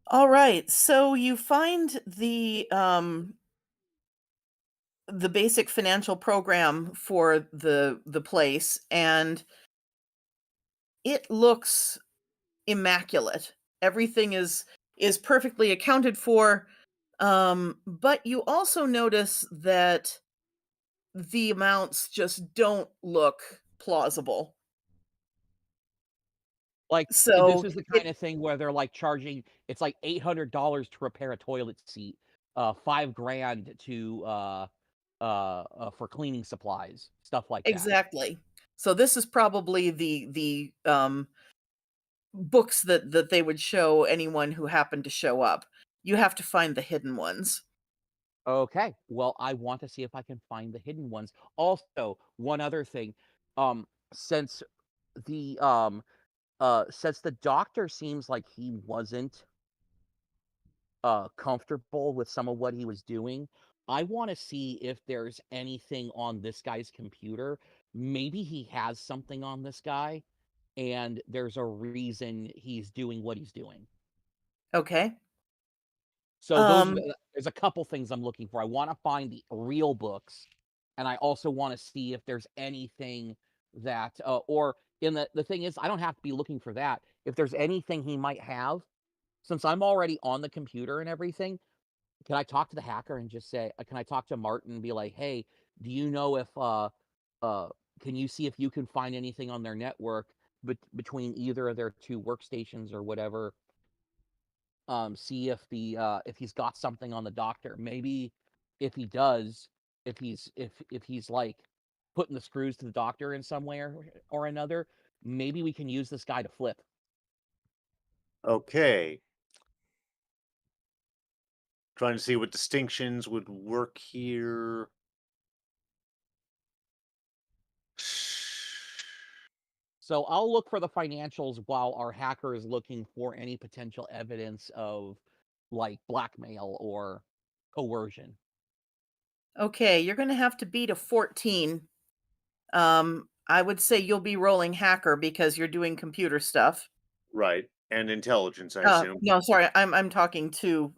All right. So you find the basic financial program for the place, and it looks immaculate. Everything is perfectly accounted for. But you also notice that the amounts just don't look plausible. Like, this So is the it kind of thing where they're, like, charging it's like $800 to repair a toilet seat, 5 grand to, for cleaning supplies, stuff like that. exactly. So this is probably the books that they would show anyone who happened to show up. You have to find the hidden ones. Okay, well, I want to see if I can find the hidden ones. Also, one other thing, um, since the, since the doctor seems like he wasn't comfortable with some of what he was doing, I want to see if there's anything on this guy's computer. Maybe he has something on this guy, and there's a reason he's doing what he's doing. Okay. So Um there's a couple things I'm looking for. I want to find the real books, and I also want to see if there's anything that, or in the thing is, I don't have to be looking for that. If there's anything he might have, since I'm already on the computer and everything, can I talk to the hacker and just say, can I talk to Martin and be like, hey, do you know if, uh, can you see if you can find anything on their network between either of their two workstations or whatever? See if he's got something on the doctor. Maybe if he does, if he's like putting the screws to the doctor in some way or another, maybe we can use this guy to flip. Okay. Trying to see what distinctions would work here. So I'll look for the financials while our hacker is looking for any potential evidence of like blackmail or coercion. okay, you're going to have to beat a 14. I would say you'll be rolling hacker because you're doing computer stuff. Right. And intelligence, I assume. No, sorry, I'm talking to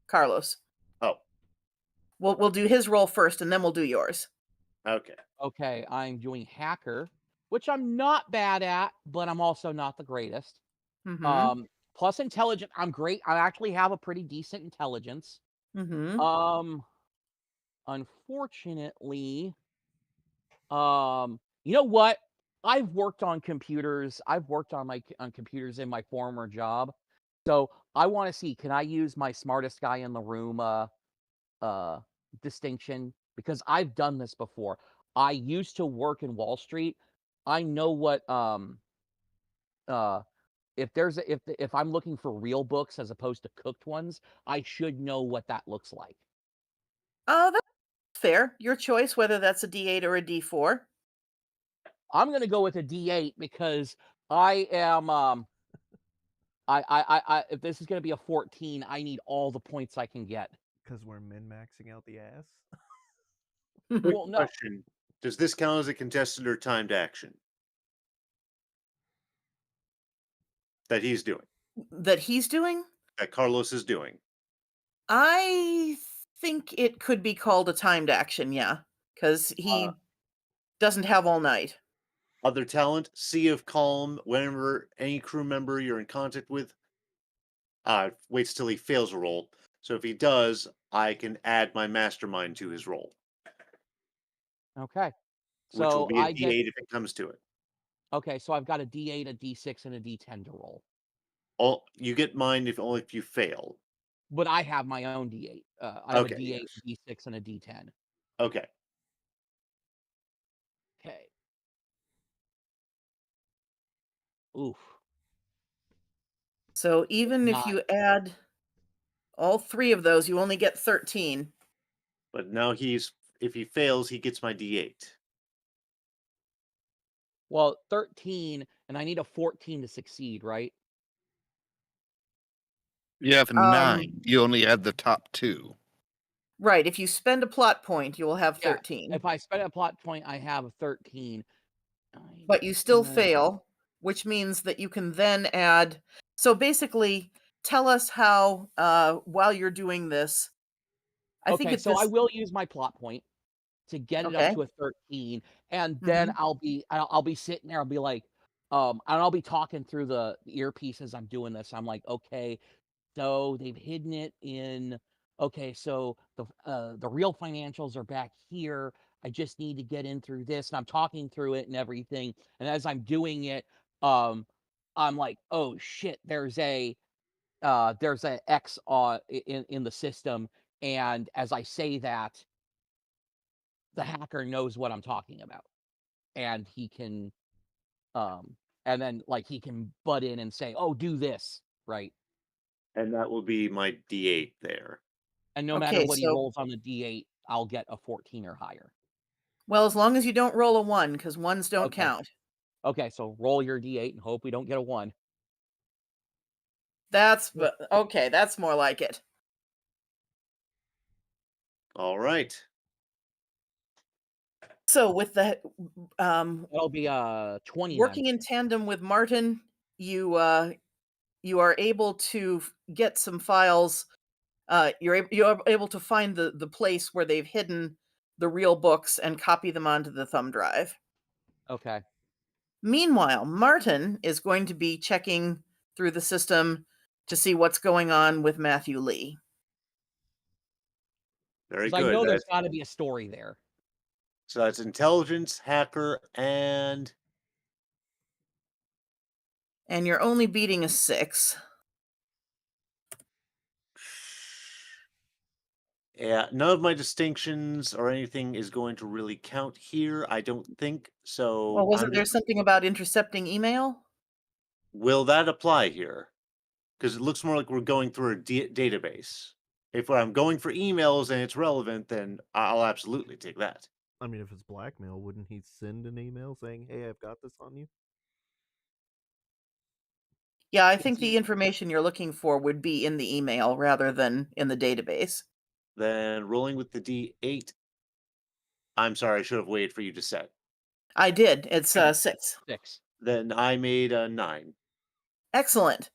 Carlos. Oh, We'll do his roll first, and then we'll do yours. okay. Okay, I'm doing hacker, which I'm not bad at, but I'm also not the greatest. Mm-hmm. Plus intelligent, I'm great. I actually have a pretty decent intelligence. Mm-hmm. Unfortunately, you know what? I've worked on computers. I've worked on on computers in my former job. So I want to see, can I use my smartest guy in the room uh distinction? Because I've done this before. I used to work in Wall Street. I know what uh if there's if I'm looking for real books as opposed to cooked ones, I should know what that looks like. That's fair. Your choice, whether that's a D8 or a D4. I'm gonna go with a D8 because I am if this is gonna be a 14, I need all the points I can get. Because we're min maxing out the ass. Quick Well, no. question. Does this count as a contested or timed action that he's doing, That he's doing? that Carlos is doing? I think it could be called a timed action, yeah. Because he doesn't have all night. Other talent, Sea of Calm, whenever any crew member you're in contact with waits till he fails a roll. So if he does, I can add my mastermind to his roll, Okay. which will So be a I get D8 if it comes to it. okay, so I've got a D8, a D6, and a D10 to roll. All you get mine if only if you fail. But I have my own D8. I have a Okay, D8, yes. D6, and a D10. Okay. Okay. Oof. So even if Not you add all three of those, you only get 13. But now if he fails, he gets my D8. well, 13, and I need a 14 to succeed, right? You have Um, 9. You only add the top 2. Right. If you spend a plot point, you will have Yeah. 13. If I spend a plot point, I have a 13. But you still 9. fail, which means that you can then add. So basically, tell us how, while you're doing this, I think Okay, at so I this. will use my plot point to get it up Okay. to a 13, and then Hmm. I'll be sitting there, I'll be like, and I'll be talking through the earpiece as I'm doing this. I'm like, okay, so they've hidden it in okay, so the real financials are back here. I just need to get in through this, and I'm talking through it and everything. And as I'm doing it, um, I'm like, oh shit, there's a X in the system. And as I say that, the hacker knows what I'm talking about. And he can and then like he can butt in and say, oh, do this, right? And that will be my D8 there. And no matter Okay. what he So, rolls on the D8, I'll get a 14 or higher. well, as long as you don't roll a 1, because ones don't Okay. count. Okay, so roll your D8 and hope we don't get a 1. That's okay. That's more like it. All right. So with the That'll be 20 then. working in tandem with Martin, you are able to get some files. You're able to find the place where they've hidden the real books and copy them onto the thumb drive. Okay. Meanwhile, Martin is going to be checking through the system to see what's going on with Matthew Lee. Very Because I good. know there's got to be a story there. So that's intelligence, hacker, and And you're only beating a 6. yeah, none of my distinctions or anything is going to really count here. I don't think so. Well, wasn't there something about intercepting email? Will that apply here? Because it looks more like we're going through a database. If I'm going for emails and it's relevant, then I'll absolutely take that. I mean, if it's blackmail, wouldn't he send an email saying, "Hey, I've got this on you"? Yeah, I think the information you're looking for would be in the email rather than in the database. Then rolling with the D8. I'm sorry, I should have waited for you to set. I did. It's Okay. 6. 6. Then I made a 9. Excellent.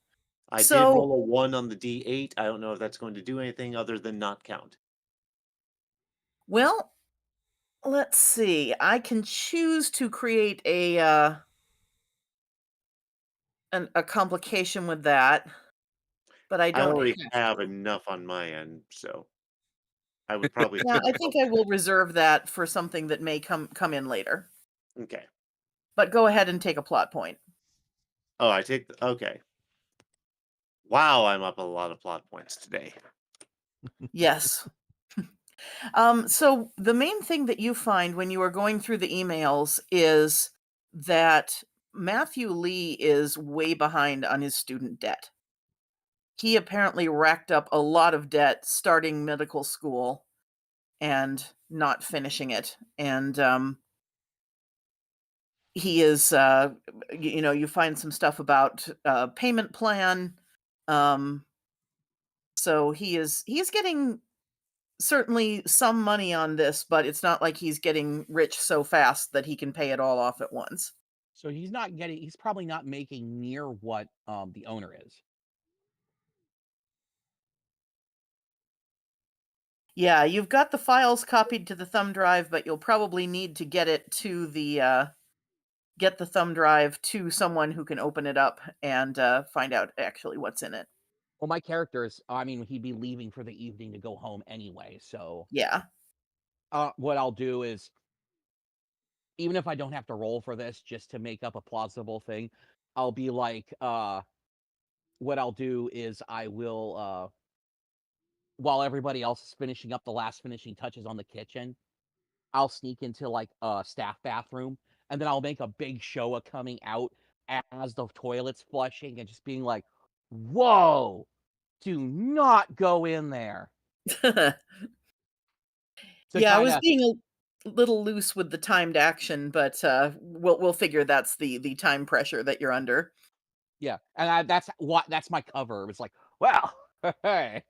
I did So, roll a 1 on the D8. I don't know if that's going to do anything other than not count. well, let's see. I can choose to create a complication with that, but I I don't already have have to. enough on my end, so I would probably Yeah, I skip think I over. will reserve that for something that may come in later. Okay. But go ahead and take a plot point. Oh, I take the, okay. Wow, I'm up a lot of plot points today. Yes. So the main thing that you find when you are going through the emails is that Matthew Lee is way behind on his student debt. He apparently racked up a lot of debt starting medical school and not finishing it. And he is, you find some stuff about payment plan. Um, so he's getting certainly some money on this, but it's not like he's getting rich so fast that he can pay it all off at once. So he's probably not making near what the owner is. Yeah, you've got the files copied to the thumb drive, but you'll probably need to get it to get the thumb drive to someone who can open it up and find out actually what's in it. Well, my character is, I mean, he'd be leaving for the evening to go home anyway. So Yeah. what I'll do is, even if I don't have to roll for this, just to make up a plausible thing, I'll be like, what I'll do is I will, while everybody else is finishing up the last finishing touches on the kitchen, I'll sneak into like a staff bathroom, and then I'll make a big show of coming out as the toilet's flushing and just being like, "Whoa, do not go in there." To Yeah, I kind was of, being a little loose with the timed action, but we'll figure that's the time pressure that you're under. yeah, and that's my cover. It was like, well, hey,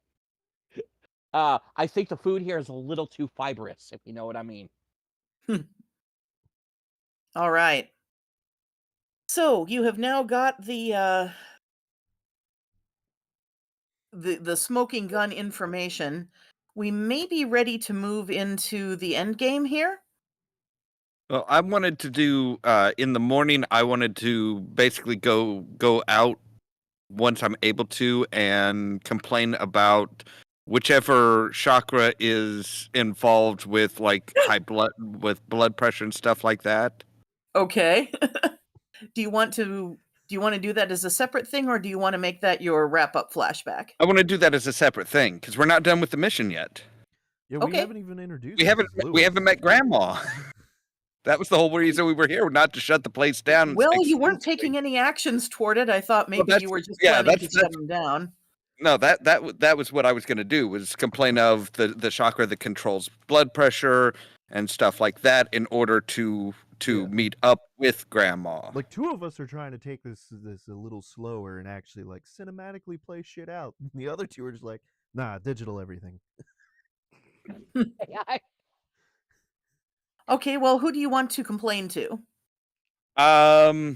I think the food here is a little too fibrous, if you know what I mean. All right. So you have now got the smoking gun information. We may be ready to move into the end game here. Well, I wanted to do in the morning. I wanted to basically go out once I'm able to and complain about whichever chakra is involved with like blood pressure and stuff like that. Okay. Do you want to do that as a separate thing, or do you want to make that your wrap up flashback? I want to do that as a separate thing because we're not done with the mission yet. Yeah, we Okay. haven't even introduced We haven't Mrs. Lewis. we haven't met Grandma. That was the whole reason we were here, not to shut the place down. And Well, say, you weren't "Excuse me." taking any actions toward it. I thought Well, maybe you were just yeah, planning to shut them down. no, that was what I was going to do, was complain of the chakra that controls blood pressure and stuff like that in order to Yeah. meet up with Grandma. Like, two of us are trying to take this a little slower and actually like cinematically play shit out. The other two are just like, nah, digital everything. Okay, well, who do you want to complain to? I'm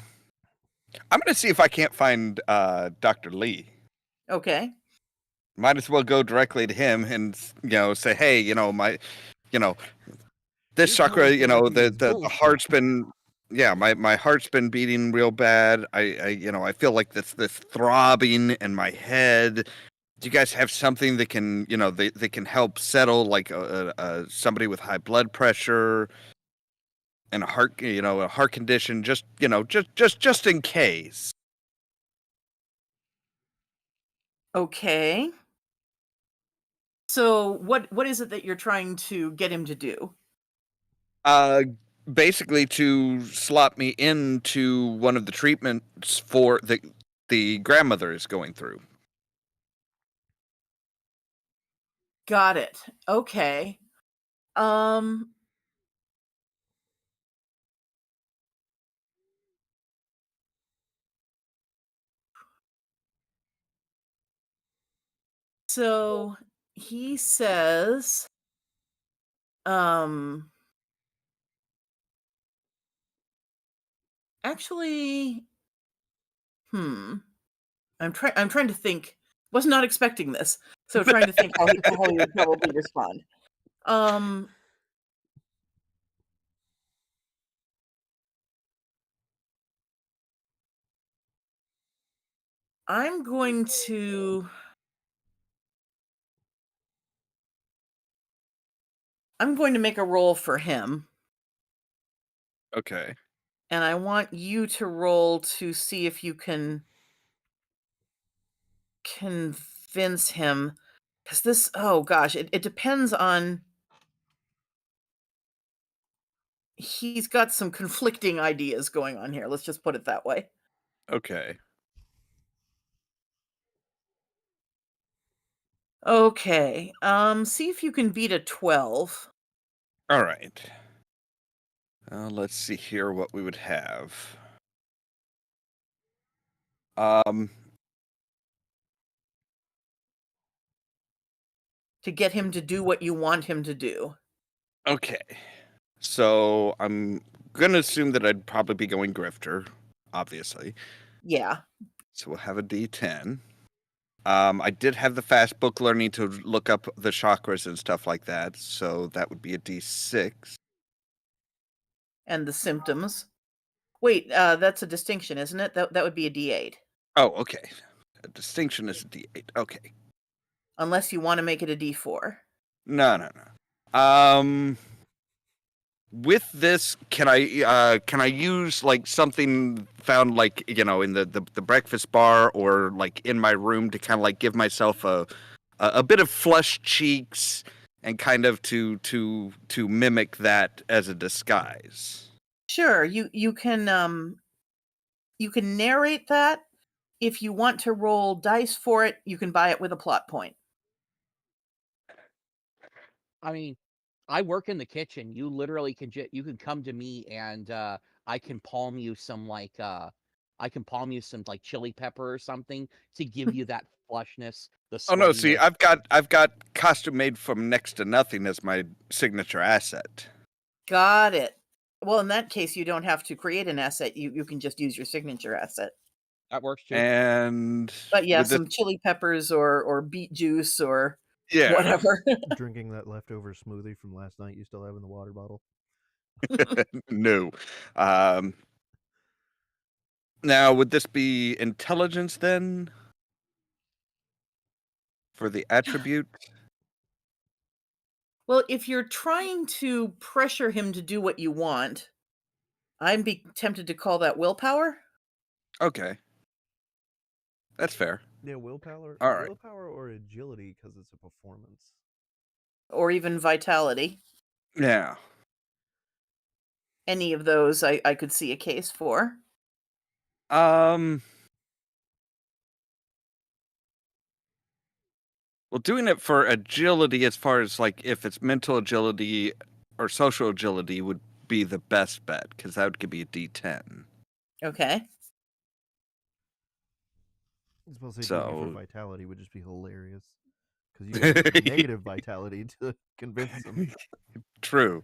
going to see if I can't find Dr. Lee. Okay. Might as well go directly to him and say, hey, this His chakra, whole therapy is the bullshit. heart's been, my heart's been beating real bad. I feel like this throbbing in my head. Do you guys have something that can, they can help settle like somebody with high blood pressure and a heart condition, just in case. Okay. So what is it that you're trying to get him to do? Basically to slot me into one of the treatments for the grandmother is going through. Got it. Okay. Um so he says um Actually, I'm trying to think. Was not expecting this, so trying to think how he would probably respond. Um, I'm going to make a roll for him, Okay. and I want you to roll to see if you can convince him. Because this, oh gosh, it depends on. He's got some conflicting ideas going on here. Let's just put it that way. Okay. Okay. See if you can beat a 12. All right. Let's see here what we would have. Um, To get him to do what you want him to do. okay. So I'm gonna assume that I'd probably be going grifter, obviously. Yeah. So we'll have a D10. I did have the fast book learning to look up the chakras and stuff like that, so that would be a D6. And the symptoms. Wait, that's a distinction, isn't it? That would be a D8. Oh, okay. A distinction is a D8. Okay. Unless you want to make it a D4. No. With this, can I use like something found like in the breakfast bar or like in my room to kind of like give myself a bit of flushed cheeks and kind of to mimic that as a disguise? Sure, you can narrate that. If you want to roll dice for it, you can buy it with a plot point. I mean, I work in the kitchen. You literally you can come to me and I can palm you some like chili pepper or something to give you that flushness, the Oh no, see, sweatiness. I've got costume made from next to nothing as my signature asset. Got it. Well, in that case, you don't have to create an asset. You can just use your signature asset. That works too. And But yeah, with this, some chili peppers or beet juice or yeah. whatever. Drinking that leftover smoothie from last night you still have in the water bottle. No. Now, would this be intelligence then? For the attribute? Well, if you're trying to pressure him to do what you want, I'd be tempted to call that willpower. Okay. That's fair. Yeah, willpower. All right. Willpower or agility because it's a performance. Or even vitality. Yeah. Any of those I could see a case for. Well, doing it for agility as far as like if it's mental agility or social agility would be the best bet because that would give me a D10. Okay. I was supposed to say doing it for vitality would just be hilarious because you can use negative vitality to convince them. True.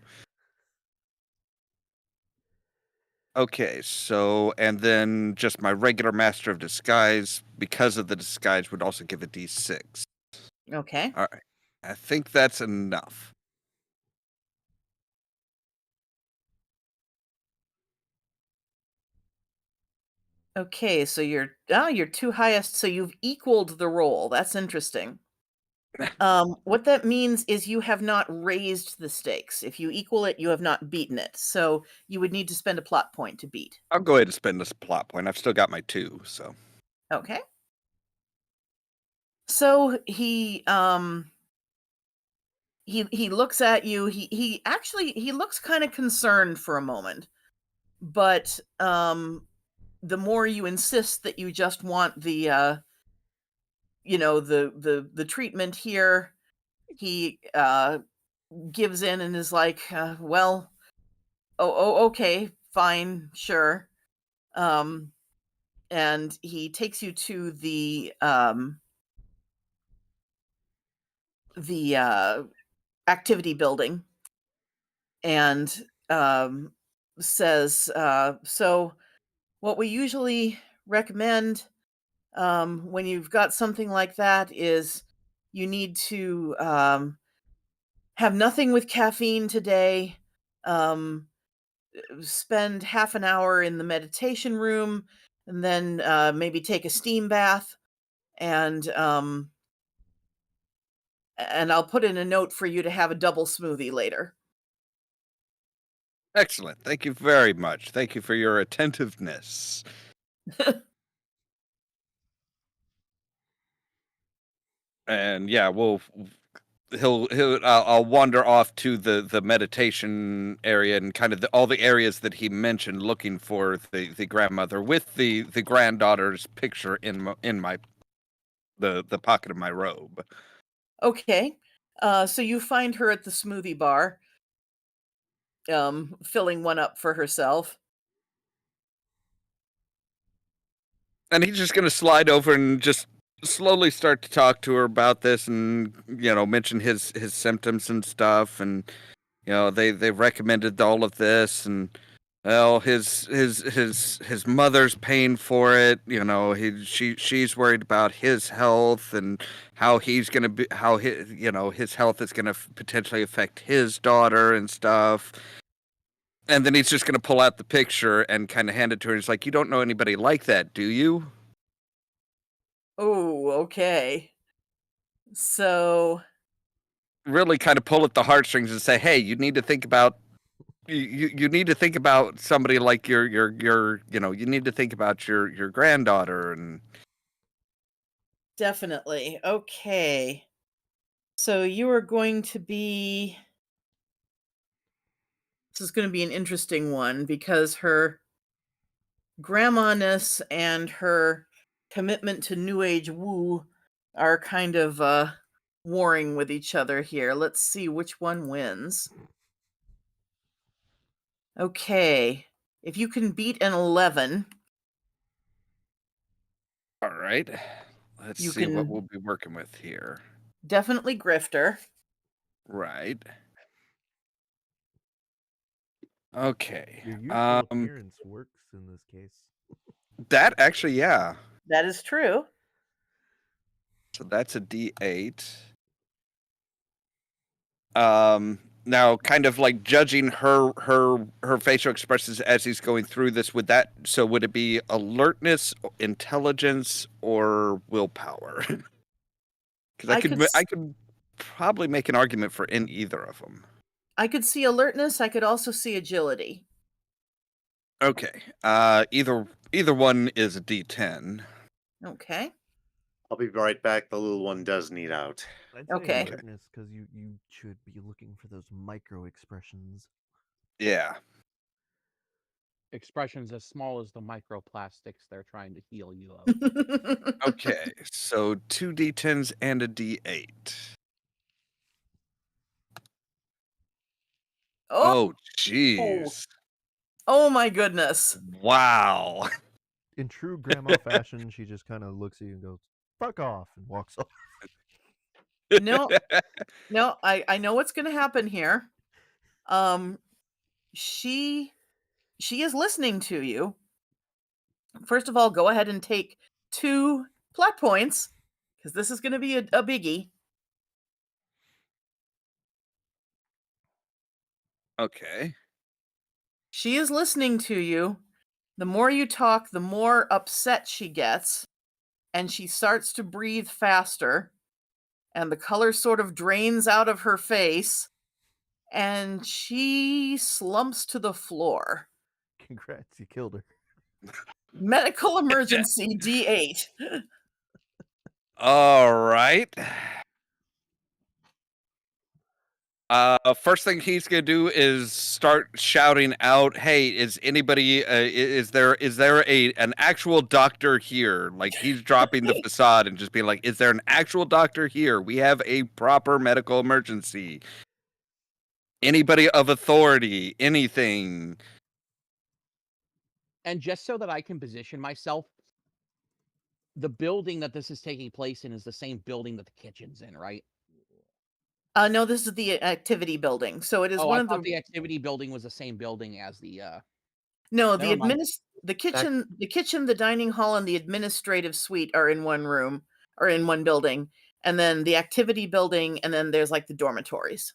Okay, so and then just my regular master of disguise because of the disguise would also give a D6. Okay. All right. I think that's enough. Okay, so your two highest, so you've equaled the roll. That's interesting. What that means is you have not raised the stakes. If you equal it, you have not beaten it. So you would need to spend a plot point to beat. I'll go ahead and spend this plot point. I've still got my 2, so. Okay. So he looks at you. He actually looks kind of concerned for a moment. But the more you insist that you just want the the treatment here, he gives in and is like, well, okay, fine, sure. And he takes you to the activity building and says, so What we usually recommend when you've got something like that is you need to have nothing with caffeine today. Um, spend half an hour in the meditation room, and then maybe take a steam bath. And I'll put in a note for you to have a double smoothie later. Excellent. Thank you very much. Thank you for your attentiveness. And yeah, I'll wander off to the meditation area and kind of all the areas that he mentioned, looking for the grandmother with the granddaughter's picture in my the pocket of my robe. Okay. So you find her at the smoothie bar, filling one up for herself. And he's just gonna slide over and just slowly start to talk to her about this, and mention his symptoms and stuff, and they recommended all of this, and well, his mother's paying for it. She's worried about his health and how he's gonna be, how his health is gonna potentially affect his daughter and stuff. And then he's just gonna pull out the picture and kind of hand it to her. He's like, "You don't know anybody like that, do you?" Oh, okay. So Really kind of pull at the heartstrings and say, "Hey, you need to think about you need to think about somebody like your you need to think about your granddaughter." And definitely. Okay. So you are going to be this is going to be an interesting one because her grandma-ness and her commitment to New Age woo are kind of warring with each other here. Let's see which one wins. Okay. If you can beat an 11, all right, let's you see what can we'll be working with here. definitely grifter. Right. Okay. Your youthful appearance works in this case. That actually, yeah. That is true. So that's a D8. Now kind of like judging her facial expressions as he's going through this, would it be alertness, intelligence, or willpower? Because I could probably make an argument for in either of them. I could see alertness. I could also see agility. Okay. Either one is a D10. Okay. I'll be right back. The little one does need out. I'd say Okay. alertness because you should be looking for those micro expressions. Yeah. Expressions as small as the microplastics they're trying to heal you of. Okay. So 2 D10s and a D8. Oh, jeez. Oh my goodness. Wow. In true grandma fashion, she just kind of looks at you and goes, "Fuck off," and walks off. No, I know what's going to happen here. She is listening to you. First of all, go ahead and take 2 plot points because this is going to be a biggie. Okay. She is listening to you. The more you talk, the more upset she gets, and she starts to breathe faster, and the color sort of drains out of her face, and she slumps to the floor. Congrats, you killed her. Medical emergency D8. All right. First thing he's gonna do is start shouting out, "Hey, is anybody? Is there an actual doctor here?" Like he's dropping the facade and just being like, "Is there an actual doctor here? We have a proper medical emergency. Anybody of authority? Anything?" And just so that I can position myself, the building that this is taking place in is the same building that the kitchen's in, right? No, this is the activity building. So it is Oh, one I of thought the the activity building was the same building as the No, Never mind. the kitchen, the dining hall, and the administrative suite are in one room or in one building, and then the activity building, and then there's like the dormitories.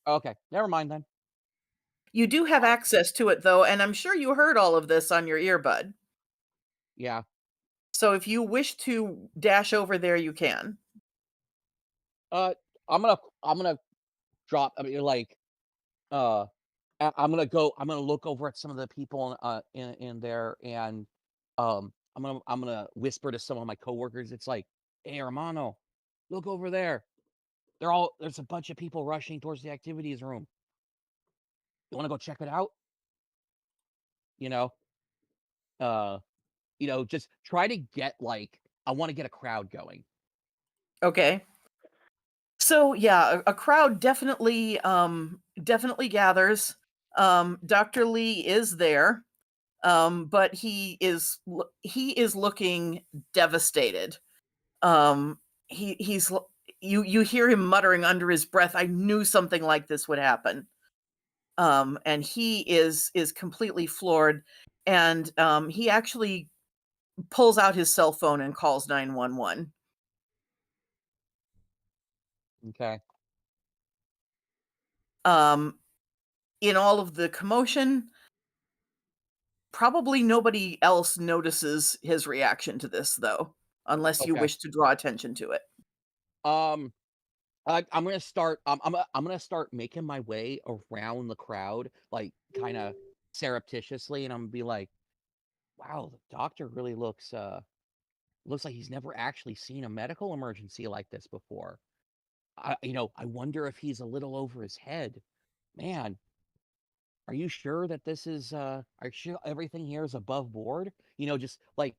Okay, never mind then. You do have access to it though, and I'm sure you heard all of this on your earbud. Yeah. So if you wish to dash over there, you can. I'm gonna drop. I mean, like, uh, I'm gonna look over at some of the people in there, and I'm gonna whisper to some of my coworkers. It's like, hey, hermano, look over there. There's a bunch of people rushing towards the activities room. You want to go check it out? You know, uh, just try to get like I want to get a crowd going. Okay. So yeah, a crowd definitely gathers. Dr. Lee is there. But he is looking devastated. He's you hear him muttering under his breath, I knew something like this would happen. And he is completely floored, and he actually pulls out his cell phone and calls 911. Okay. In all of the commotion, probably nobody else notices his reaction to this though, unless you Okay. wish to draw attention to it. I'm gonna start. I'm gonna start making my way around the crowd, like kind of surreptitiously, and I'm gonna be like, "Wow, the doctor really looks like he's never actually seen a medical emergency like this before. I wonder if he's a little over his head. Man, are you sure that this is are you sure everything here is above board? Just like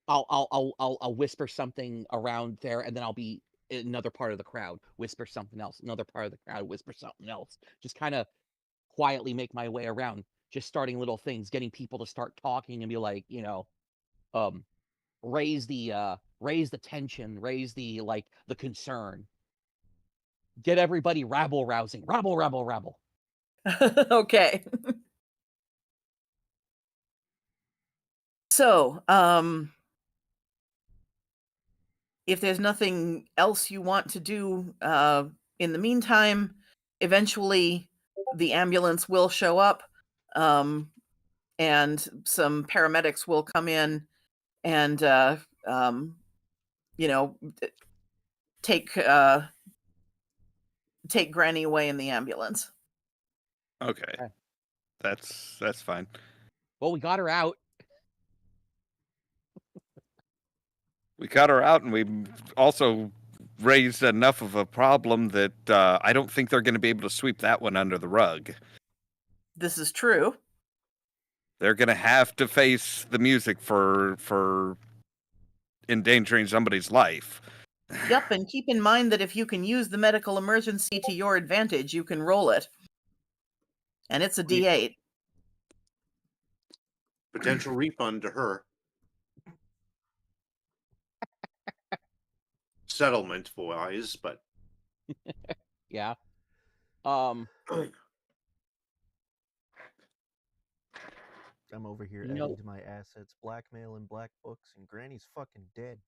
I'll whisper something around there, and then I'll be in another part of the crowd, whisper something else, another part of the crowd, whisper something else. Just kind of quietly make my way around, just starting little things, getting people to start talking and be like, um, raise the tension, raise the concern. Get everybody rabble rousing. Rabble, rabble, rabble. Okay. So, if there's nothing else you want to do in the meantime, eventually the ambulance will show up, and some paramedics will come in and you know take Granny away in the ambulance. Okay, Okay. that's fine. Well, we got her out. We got her out, and we also raised enough of a problem that I don't think they're going to be able to sweep that one under the rug. This is true. They're going to have to face the music for endangering somebody's life. Yep, and keep in mind that if you can use the medical emergency to your advantage, you can roll it. And it's a D8. Potential refund to her. Settlement wise, but Yeah. I'm over here You adding know- to my assets blackmail and black books, and Granny's fucking dead.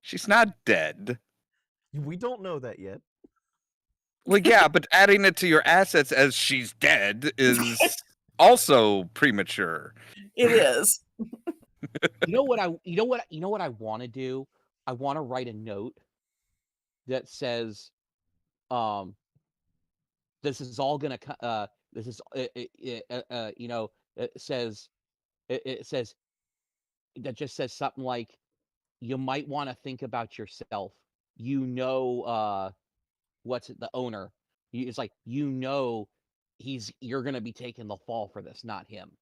She's not dead. We don't know that yet. Well, yeah, but adding it to your assets as she's dead is also premature. It is. You know what I want to do? I want to write a note that says, this is all gonna this is it says it says that just says something like, you might want to think about yourself. What's it, the owner? It's like, you're gonna be taking the fall for this, not him.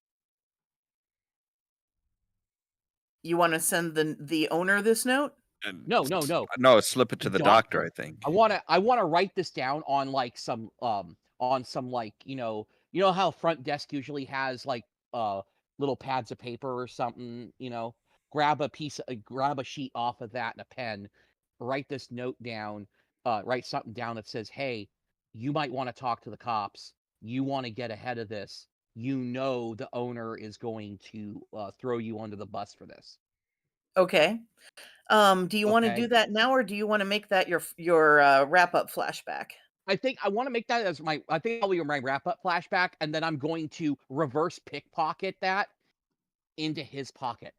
You want to send the owner this note? And No. No, slip it to the doctor, I think. I wanna write this down on like some like, how front desk usually has like little pads of paper or something, grab a sheet off of that and a pen, write this note down, write something down that says, hey, you might want to talk to the cops. you want to get ahead of this. You know the owner is going to throw you under the bus for this. Okay. Do you want to Okay. do that now, or do you want to make that your wrap up flashback? I think I want to make that as I think probably my wrap up flashback, and then I'm going to reverse pickpocket that into his pocket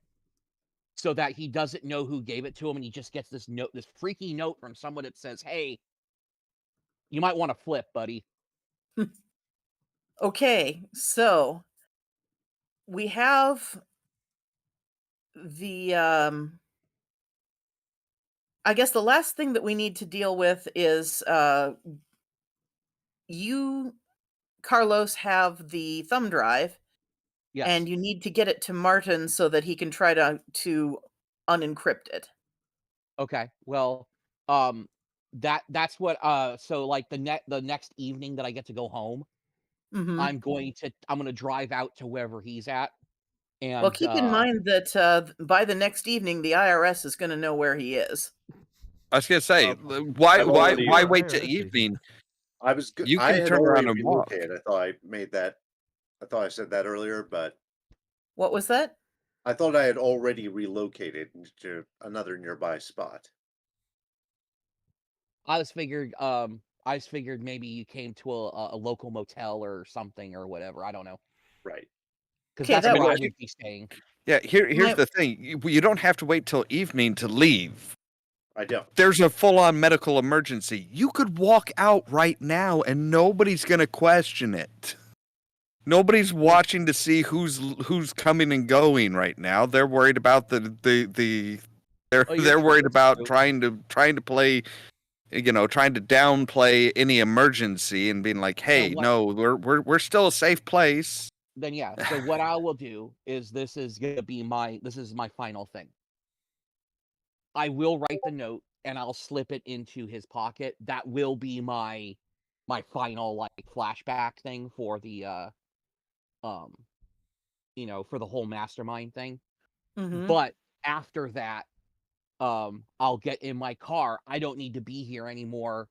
so that he doesn't know who gave it to him, and he just gets this note, this freaky note from someone that says, "Hey, you might want to flip, buddy." Okay, so we have the I guess the last thing that we need to deal with is you, Carlos, have the thumb drive, Yes. and you need to get it to Martin so that he can try to unencrypt it. Okay. Well, that's what so like the next evening that I get to go home, Hmm. I'm going to drive out to wherever he's at, Well, and keep in mind that by the next evening, the IRS is going to know where he is. I was gonna say, Okay. why I've already- why You're wait till IRS agent. evening? I was. You I can had turn around already and walk. relocated. I thought I made that. I thought I said that earlier, but What was that? I thought I had already relocated to another nearby spot. I just figured maybe you came to a local motel or something or whatever. I don't know, Right. because Okay, that's that where I works. would be staying. Yeah, here's My- the thing. You don't have to wait till evening to leave. I don't. There's a full-on medical emergency. You could walk out right now and nobody's going to question it. Nobody's watching to see who's coming and going right now. They're worried about they're you're true, worried that's about true. trying to play, trying to downplay any emergency and being like, "Hey, what- no, we're still a safe place." Then yeah. So what I will do is this is my final thing. I will write the note and I'll slip it into his pocket. That will be my final like flashback thing for the for the whole mastermind thing. Mhm. But after that, I'll get in my car. I don't need to be here anymore.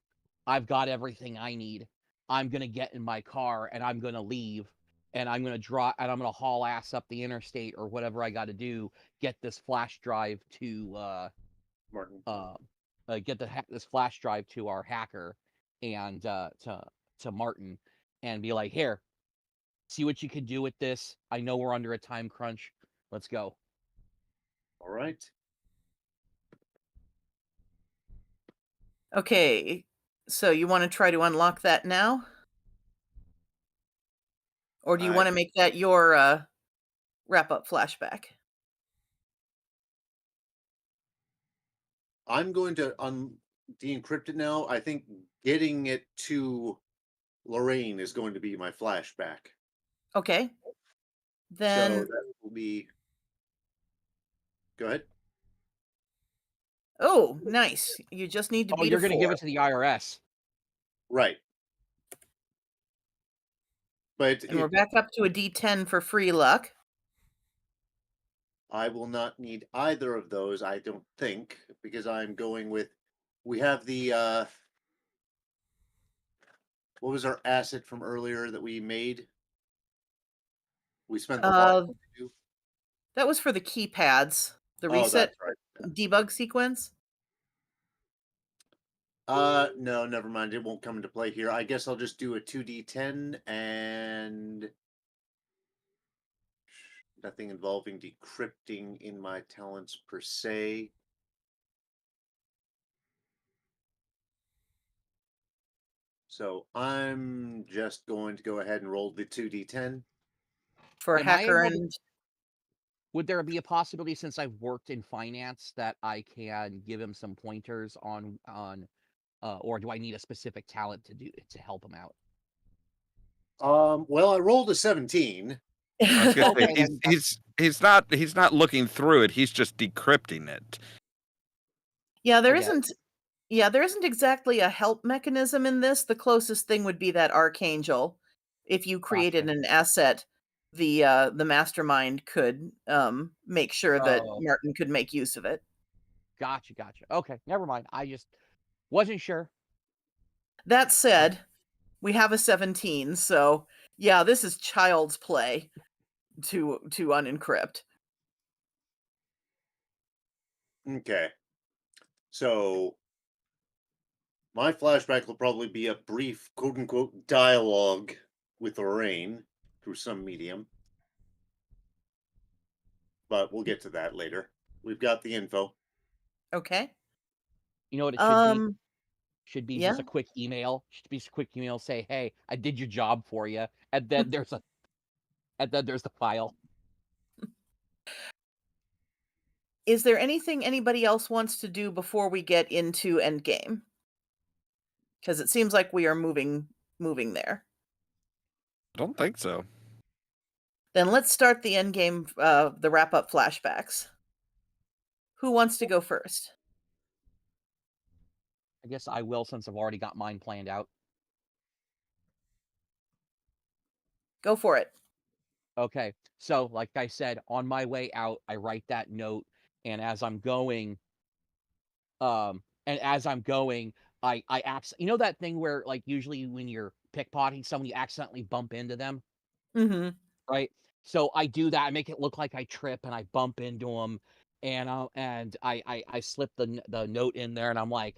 I've got everything I need. I'm gonna get in my car and I'm gonna leave, and I'm gonna haul ass up the interstate or whatever I got to do. Get this flash drive to Martin. this flash drive to our hacker and to Martin, and be like, here, see what you can do with this. I know we're under a time crunch. Let's go. All right. Okay, so you want to try to unlock that now? Or do you I- want to make that your wrap-up flashback? I'm going to de-encrypt it now. I think getting it to Lorraine is going to be my flashback. Okay. So Then, that will be. Go ahead. oh, nice. You just need to Oh, beat you're a gonna give 4. it to the IRS. Right. But And we're back up to a D10 for free luck. I will not need either of those, I don't think, because I'm going with. We have the. What was our asset from earlier that we made? We spent the Uh, lot to do. That was for the keypads, the Oh, reset that's right. debug sequence. No, never mind. It won't come into play here. I guess I'll just do a 2d10 and nothing involving decrypting in my talents per se. So I'm just going to go ahead and roll the 2d10. For Am I hacker able to- and Would there be a possibility, since I've worked in finance, that I can give him some pointers on or do I need a specific talent to help him out? Well, I rolled a 17. I was gonna say, Okay, then he's not looking through it. He's just decrypting it. yeah, there I get it. isn't there isn't exactly a help mechanism in this. The closest thing would be that Archangel. If you created Gotcha. an asset, the mastermind could make sure that Oh. Martin could make use of it. Gotcha. Okay, never mind. I just wasn't sure. That said, We have a 17, so yeah, this is child's play to unencrypt. Okay. So my flashback will probably be a brief quote unquote dialogue with Lorraine through some medium. But we'll get to that later. We've got the info. Okay. You know what it should be? Um, Should be just yeah. a quick email. Should be just a quick email. Say, hey, I did your job for you, and then there's the file. Is there anything anybody else wants to do before we get into endgame? Because it seems like we are moving there. I don't think so. Then let's start the endgame, the wrap-up flashbacks. Who wants to go first? I guess I will, since I've already got mine planned out. Go for it. Okay, so like I said, on my way out, I write that note, and as I'm going, you know that thing where like usually when you're pickpocketing someone, you accidentally bump into them, Mm-hmm. right? So I do that. I make it look like I trip and I bump into them, and I slip the note in there, and I'm like,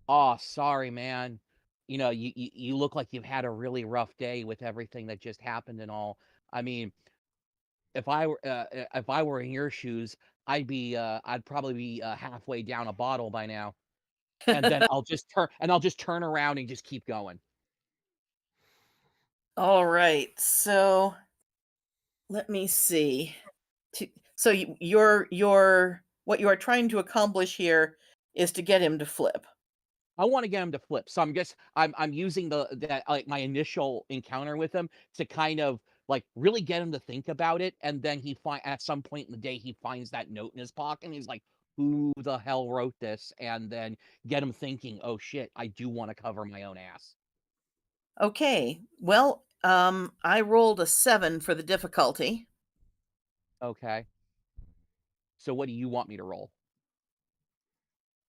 "Oh, sorry, man. You know, you look like you've had a really rough day with everything that just happened and all. I mean, if I were in your shoes, I'd probably be halfway down a bottle by now." And then I'll just turn around and just keep going. All right. So let me see. So your what you are trying to accomplish here is to get him to flip. I want to get him to flip. So I'm using that like my initial encounter with him to kind of like really get him to think about it, and then at some point in the day he finds that note in his pocket and he's like, who the hell wrote this? And then get him thinking, oh shit, I do want to cover my own ass. Okay. Well, I rolled a 7 for the difficulty. Okay. So what do you want me to roll?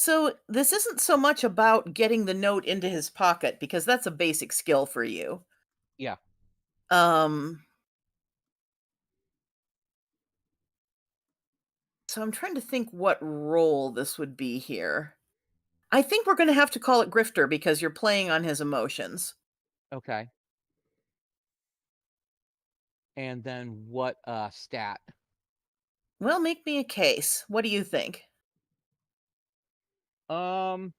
So this isn't so much about getting the note into his pocket because that's a basic skill for you. Yeah. Um So I'm trying to think what role this would be here. I think we're going to have to call it grifter because you're playing on his emotions. Okay. And then what stat? Well, make me a case. What do you think? Um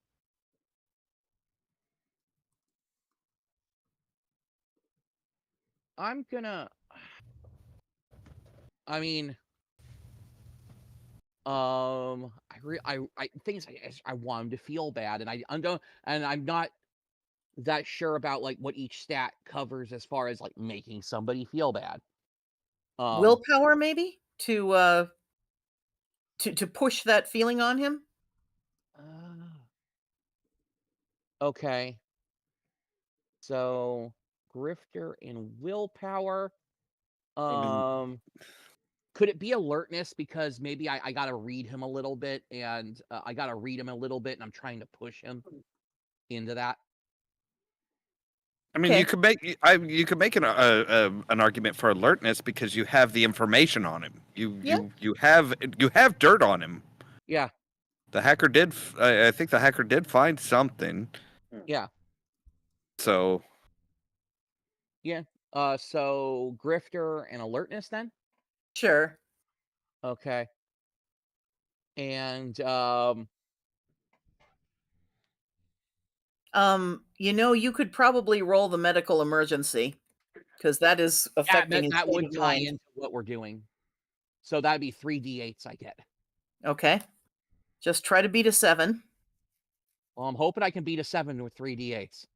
I'm gonna I mean, I things I want him to feel bad, and I'm not that sure about like what each stat covers as far as like making somebody feel bad. Um, Willpower maybe to push that feeling on him? uh, okay, so grifter and willpower. I mean, Um, could it be alertness because maybe I gotta read him a little bit, and I gotta read him a little bit, and I'm trying to push him into that. I mean, Okay. you could make an argument for alertness because you have the information on him. Yeah. You have dirt on him. Yeah, The hacker did. I think the hacker did find something. yeah. So Yeah. So grifter and alertness then? Sure. Okay. And You could probably roll the medical emergency because that is affecting his that state would of tie mind. into what we're doing. So that'd be 3d8s I get. Okay. Just try to beat a 7. Well, I'm hoping I can beat a 7 with 3d8s.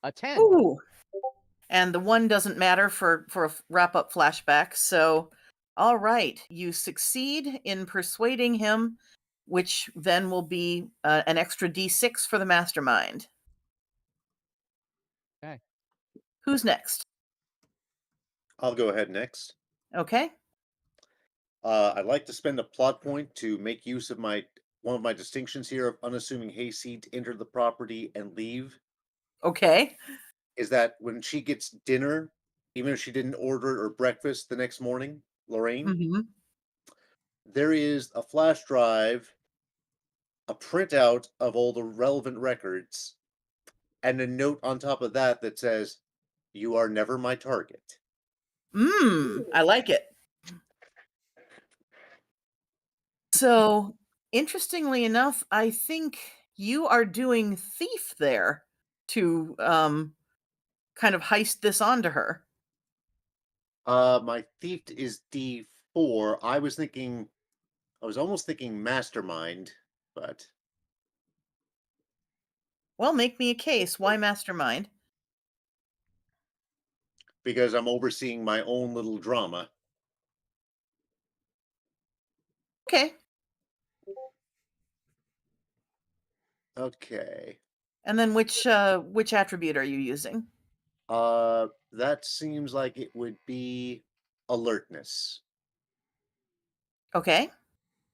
A 10. Ooh. And the 1 doesn't matter for a wrap-up flashback. So, all right, you succeed in persuading him, which then will be an extra d6 for the mastermind. Okay. Who's next? I'll go ahead next. Okay. I'd like to spend a plot point to make use of my one of my distinctions here of unassuming hayseed to enter the property and leave Okay. is that when she gets dinner, even if she didn't order it or breakfast the next morning, Lorraine, Mm-hmm. there is a flash drive, a printout of all the relevant records, and a note on top of that that says, "You are never my target." I like it. So, interestingly enough, I think you are doing thief there to kind of heist this onto her. My thief is D4. I was almost thinking mastermind, but Well, make me a case. Why mastermind? because I'm overseeing my own little drama. Okay. Okay. And then which attribute are you using? That seems like it would be alertness. Okay.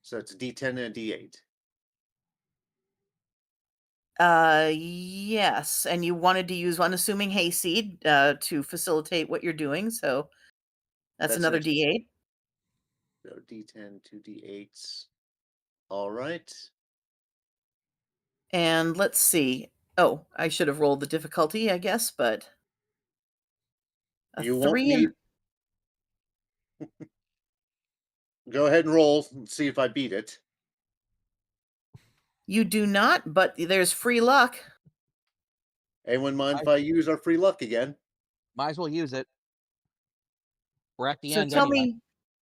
So it's a D10 and a D8. Yes, and you wanted to use unassuming hayseed to facilitate what you're doing, so that's another That's D8. So D10, 2 D8s. All right. And let's see. Oh, I should have rolled the difficulty, I guess, but a You won't 3 and need. Go ahead and roll and see if I beat it. you do not, but there's free luck. Anyone mind if I use our free luck again? Might as well use it. We're at the So end tell anyway. me,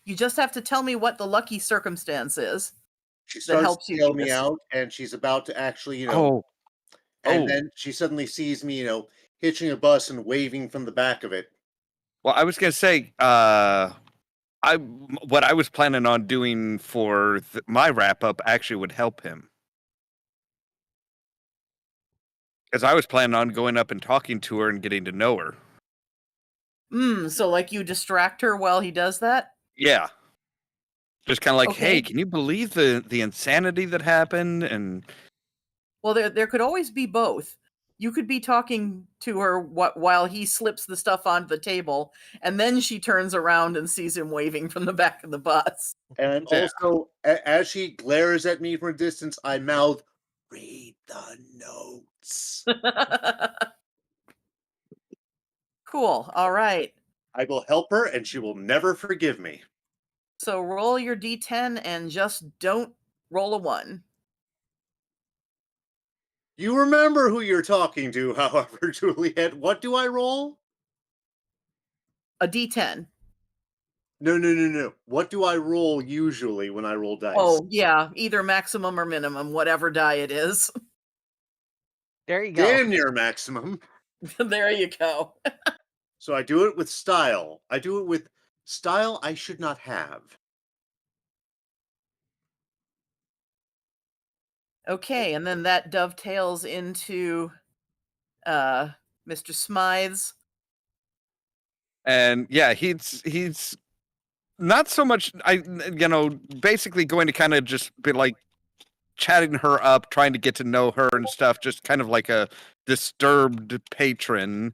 you just have to tell me what the lucky circumstance is She that starts helps to you tail do me this. out, and she's about to actually, Oh, and oh. then she suddenly sees me, hitching a bus and waving from the back of it. Well, I was gonna say, what I was planning on doing for my wrap up actually would help him, because I was planning on going up and talking to her and getting to know her. So like you distract her while he does that? Yeah, just kind of like, hey, Okay. can you believe the insanity that happened? And Well, there could always be both. You could be talking to her while he slips the stuff onto the table, and then she turns around and sees him waving from the back of the bus. And Yeah. also, as she glares at me from a distance, I mouth, "Read the notes." Cool. All right. I will help her, and she will never forgive me. So roll your d10 and just don't roll a 1. You remember who you're talking to, however, Juliet. What do I roll? A d10. No. What do I roll usually when I roll dice? Oh, yeah, either maximum or minimum, whatever die it is. There you go. Damn near maximum. There you go. So I do it with style. I do it with style I should not have. Okay, and then that dovetails into Mr. Smythe's. and yeah, he's not so much. Basically going to kind of just be like chatting her up, trying to get to know her and stuff, just kind of like a disturbed patron.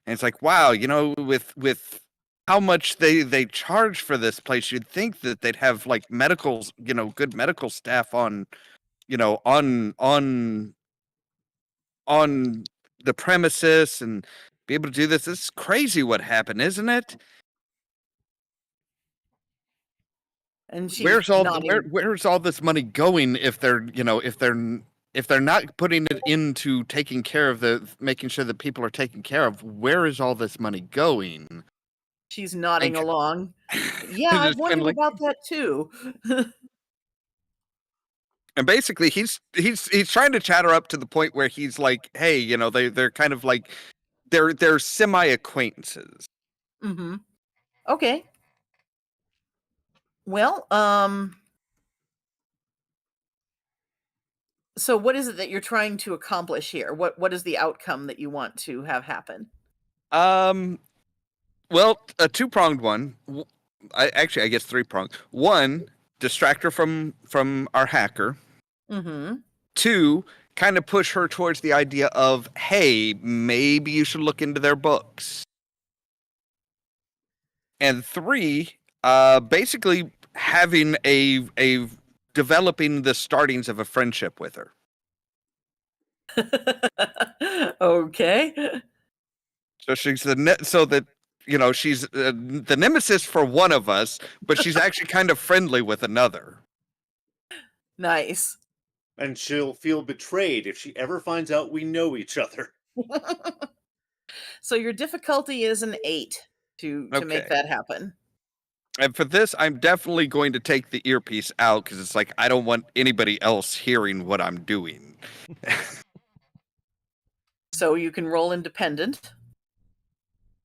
And it's like, wow, with how much they charge for this place, you'd think that they'd have like medicals, good medical staff on, on the premises and be able to do this. This is crazy what happened, isn't it? And she's nodding. Where's all this money going if they're not putting it into taking care of making sure that people are taken care of? Where is all this money going? She's nodding And- along. Yeah, I've Just kinda wondered like- about that too. And basically, he's trying to chat her up to the point where he's like, hey, they're kind of like they're semi acquaintances. Mm-hmm. Okay. Well, so what is it that you're trying to accomplish here? What is the outcome that you want to have happen? Well, a two-pronged one. I guess three-pronged. One, distract her from our hacker. Mm-hmm. 2, kind of push her towards the idea of, hey, maybe you should look into their books. And 3, basically having a developing the startings of a friendship with her. Okay. So she's so that she's the nemesis for one of us, but she's actually kind of friendly with another. Nice. And she'll feel betrayed if she ever finds out we know each other. So your difficulty is an 8 to make Okay. that happen. And for this, I'm definitely going to take the earpiece out because it's like I don't want anybody else hearing what I'm doing. So you can roll independent.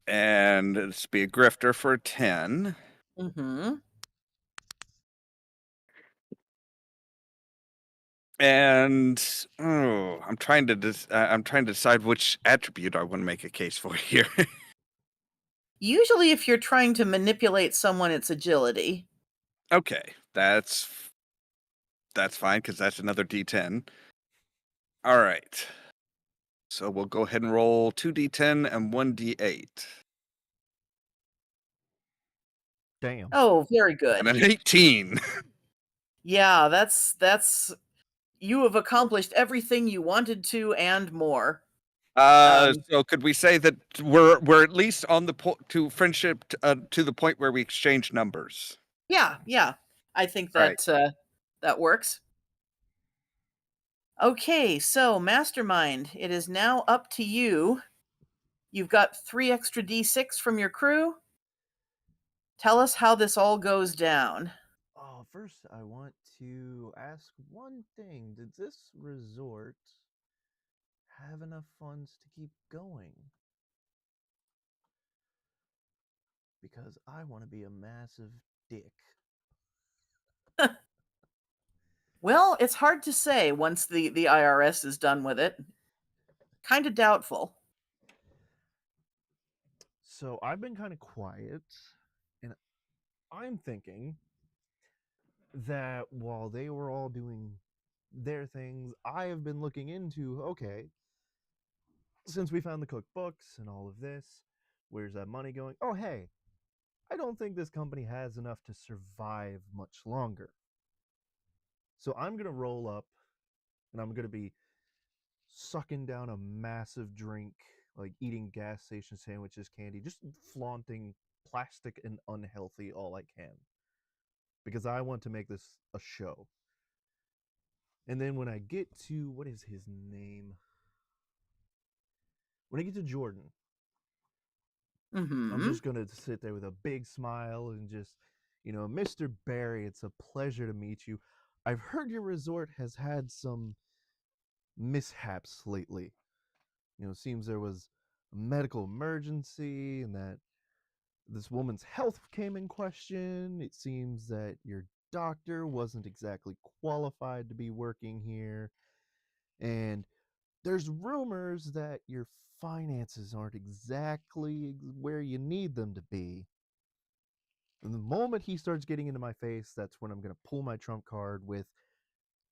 And let's be a grifter for a 10. Mm-hmm. And I'm trying to decide which attribute I want to make a case for here. Usually if you're trying to manipulate someone, it's agility. Okay, that's fine because that's another D10. All right. So we'll go ahead and roll 2d10 and 1d8. Damn. Oh, very good. And an 18. Yeah, that's you have accomplished everything you wanted to and more. So could we say that we're at least on the to friendship to the point where we exchange numbers? Yeah. I think Right. that that works. Okay, so Mastermind, it is now up to you. You've got 3 extra D6 from your crew. Tell us how this all goes down. Oh, first I want to ask one thing. Did this resort have enough funds to keep going? Because I want to be a massive dick. Well, it's hard to say once the IRS is done with it. Kind of doubtful. So I've been kind of quiet, and I'm thinking that while they were all doing their things, I have been looking into, okay, since we found the cookbooks and all of this, where's that money going? Oh, hey, I don't think this company has enough to survive much longer. So I'm going to roll up and I'm going to be sucking down a massive drink, like eating gas station sandwiches, candy, just flaunting plastic and unhealthy all I can. Because I want to make this a show. And then when I get to, what is his name? When I get to Jordan, I'm just going to sit there with a big smile and just, Mr. Barry, it's a pleasure to meet you. I've heard your resort has had some mishaps lately. It seems there was a medical emergency and that this woman's health came in question. It seems that your doctor wasn't exactly qualified to be working here. And there's rumors that your finances aren't exactly where you need them to be. And the moment he starts getting into my face, that's when I'm going to pull my trump card with,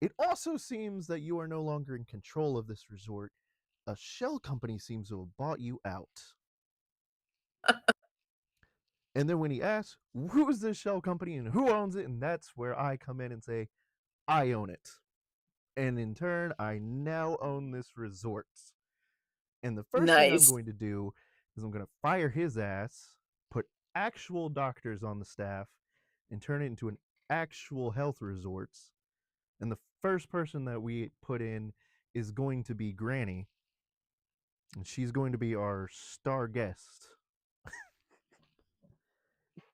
it also seems that you are no longer in control of this resort. A shell company seems to have bought you out. And then when he asks, who is this shell company and who owns it? And that's where I come in and say, I own it. And in turn, I now own this resort. And the first thing I'm going to do is I'm going to fire his ass, put actual doctors on the staff, and turn it into an actual health resort. And the first person that we put in is going to be Granny. And she's going to be our star guest.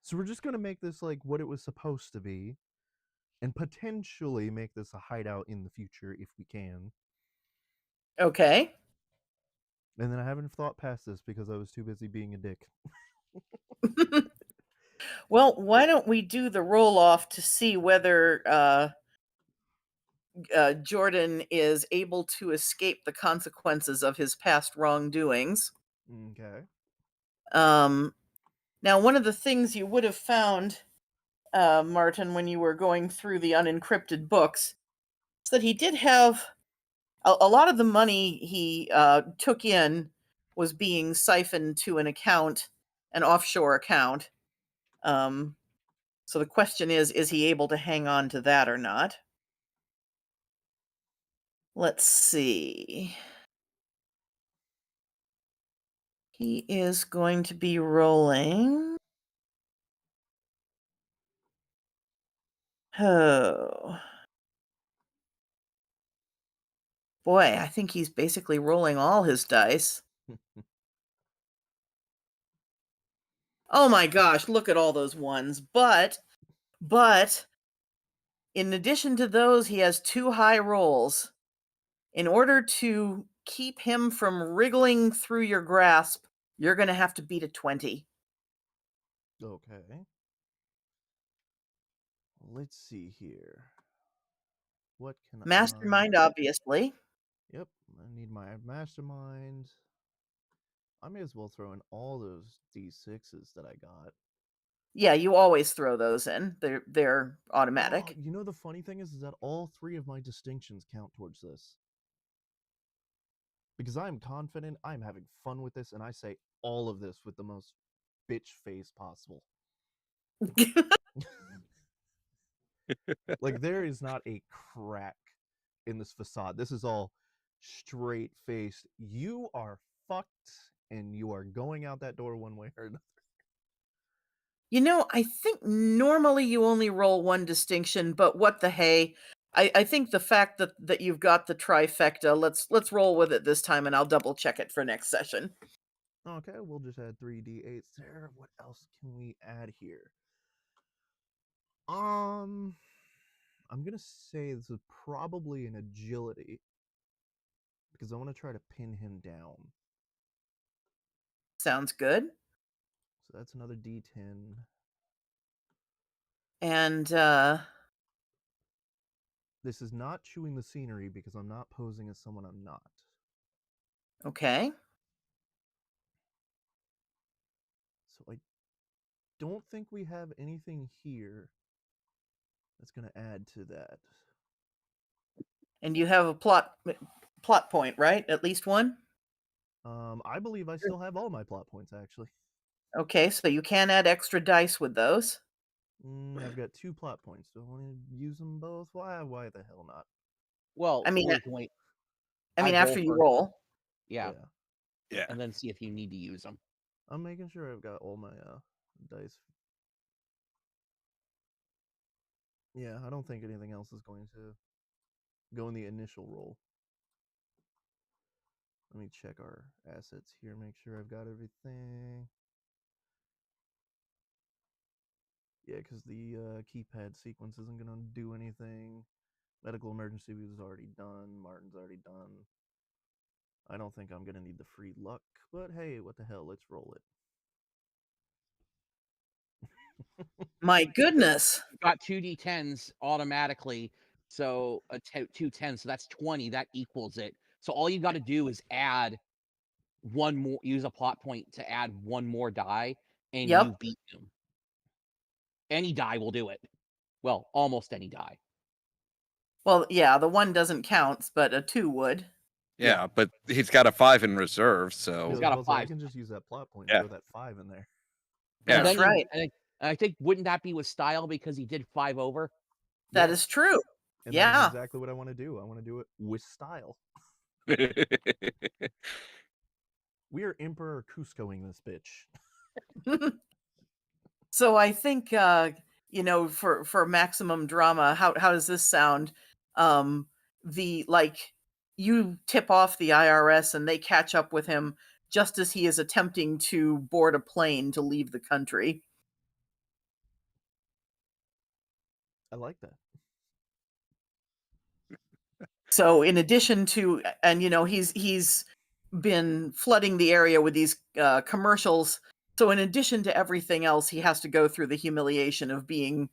So we're just going to make this like what it was supposed to be. And potentially make this a hideout in the future if we can. Okay. And then I haven't thought past this because I was too busy being a dick. Well, why don't we do the roll off to see whether Jordan is able to escape the consequences of his past wrongdoings. Okay. Now, one of the things you would have found, Martin, when you were going through the unencrypted books, that he did have a lot of the money he took in was being siphoned to an account, an offshore account. So the question is he able to hang on to that or not? Let's see. He is going to be rolling. Oh. Boy, I think he's basically rolling all his dice. Oh my gosh, look at all those ones. But in addition to those, he has 2 high rolls. In order to keep him from wriggling through your grasp, you're going to have to beat a 20. Okay. Let's see here. What can Mastermind, obviously. Yep, I need my mastermind. I may as well throw in all those D6s that I got. Yeah, you always throw those in. They're automatic. Oh, you know the funny thing is that all 3 of my distinctions count towards this. Because I'm confident, I'm having fun with this, and I say all of this with the most bitch face possible. Like, there is not a crack in this facade. This is all straight faced. You are fucked, and you are going out that door one way or another. You know, I think normally you only roll 1 distinction, but what the hey? I think the fact that you've got the trifecta, let's roll with it this time, and I'll double check it for next session. Okay, we'll just add 3 D8s there. What else can we add here? I'm gonna say this is probably an agility because I want to try to pin him down. Sounds good. So that's another D10. And This is not chewing the scenery because I'm not posing as someone I'm not. okay. So I don't think we have anything here that's going to add to that. And you have a plot point, right? At least 1? I believe I still have all my plot points, actually. Okay, so you can add extra dice with those. I've got 2 plot points. Do I want to use them both? Why the hell not? Well, I mean, we can wait. I mean, I'd roll after you first. roll. Yeah, Yeah. and then see if you need to use them. I'm making sure I've got all my dice. Yeah, I don't think anything else is going to go in the initial roll. Let me check our assets here, make sure I've got everything. Yeah, because the keypad sequence isn't going to do anything. Medical emergency was already done. Martin's already done. I don't think I'm going to need the free luck, but hey, what the hell, let's roll it. My goodness. You got 2d10s automatically, so 2 10s, so that's 20. That equals it. So all you got to do is add 1 more, use a plot point to add 1 more die, and Yep. you beat him. Any die will do it. Well, almost any die. Well, yeah, the 1 doesn't count, but a 2 would. Yeah, but he's got a 5 in reserve, so He's got a I 5. can just use that plot point Yeah. and throw that 5 in there. Yeah. That's right. I think wouldn't that be with style because he did 5 over? That Yeah. is true. And Yeah. that's exactly what I want to do. I want to do it with style. We are Emperor Cuscoing this bitch. So I think you know, for maximum drama, how does this sound? The like you tip off the IRS and they catch up with him just as he is attempting to board a plane to leave the country. I like that. So in addition to, and you know, he's been flooding the area with these commercials. So in addition to everything else, he has to go through the humiliation of being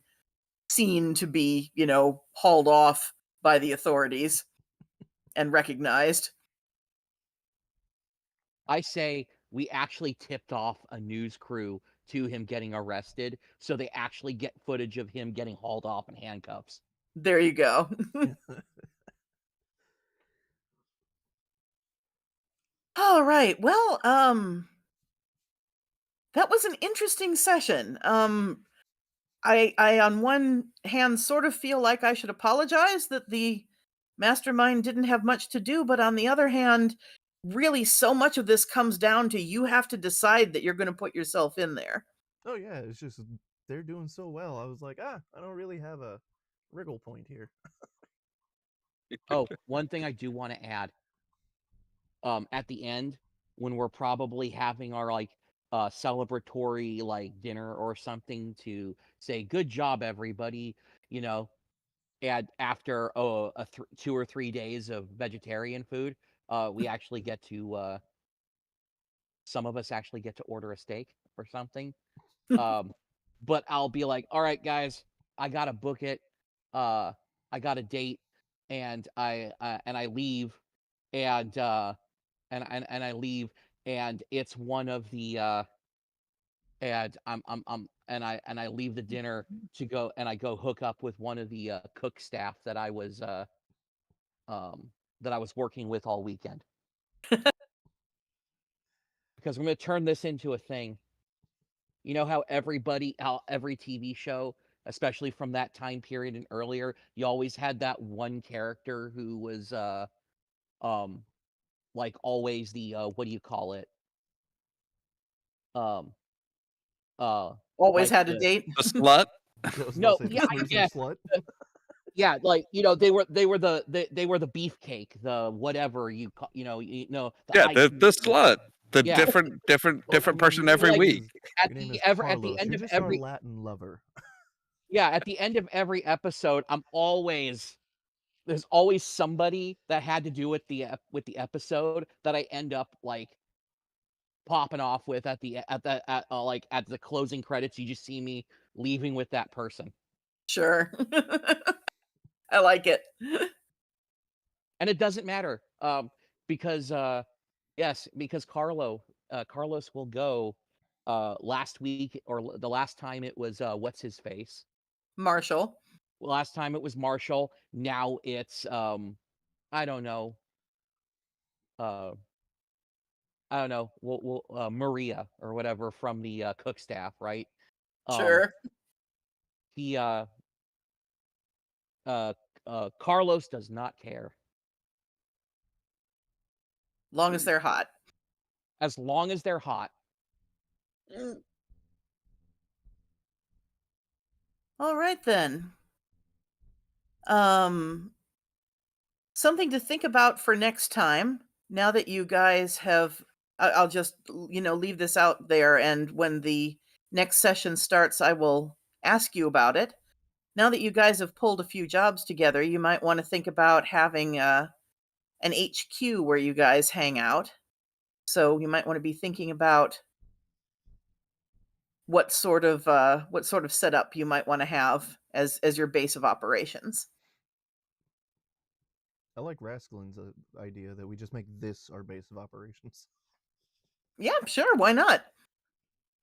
seen to be, you know, hauled off by the authorities and recognized. I say we actually tipped off a news crew to him getting arrested, so they actually get footage of him getting hauled off in handcuffs. There you go. All right. Well, that was an interesting session. I on one hand sort of feel like I should apologize that the mastermind didn't have much to do, but on the other hand, really so much of this comes down to you have to decide that you're going to put yourself in there. Oh yeah, it's just they're doing so well. I was like, I don't really have a wriggle point here. Oh, one thing I do want to add. At the end, when we're probably having our like celebratory like dinner or something to say good job everybody, you know, and after 2 or 3 days of vegetarian food, we actually get to some of us actually get to order a steak or something. But I'll be like, all right, guys, I gotta book it. I got a date, and I leave, and I leave, and it's one of the and I leave the dinner to go, and I go hook up with one of the cook staff that I was working with all weekend. Because I'm going to turn this into a thing. You know how every TV show, especially from that time period and earlier, you always had that one character who was um like always the what do you call it? Um Always like had a date. The slut. I was no, about to say yeah, the cruiser slut. yeah, like they were the beefcake, the whatever the Yeah, ice. the slut. The Yeah. different person Your every Like, week. name is at the Carlos. end You're of just our every Latin lover. at the end of every episode, there's always somebody that had to do with the episode that I end up like popping off with at the closing credits. You just see me leaving with that person. Sure. I like it. And it doesn't matter because because Carlos will go last week, or the last time it was what's his face? Marshall. Last time it was Marshall. Now it's I don't know. Uh we'll Maria or whatever from the cook staff, right? Sure. He Carlos does not care. Long as they're hot. As long as they're hot. All right then. Something to think about for next time. Now that you guys have, I'll just leave this out there, and when the next session starts, I will ask you about it. Now that you guys have pulled a few jobs together, you might want to think about having an HQ where you guys hang out. So you might want to be thinking about what sort of setup you might want to have as your base of operations. I like Rascalin's idea that we just make this our base of operations. Yeah, sure, why not?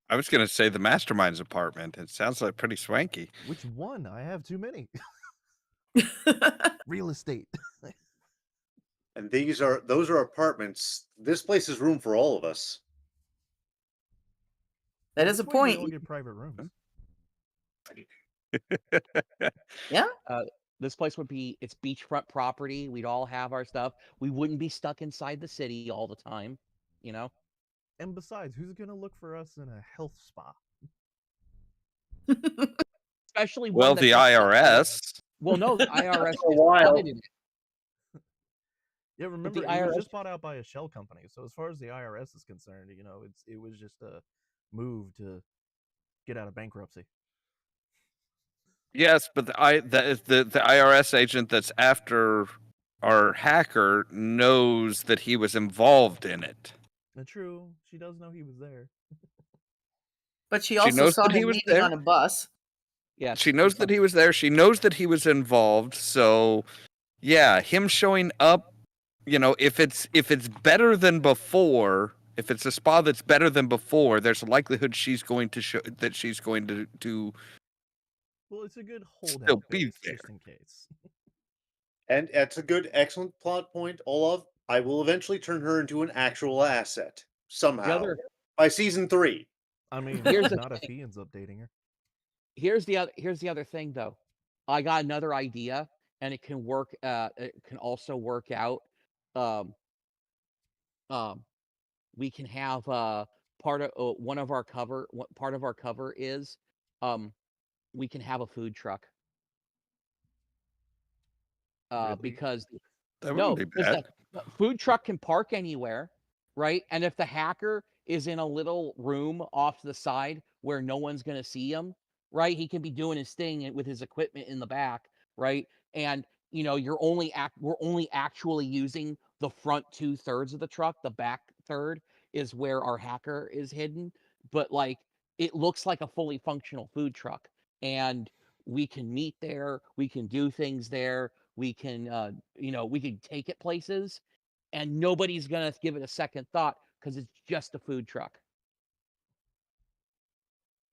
I was gonna say the mastermind's apartment. It sounds like pretty swanky. Which one? I have too many. Real estate. And those are apartments. This place is room for all of us. That is a This way we all point. get private rooms. Yeah. This place would be, it's beachfront property. We'd all have our stuff. We wouldn't be stuck inside the city all the time, you know? And besides, who's gonna look for us in a health spa? Especially Well, one the that's IRS. well, no, the IRS For a is while. funded in it. Yeah, remember the it was IRS just bought out by a shell company. So as far as the IRS is concerned, it was just a move to get out of bankruptcy. Yes, but the IRS agent that's after our hacker knows that he was involved in it. True, she does know he was there. But she She also knows saw that he him was leaving there. on a bus. Yeah. She knows that he was there. She knows that he was involved. So, yeah, him showing up, if it's better than before, if it's a spa that's better than before, there's a likelihood she's going to show that she's going to Well, it's a good still holdout be base, there. just in case. And that's a good, excellent plot point, Olaf. I will eventually turn her into an actual asset somehow other by season 3. I mean, Here's the not if he ends up dating her. here's the other thing though. I got another idea, and it can work. It can also work out. Um, we can have part of one of our cover. What part of our cover is? We can have a food truck. Really? Because That wouldn't no, be because bad. the food truck can park anywhere, right? And if the hacker is in a little room off to the side where no one's gonna see him, right? He can be doing his thing with his equipment in the back, right? And we're only actually using the front 2/3 of the truck. The back third is where our hacker is hidden. But like it looks like a fully functional food truck. And we can meet there, we can do things there, we can we can take it places, and nobody's gonna give it a second thought because it's just a food truck.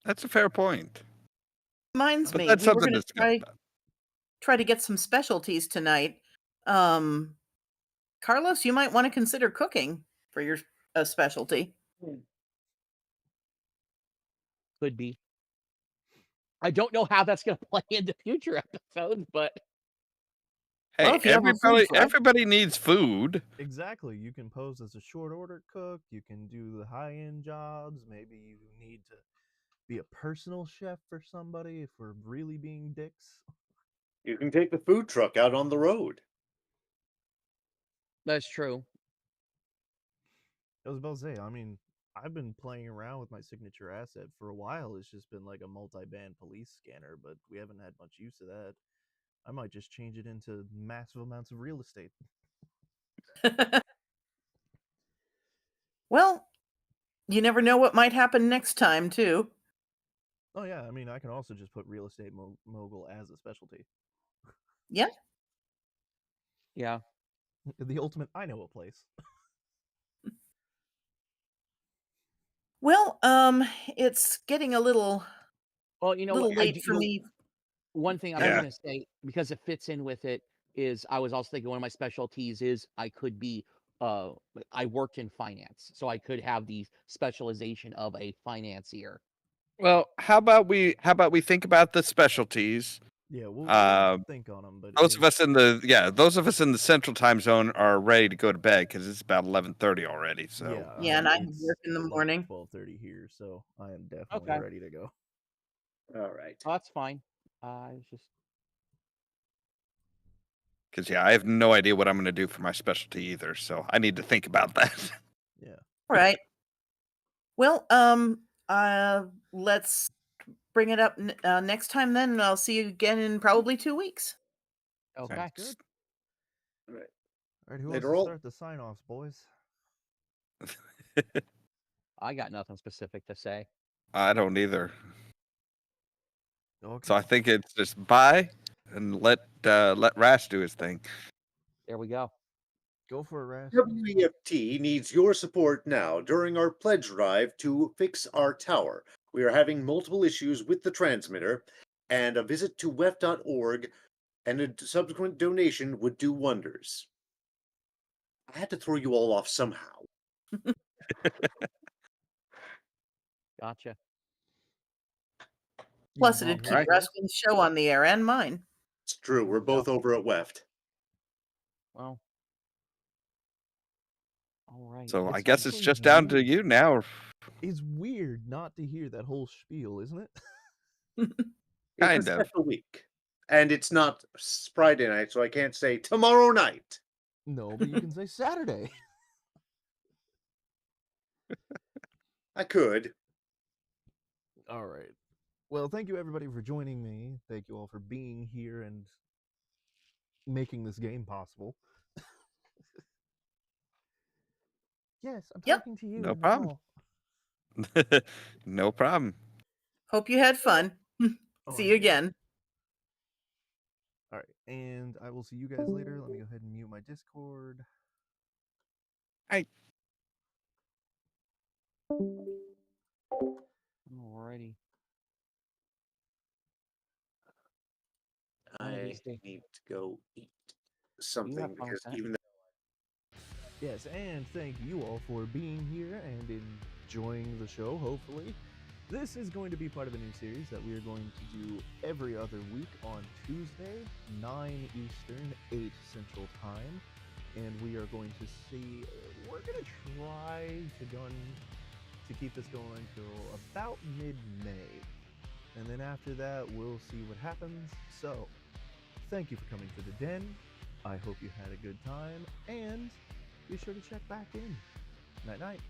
That's a fair point. Reminds But me, that's we were something going to to discuss about. try to get some specialties tonight. Um, Carlos, you might want to consider cooking for your specialty. Could be. I don't know how that's gonna play into future episodes, but Hey, Well, if you have a food truck. everybody needs food. Exactly. You can pose as a short order cook. You can do the high end jobs. Maybe you need to be a personal chef for somebody if we're really being dicks. You can take the food truck out on the road. that's true. I was about to say, I mean, I've been playing around with my signature asset for a while. It's just been like a multi-band police scanner, but we haven't had much use of that. I might just change it into massive amounts of real estate. Well, you never know what might happen next time, too. Oh yeah, I mean, I can also just put real estate mogul as a specialty. Yeah. Yeah. The ultimate, I know a place. Well, it's getting a little Well, late for me. one thing I was Yeah. gonna say, because it fits in with it, is I was also thinking one of my specialties is I could be I worked in finance, so I could have the specialization of a financier. Well, how about we think about the specialties? Yeah, we'll think on them. But Those of us in the central time zone are ready to go to bed because it's about 11:30 already. So yeah, Yeah, and I it's work in the like morning. 12:30 here, so I am definitely Okay. ready to go. All right. Oh, that's fine. It's just because I have no idea what I'm going to do for my specialty either. So I need to think about that. Yeah. All right. Well, let's bring it up next time then, and I'll see you again in probably 2 weeks. okay. Sounds good. All right. All right, who Later wants to on. start the sign-offs, boys? I got nothing specific to say. I don't either. Okay. So I think it's just bye and let Rash do his thing. There we go. Go for it, Rash. WEFT needs your support now during our pledge drive to fix our tower. We are having multiple issues with the transmitter, and a visit to wef.org and a subsequent donation would do wonders. I had to throw you all off somehow. Gotcha. Plus, it'd keep Right. Ruskin's show on the air and mine. It's true. We're both over at WEFT. Well. All right. So I It's guess it's actually just down to weird. you now. It's weird not to hear that whole spiel, isn't it? It's Kind a of. special week. And it's not Friday night, so I can't say tomorrow night. No, but you can say Saturday. I could. All right. Well, thank you everybody for joining me. Thank you all for being here and making this game possible. Yes, I'm Yep. talking to you. No in the problem. hall. No problem. Hope you had fun. Oh, See I you did. again. All right, and I will see you guys later. Let me go ahead and mute my Discord. Alrighty. One of I these days. need to go eat You have something fun with because that. even Yes, and thank you all for being here and enjoying the show, hopefully. This is going to be part of a new series that we are going to do every other week on Tuesday, 9 Eastern, 8 Central Time. And we are going to see, we're going to try to keep this going until about mid-May. And then after that, we'll see what happens. So, thank you for coming to the Den. I hope you had a good time, and be sure to check back in. Night-night.